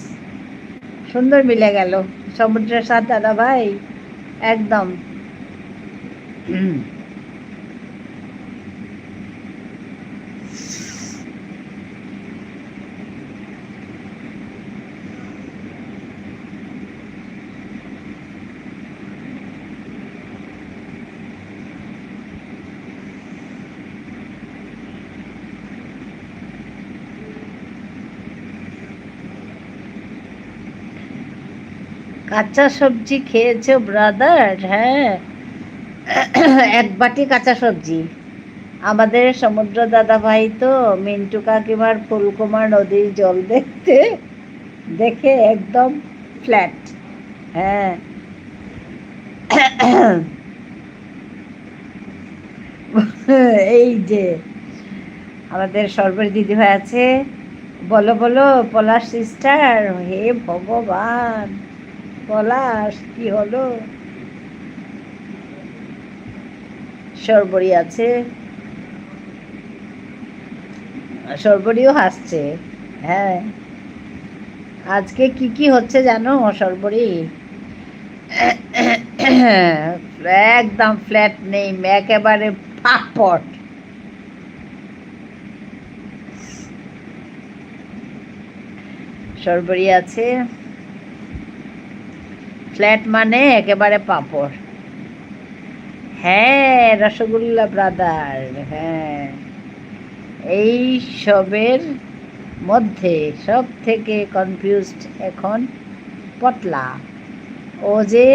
সুন্দর মিলে গেল। সমুদ্রের সাথে দাদা ভাই, একদম। কাঁচা সবজি খেয়েছো ব্রাদার? হ্যাঁ, 1 বাটি কাঁচা সবজি। আমাদের সমুদ্র দাদা ভাই তো মিন্টু কাকিমার ফুলকুমার নদীর জল দেখে একদম ফ্ল্যাট। হ্যাঁ, এই যে আমাদের সর্বরী দিদি ভাই আছে। বলো বলো পলাশ সিস্টার। হে ভগবান, পলাশ কি হলো? সর্বরী আছে, সর্বরীও হাসছে। হ্যাঁ, আজকে কি কি হচ্ছে জানো সর্বরী? একদম ফ্ল্যাট নেই, একেবারে পাপট। সর্বরী আছে, ফ্ল্যাট মানে একেবারে পাপড়। হ্যাঁ, রসগোল্লা ব্রাদার। হ্যাঁ, এই সবের মধ্যে সব থেকে কনফিউজড এখন পটলা। ও যে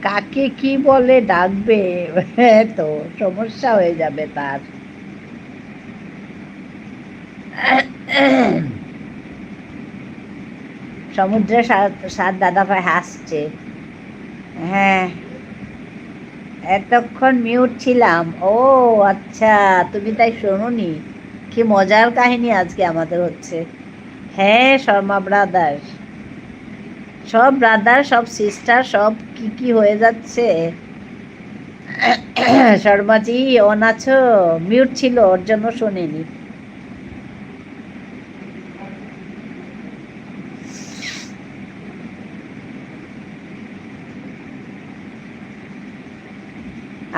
কাকে কি বলে ডাকবে, তো সমস্যা হয়ে যাবে তার। সমুদ্রের সাত দাদা ভাই হাসছে। হ্যাঁ, এতক্ষণ মিউট ছিলাম। ও আচ্ছা, তুমি তাই শোনোনি? কি মজার কাহিনী আজকে আমাদের হচ্ছে। হ্যাঁ, শর্মা ব্রাদার, সব ব্রাদার সব সিস্টার সব কি কি হয়ে যাচ্ছে। শর্মাজি অন আছো? মিউট ছিল, ওর জন্য শোনেনি।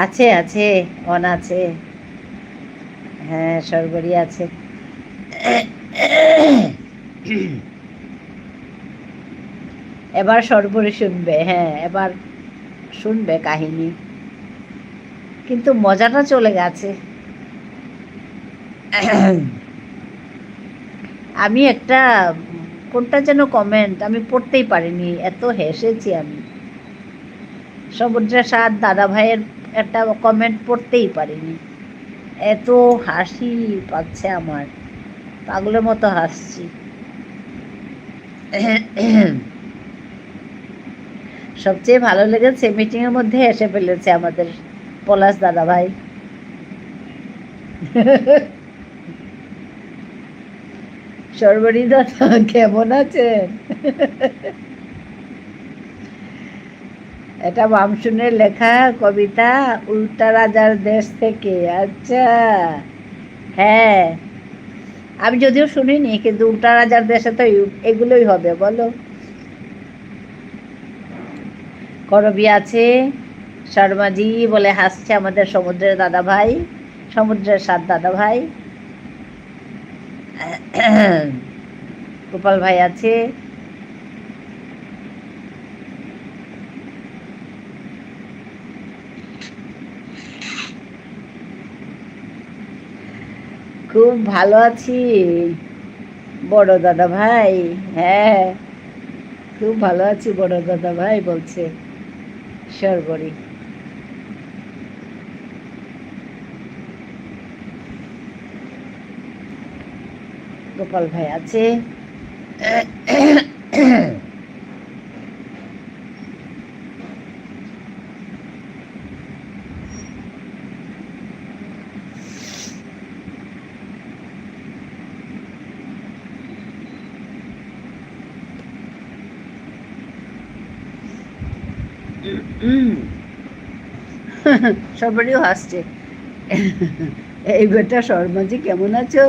আছে আছে, অন আছে। হ্যাঁ, সরবরি আছে। এবার সরবরি শুনবে, হ্যাঁ এবার শুনবে কাহিনী, কিন্তু মজাটা চলে গেছে। আমি একটা কোনটা যেন কমেন্ট আমি পড়তেই পারিনি, এত হেসেছি আমি। সমুদ্রের সাথ দাদা ভাইয়ের একটা কমেন্ট পড়তেই পারিনি, এত হাসি পাচ্ছে আমার, পাগলের মতো হাসছি। সবচেয়ে ভালো লেগেছে মিটিংয়ের মধ্যে এসে ফেলেছে আমাদের পলাশ দাদা ভাই। সর্বরী দাদা কেমন আছেন? এটা মামসুনের লেখা কবিতা, উল্টা রাজার দেশ থেকে। আচ্ছা, হ্যাঁ আমি যদিও শুনিনি, কিন্তু উল্টা রাজার দেশে তো এগুলোই হবে, বলো। করবি আছে, শর্মাজি বলে হাসছে আমাদের সমুদ্রের দাদা ভাই, সমুদ্রের সাত দাদা ভাই। গোপাল ভাই আছে, খুব ভালো আছি বড় দাদা ভাই। হ্যাঁ খুব ভালো আছি বড় দাদা ভাই বলছে সর্বরী। গোপাল ভাই আছে। সবারও হাসছে। এই বেটা শর্মাজি কেমন আছো?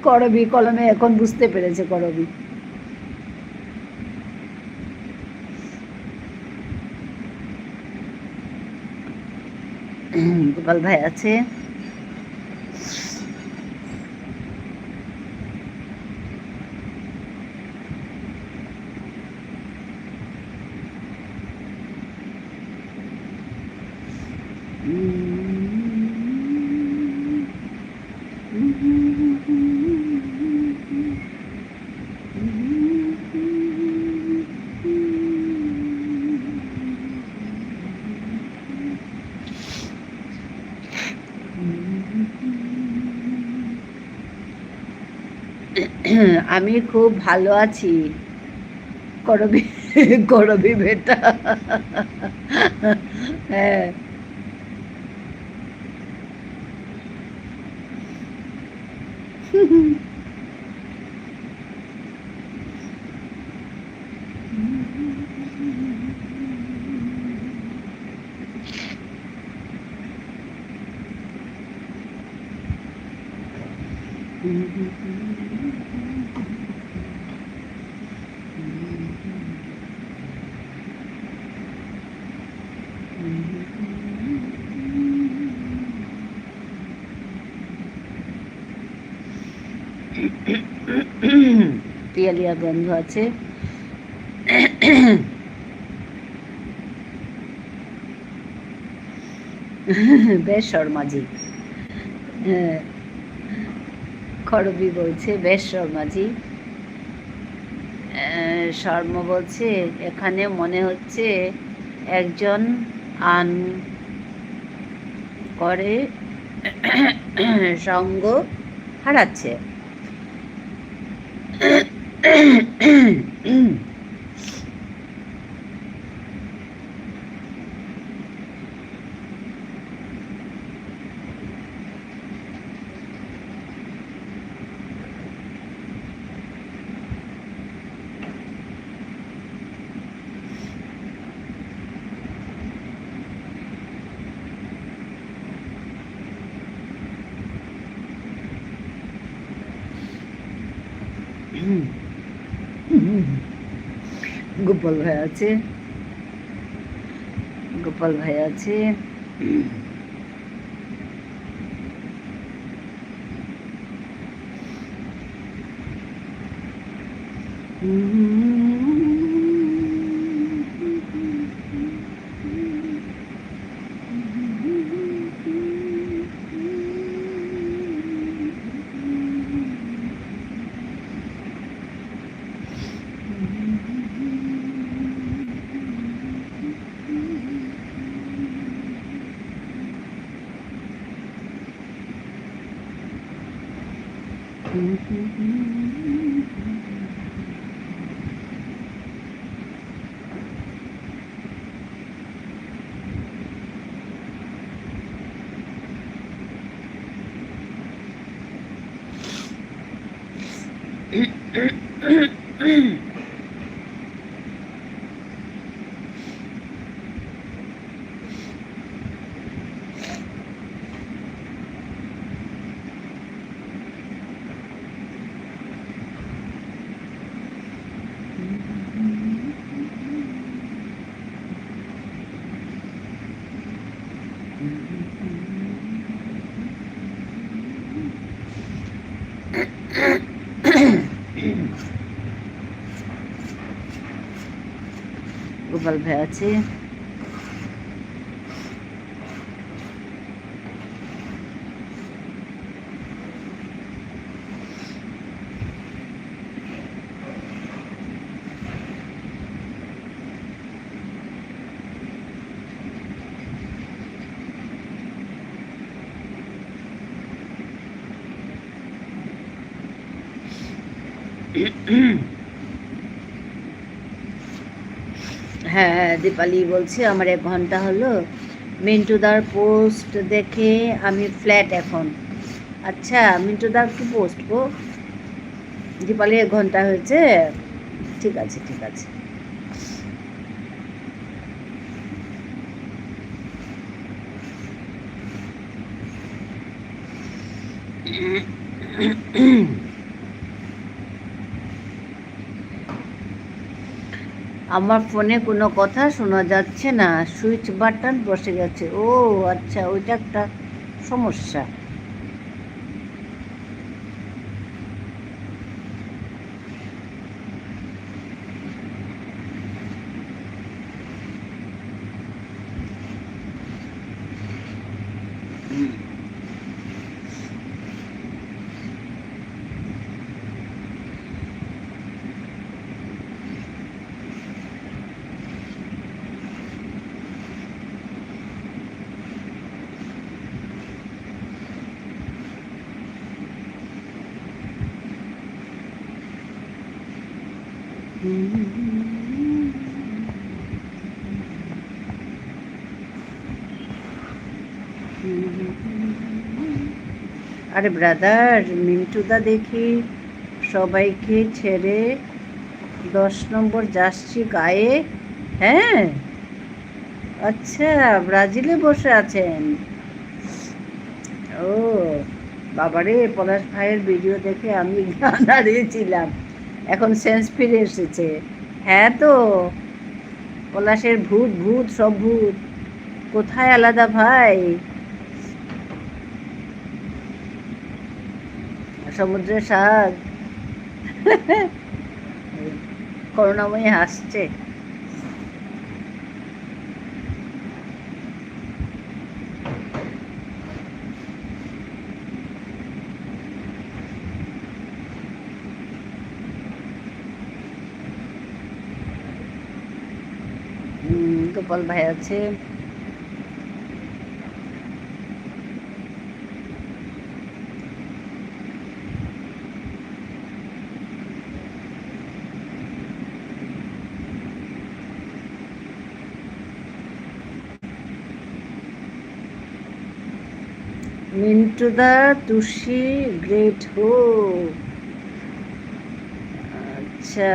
করবি কলমে এখন বুঝতে পেরেছে করবি। গোপাল ভাই আছে। আমি খুব ভালো আছি করবি, করবি বেটা। হ্যাঁ পিয়ালিয়া বন্ধু আছে। বেশ শর্মাজি, খরবি বলছে বেশ শর্মাজি। শর্ম বলছে এখানে মনে হচ্ছে একজন আন করে সঙ্গ হারাচ্ছে। গোপাল ভাই আছে, গোপাল ভাই আছে। গোপাল ভাই আছে। হ্যাঁ, দীপালি বলছি আমার 1 ঘন্টা হলো মিন্টুদার পোস্ট দেখে আমি ফ্ল্যাট এখন। আচ্ছা, মিন্টুদার কি পোস্ট গো? দীপালি 1 ঘন্টা হয়েছে? ঠিক আছে, ঠিক আছে। আমার ফোনে কোনো কথা শোনা যাচ্ছে না, সুইচ বাটন বসে গেছে। ও আচ্ছা, ওইটা একটা সমস্যা। আরে ব্রাদার, মিন্টুদা দেখি সবাইকে ছেড়ে 10 নম্বর যাচ্ছি গায়ে। হ্যাঁ, আচ্ছা, ব্রাজিলে বসে আছেন। ও বাবারে, পলাশ ভাইয়ের ভিডিও দেখে আমি দাঁড়িয়েছিলাম, এখন সেন্স ফিরে এসেছে। হ্যাঁ তো, পলাশের ভূত ভূত সব ভূত কোথায় আলাদা ভাই? সমুদ্রের স্বাদ। করুণাময়ী হাসছে। গোপাল ভাই আছে। মিন্টুদা তুষি গ্রেট হো। আচ্ছা,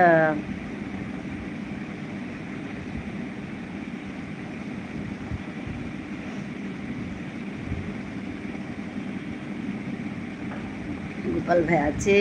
গোপাল ভাই আছে।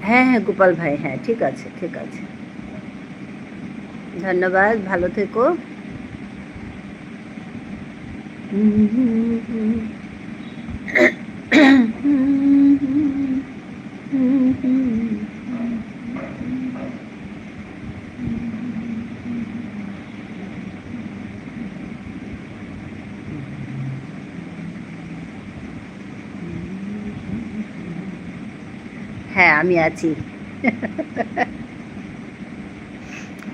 হ্যাঁ হ্যাঁ গোপাল ভাই, হ্যাঁ ঠিক আছে ঠিক আছে, ধন্যবাদ, ভালো থেকো। হ্যাঁ আমি আছি,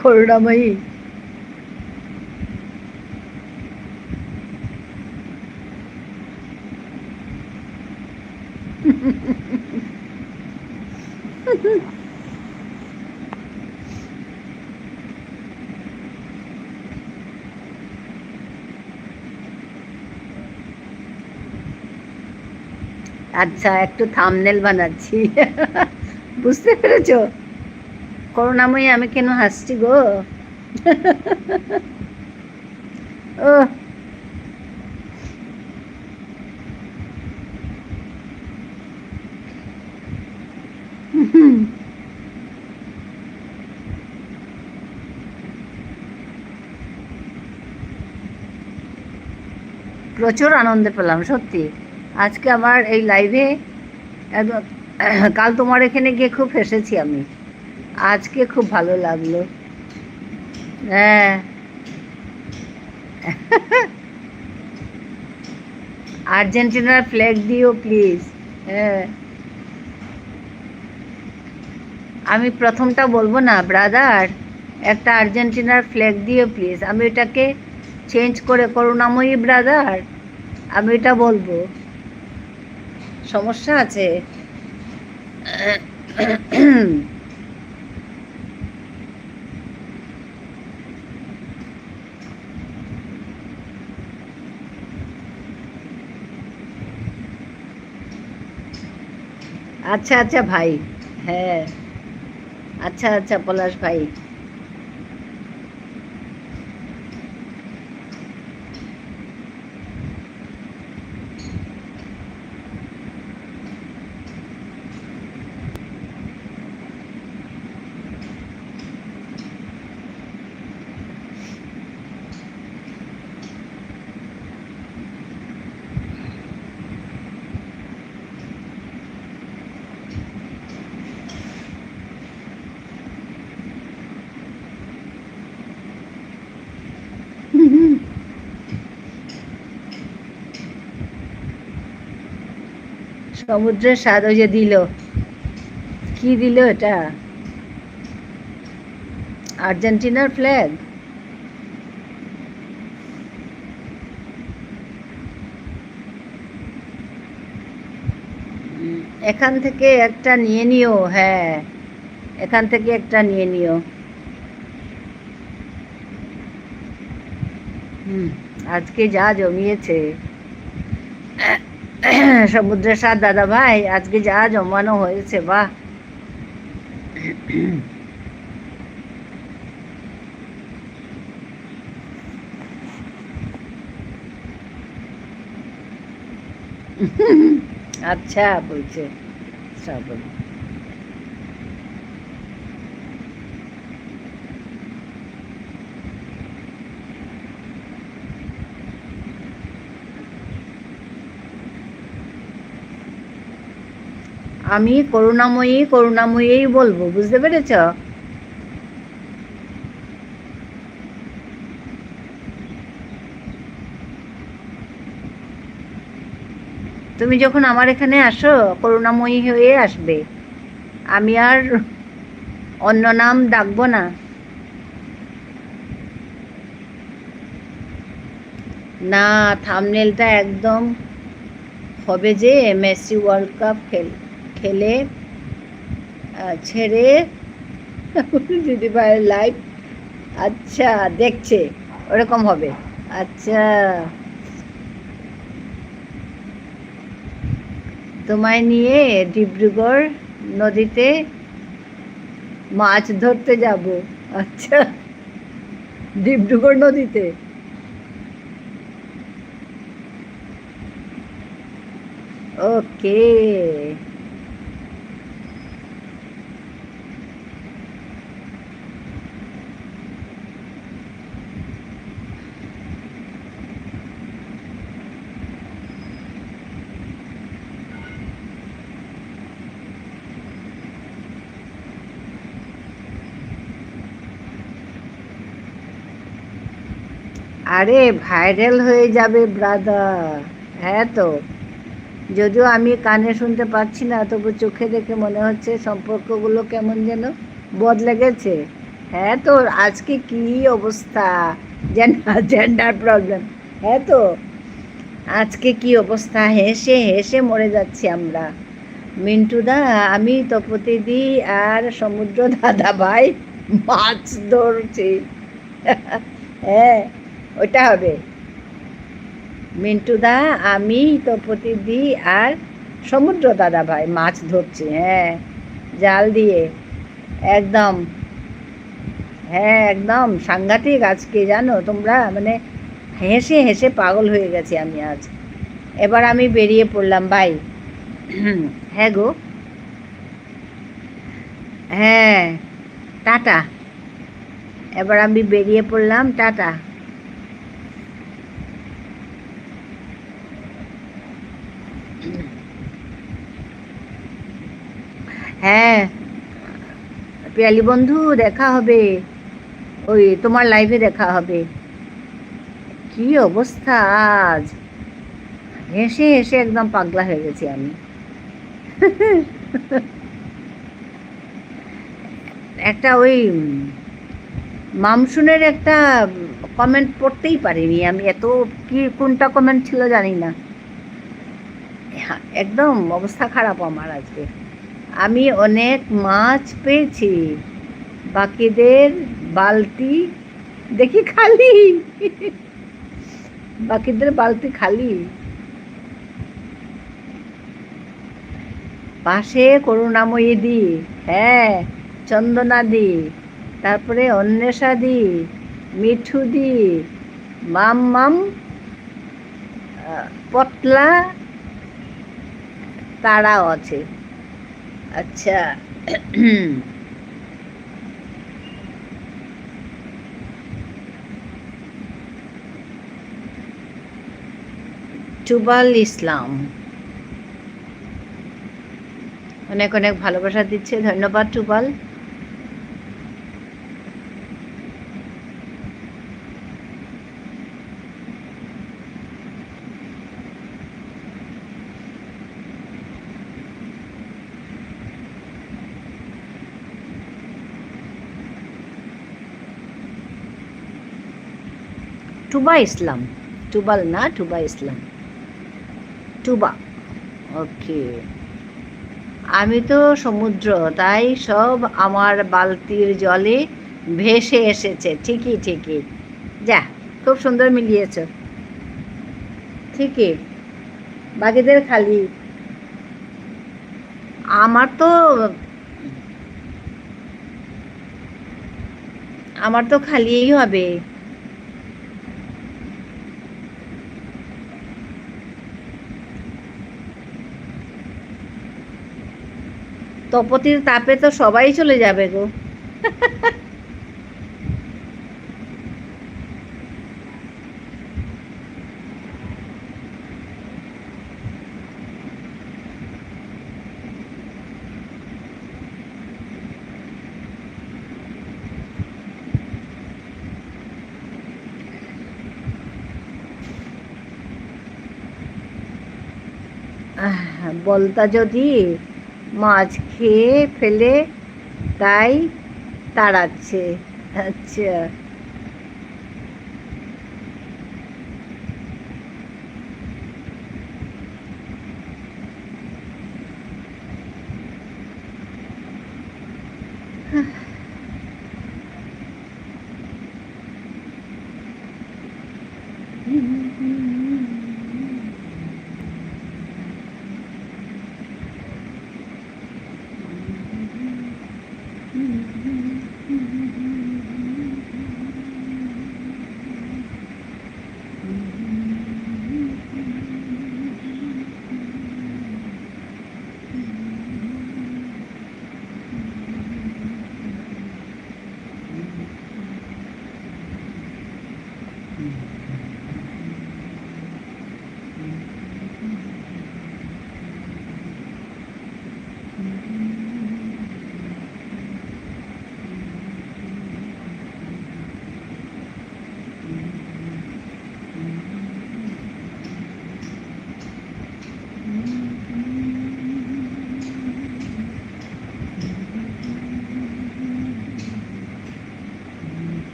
করুণাময়ী। আচ্ছা একটু থাম্বনেল বানাচ্ছি। বুঝতে পেরেছো করুণাময়ী আমি কেন হাসছি গো? ও প্রচুর আনন্দ পেলাম সত্যি আজকে আমার এই লাইভে। একদম কাল তোমার এখানে গিয়ে খুব হেসেছি আমি, আজকে খুব ভালো লাগলো। হ্যাঁ আর্জেন্টিনার ফ্ল্যাগ দিও প্লিজ। হ্যাঁ আমি প্রথমটা বলবো না ব্রাদার, একটা আর্জেন্টিনার ফ্ল্যাগ দিও প্লিজ, আমি এটাকে চেঞ্জ করে করুণাময়ী ব্রাদার আমি এটা বলবো, সমস্যা আছে? আচ্ছা আচ্ছা ভাই, হ্যাঁ আচ্ছা আচ্ছা পলাশ ভাই। সমুদ্রের স্বাদ ওই যে দিল, কি দিল এটা? আর্জেন্টিনার ফ্ল্যাগ। এখান থেকে একটা নিয়ে নিও। হ্যাঁ, এখান থেকে একটা নিয়ে নিও। আজকে যা জমিয়েছে সমুদ্রের স্বাদ দাদা ভাই, আজকে যা জমানো হয়েছে, বাহ। আচ্ছা বলছে শ্রাবণ। আমি করুণাময়ী করুণাময়ীই বলবো, বুঝতে পেরেছ? তুমি যখন আমার এখানে আসো করুণাময়ী হয়ে আসবে, আমি আর অন্য নাম ডাকবো না। না, থাম্বনেলটা একদম হবে যে মেসি ওয়ার্ল্ড কাপ খেলে ছেড়ে দিদি ভাইয়ের লাইভ। আচ্ছা, দেখছে, ওরকম হবে। আচ্ছা, তোমায় নিয়ে ডিব্রুগড় নদীতে মাছ ধরতে যাব। আচ্ছা, ডিব্রুগড় নদীতে। ওকে। আরে ভাইরাল হয়ে যাবে ব্রাদার। হ্যাঁ তো, যদিও আমি কানে শুনতে পাচ্ছি না, তবু চোখে দেখে মনে হচ্ছে সম্পর্কগুলো কেমন যেন বদলে গেছে। হ্যাঁ তো, আজকে কি অবস্থা, জেন্ডার প্রবলেম। হ্যাঁ তো, আজকে কি অবস্থা, হেসে হেসে মরে যাচ্ছি আমরা। মিন্টুদা, আমি তপতিদি আর সমুদ্র দাদা ভাই মাছ ধরছি। হ্যাঁ, ওটা হবে। মিন্টুদা, আমি তপতিদি আর সমুদ্র দাদা ভাই মাছ ধরছি। হ্যাঁ, জাল দিয়ে একদম। হ্যাঁ, একদম সাংঘাতিক আজকে, জানো তোমরা, মানে হেসে হেসে পাগল হয়ে গেছি আমি আজ। এবার আমি বেরিয়ে পড়লাম ভাই। হ্যাঁ গো, হ্যাঁ, টাটা। এবার আমি বেরিয়ে পড়লাম, টাটা। হ্যাঁ পিয়ালি বন্ধু, দেখা হবে, ওই তোমার লাইভে দেখা হবে। কি অবস্থা আজ, হেসে হেসে একদম পাগলা হয়ে গেছি আমি। একটা ওই মামসুনের একটা কমেন্ট পড়তেই পারিনি আমি, এত কি কোনটা কমেন্ট ছিল জানি না। একদম অবস্থা খারাপ আমার আজকে। আমি অনেক মাছ পেয়েছি, বাকিদের বালতি দেখি খালি। বাকিদের বালতি খালি। পাশে করুণাময়ী দি, হ্যাঁ, চন্দনা দি, তারপরে অন্বেষা দি, মিঠু দি, মাম মাম, পতলা, তারাও আছে। আচ্ছা। টুবাল ইসলাম অনেক অনেক ভালোবাসা দিচ্ছে, ধন্যবাদ টুবাল। টুবা ইসলাম, টুবাল না, টুবা ইসলাম, টুবা। ওকে। আমি তো সমুদ্র, তাই সব আমার বালতির জলে ভেসে এসেছে। ঠিকই ঠিকই, যা, খুব সুন্দর মিলিয়েছ। ঠিকই, বাকিদের খালি। আমার তো আমার তো খালিই হবে। তপতির তাপে তো সবাই চলে যাবে গো। বলতা যদি মাছ খেয়ে ফেলে, তাই তাড়াচ্ছে। আচ্ছা।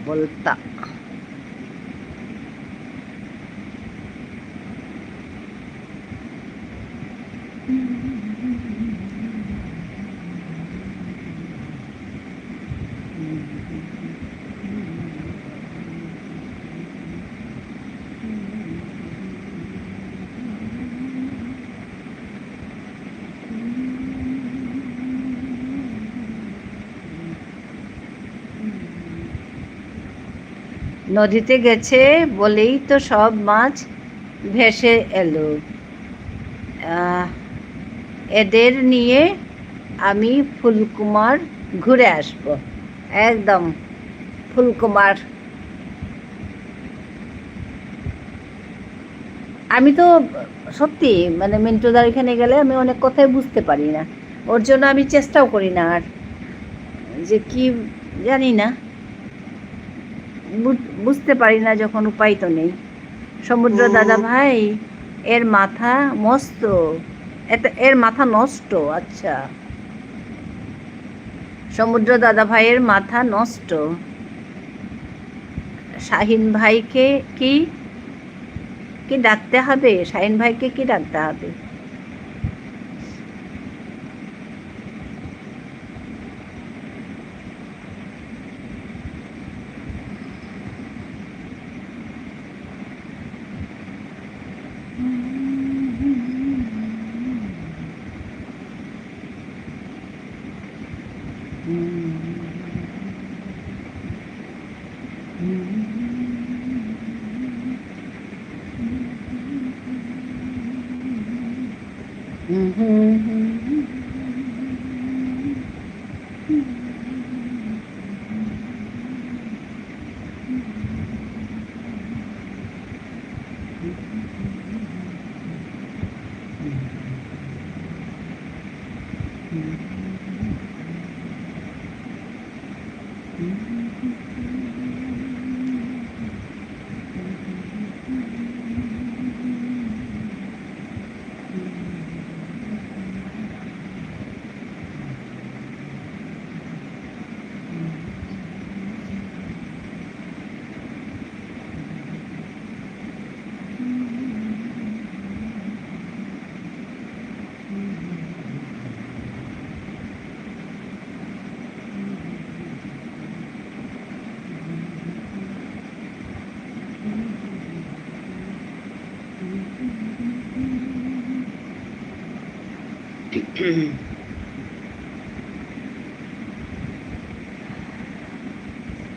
বলতা নদীতে গেছে বলেই তো সব মাছ ভেসে এলো। এদের নিয়ে আমি ফুলকুমার ঘুরে আসব। একদম ফুলকুমার। আমি তো সত্যি মানে মিন্টুদার এখানে গেলে আমি অনেক কথাই বুঝতে পারি না, ওর জন্য আমি চেষ্টাও করি না, আর যে কি জানি না, বুঝতে পারি না যখন, উপায় তো নেই। সমুদ্র দাদা ভাই, এর মাথা মস্ত, এর মাথা নষ্ট। আচ্ছা, সমুদ্র দাদা ভাইয়ের মাথা নষ্ট। শাহিন ভাইকে কি কি ডাকতে হবে? শাহিন ভাইকে কি ডাকতে হবে?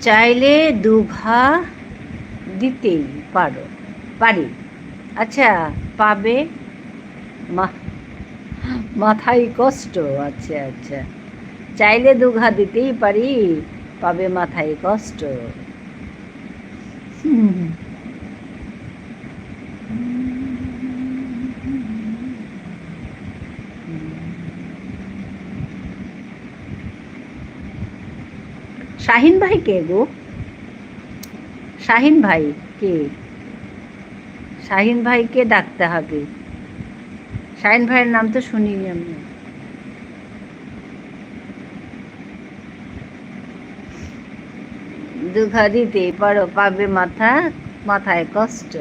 চাইলে দুঘা দিতেই পারি। আচ্ছা, পাবে মাথায় কষ্ট। আচ্ছা আচ্ছা, চাইলে দুঘা দিতেই পারি, পাবে মাথায় কষ্ট। শাহিন ভাই কে গো? শাহিন ভাই কে? শাহিন ভাইকে ডাকতে হবে। শাহিন ভাইয়ের নাম তো শুনিনি আমি। দুঘা দিতেই পারো, পাবে মাথায় কষ্ট।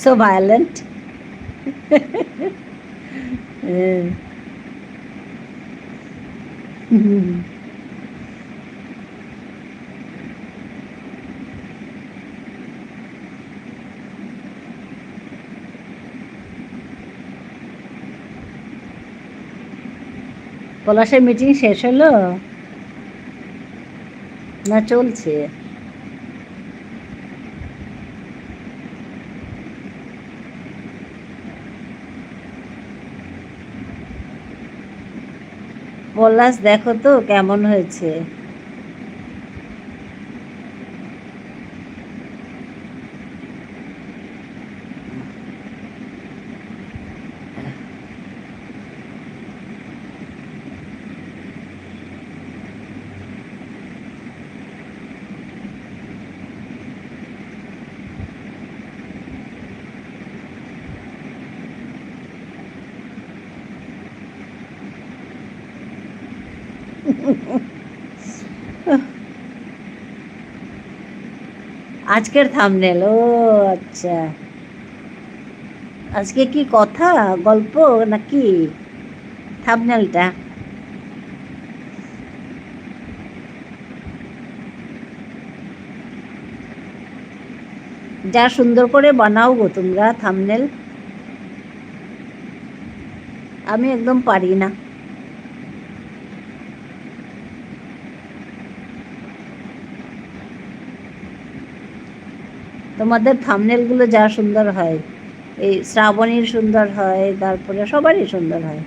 So violent. পলাশের মিটিং শেষ হলো না চলছে? পলাশ দেখো তো কেমন হয়েছে। আজকের থাম্বনেল, ও আচ্ছা, আজকে কি কথা গল্প নাকি থাম্বনেলটা? যা সুন্দর করে বানাও গো তোমরা থাম্বনেল, আমি একদম পারি না। তোমাদের থাম্বনেলগুলো যা সুন্দর হয়, এই শ্রাবণীর সুন্দর হয়, তারপরে সবারই সুন্দর হয়।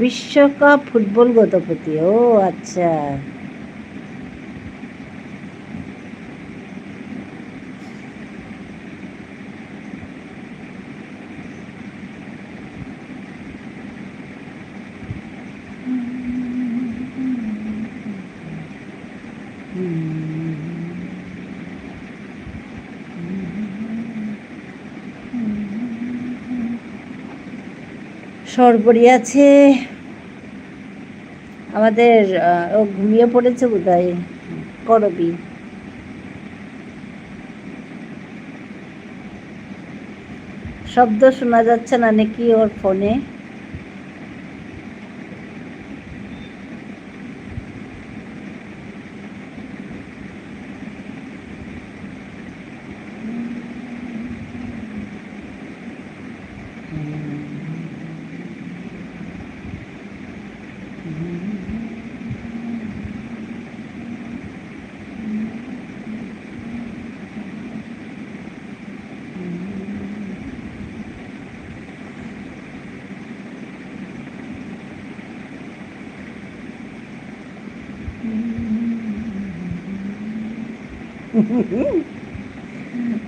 বিশ্বকাপ ফুটবল গতপতি, ও আচ্ছা। সরবরি আছে আমাদের, ও ঘুমিয়ে পড়েছে বোধহয়, করবি। শব্দ শোনা যাচ্ছে না নাকি ওর ফোনে?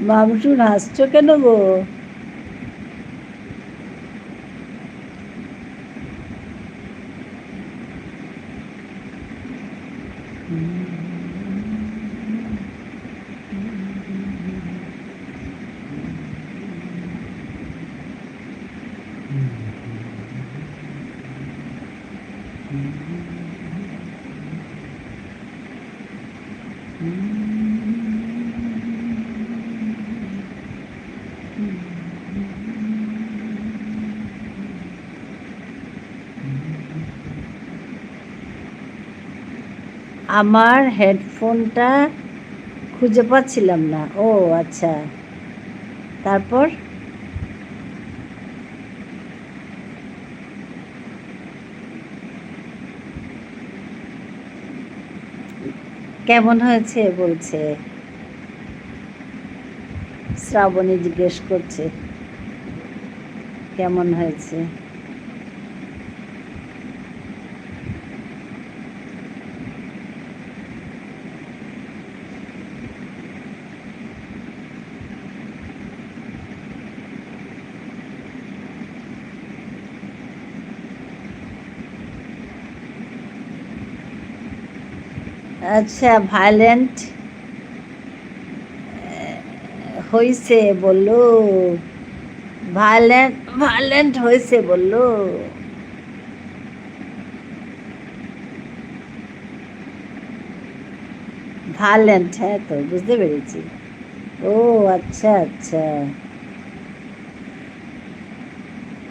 মামসুন, হাসছো কেন গো? আমার হেডফোনটা খুঁজে পাচ্ছিলাম না। ও আচ্ছা, তারপর কেমন হয়েছে বলছে, শ্রাবণী জিজ্ঞেস করছে কেমন হয়েছে। আচ্ছা, ভায়োলেন্ট হয়েছে বললো, ভায়োলেন্ট ভায়োলেন্ট হয়েছে বললো। ভায়োলেন্ট, হ্যাঁ তো বুঝতে পেরেছি। ও আচ্ছা আচ্ছা,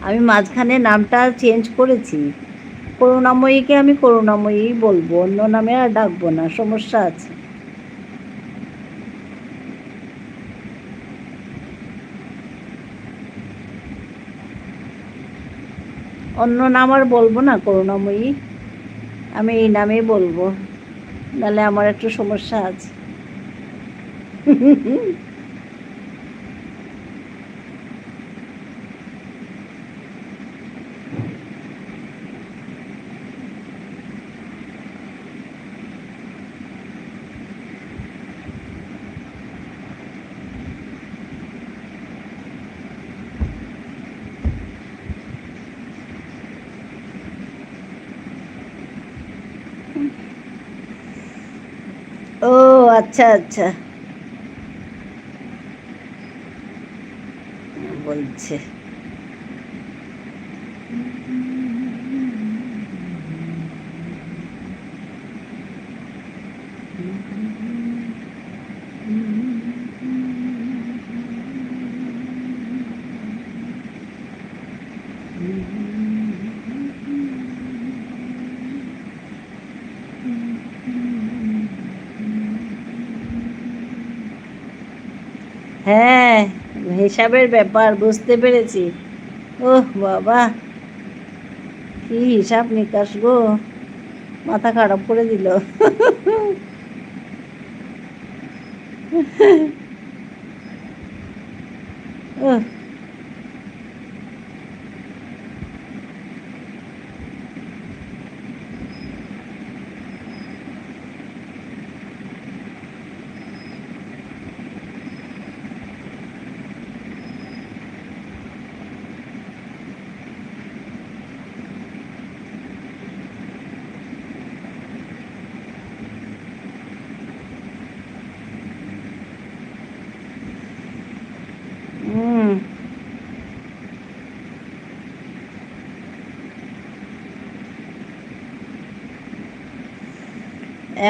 আমি মাঝখানে নামটা চেঞ্জ করেছি। করুণাময়ীকে আমি করুণাময়ীই বলবো, অন্য নামে আর ডাকবো না, সমস্যা আছে। অন্য নাম আর বলবো না, করুণাময়ী আমি এই নামেই বলবো, নাহলে আমার একটু সমস্যা আছে। ও আচ্ছা আচ্ছা, বলছে হ্যাঁ, হিসাবের ব্যাপার, বুঝতে পেরেছি। ওহ বাবা, কি হিসাব নিকাশ গো, মাথা খারাপ করে দিল। ওহ,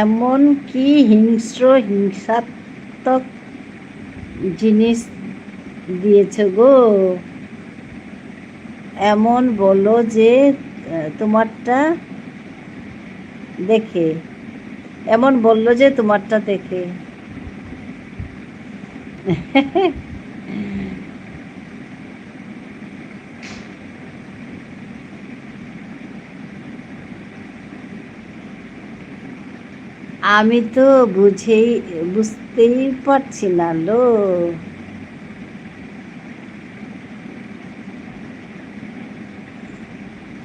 এমন কি হিংস্র হিংসাত্মক জিনিস দিয়েছ গো, এমন বলো যে তোমারটা দেখে, এমন বললো যে তোমারটা দেখে। আমি তো বুঝতেই পারছি না লো।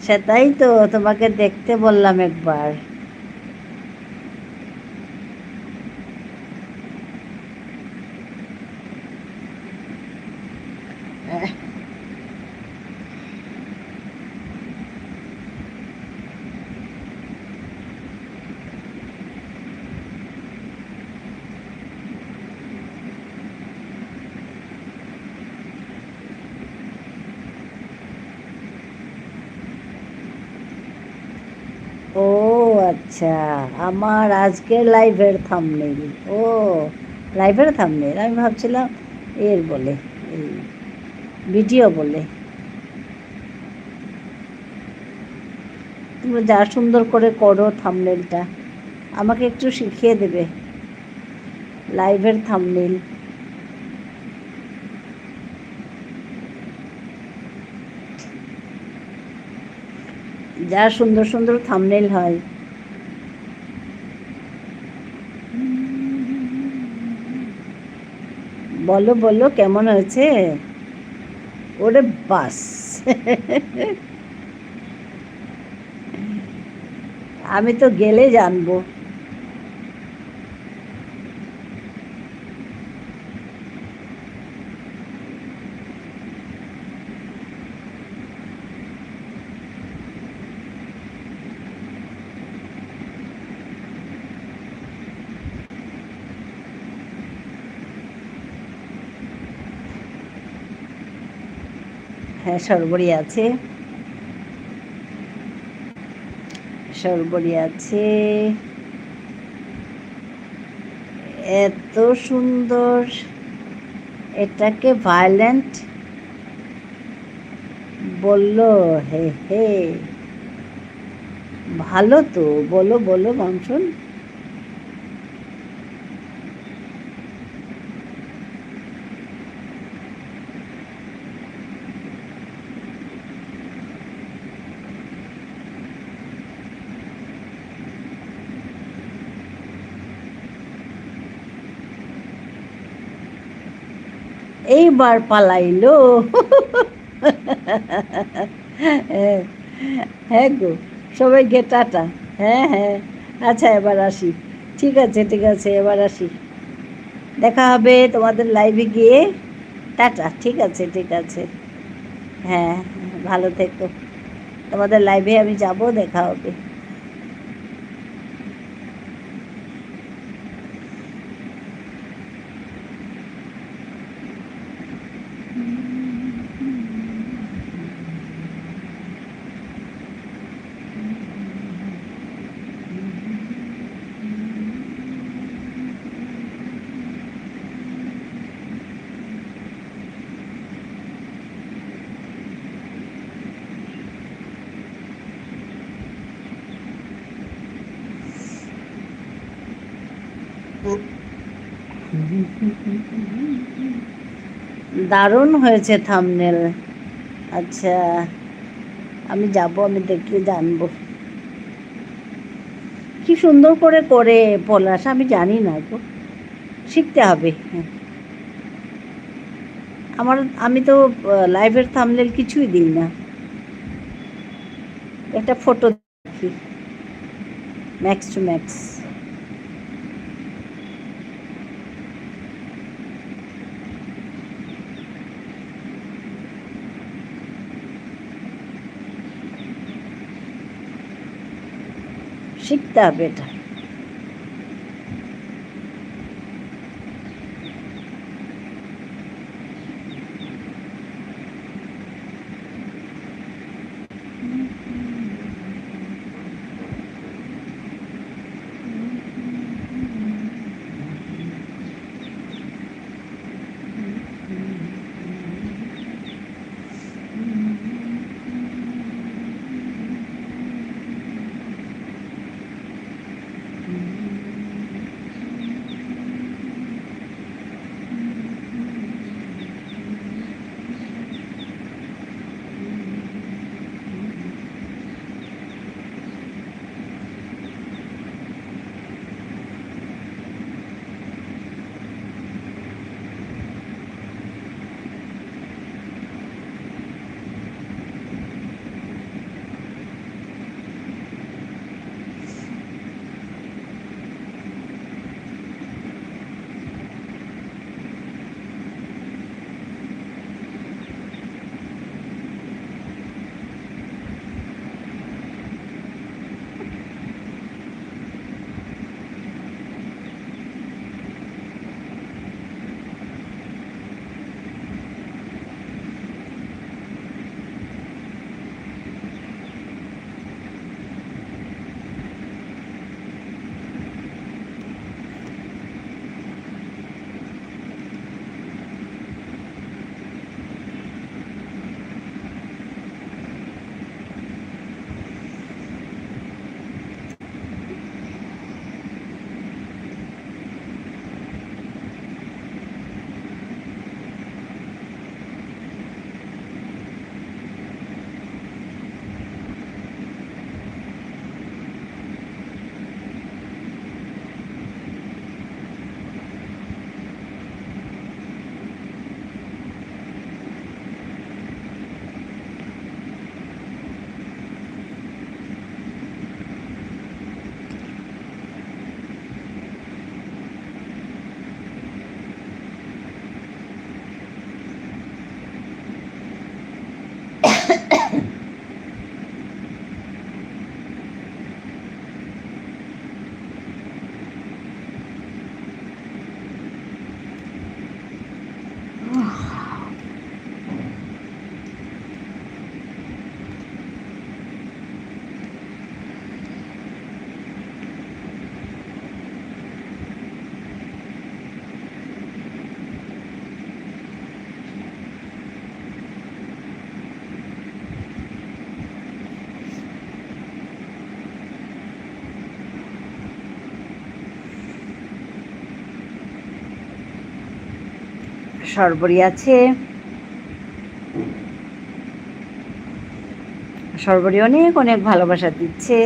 সেটাই তো তোমাকে দেখতে বললাম একবার। ও আচ্ছা, আমার আজকের লাইভের থাম্বনেইল। ও লাইভের থাম্বনেইল, আমি ভাবছিলাম এর বলে, এই ভিডিও বলে। তুমি যা সুন্দর করে করো থাম্বনেইলটা, আমাকে একটু শিখিয়ে দেবে লাইভের থাম্বনেইল। যা সুন্দর সুন্দর থাম্বনেইল হয়। বলো বলো কেমন হয়েছে। ওরে বাস, আমি তো গেলে জানবো। হ্যাঁ সরবরি আছে, সরবরি আছে। এত সুন্দর, এটাকে ভায়োলেন্ট বললো। হে হে, ভালো তো, বলো বলো মাংসন। এইবার পালাইলো। হ্যাঁ গো, সবাইকে টাটা। হ্যাঁ হ্যাঁ, আচ্ছা এবার আসি। ঠিক আছে ঠিক আছে, এবার আসি। দেখা হবে তোমাদের লাইভে গিয়ে। টাটা, ঠিক আছে ঠিক আছে। হ্যাঁ, ভালো থেকো। তোমাদের লাইভে আমি যাব, দেখা হবে। দারুণ হয়েছে থাম্বনেল। আচ্ছা, আমি যাব, আমি দেখলে জানবো কি সুন্দর করে করে পলাশ। আমি জানি না গো, শিখতে হবে। আমি তো লাইভের থাম্বনেল কিছুই দিই না, একটা ফটো দেখি ম্যাক্স টু ম্যাক্স। শিখতে হবে এটা। সরবরি আছে, সরবরি অনেক অনেক ভালোবাসা দিচ্ছে।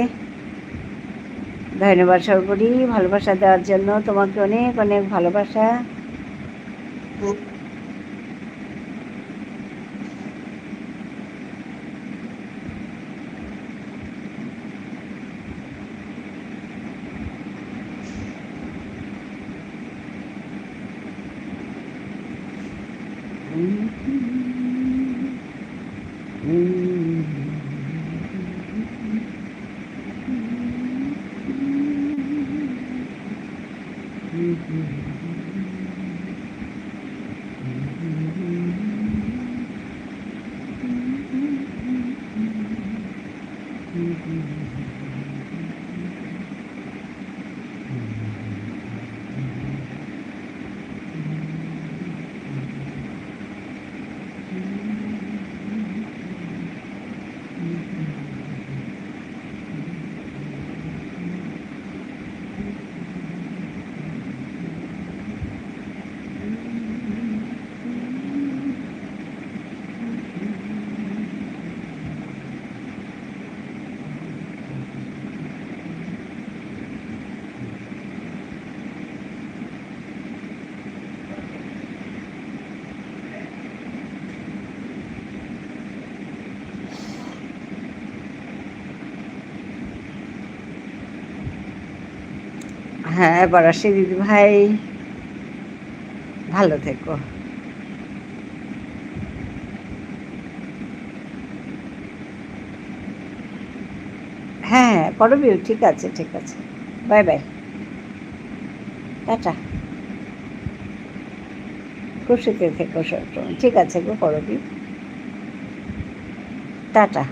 ধন্যবাদ সরবরি, ভালোবাসা দেওয়ার জন্য তোমাকে অনেক অনেক ভালোবাসা। হ্যাঁ, বরাসি দিদি ভাই, ভালো থেকো। হ্যাঁ করবি, ঠিক আছে ঠিক আছে, বাই বাই, টাটা। খুশিতে থেকো সবসময়, ঠিক আছে গো, করবি, টাটা।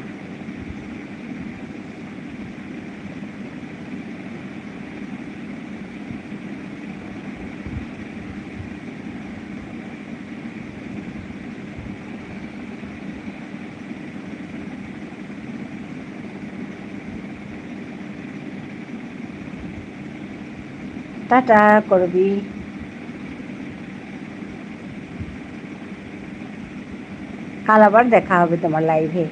টাটা করবি, কাল আবার দেখা হবে তোমার লাইভে।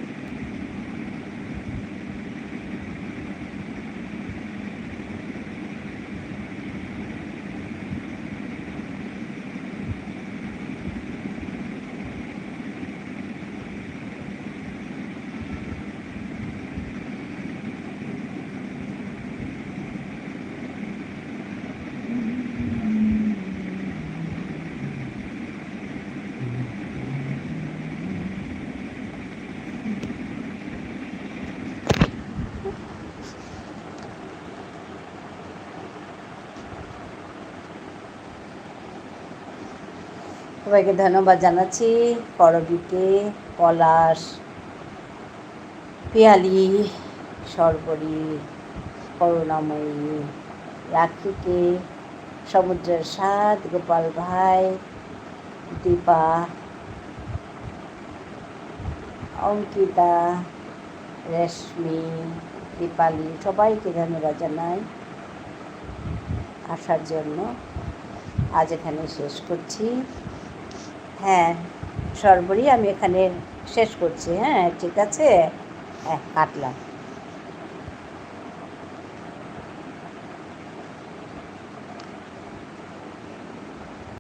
সবাইকে ধন্যবাদ জানাচ্ছি, করবীকে, পলাশ, পিয়ালি, সরবরি, করুণাময়ী, রাখিকে, সমুদ্রের স্বাদ, গোপাল ভাই, দীপা, অঙ্কিতা, রেশমি, দীপালি, সবাইকে ধন্যবাদ জানাই আসার জন্য। আজ এখানে শেষ করছি। হ্যাঁ সরবরি, আমি এখানে শেষ করছি। হ্যাঁ ঠিক আছে, হ্যাঁ কাটলাম।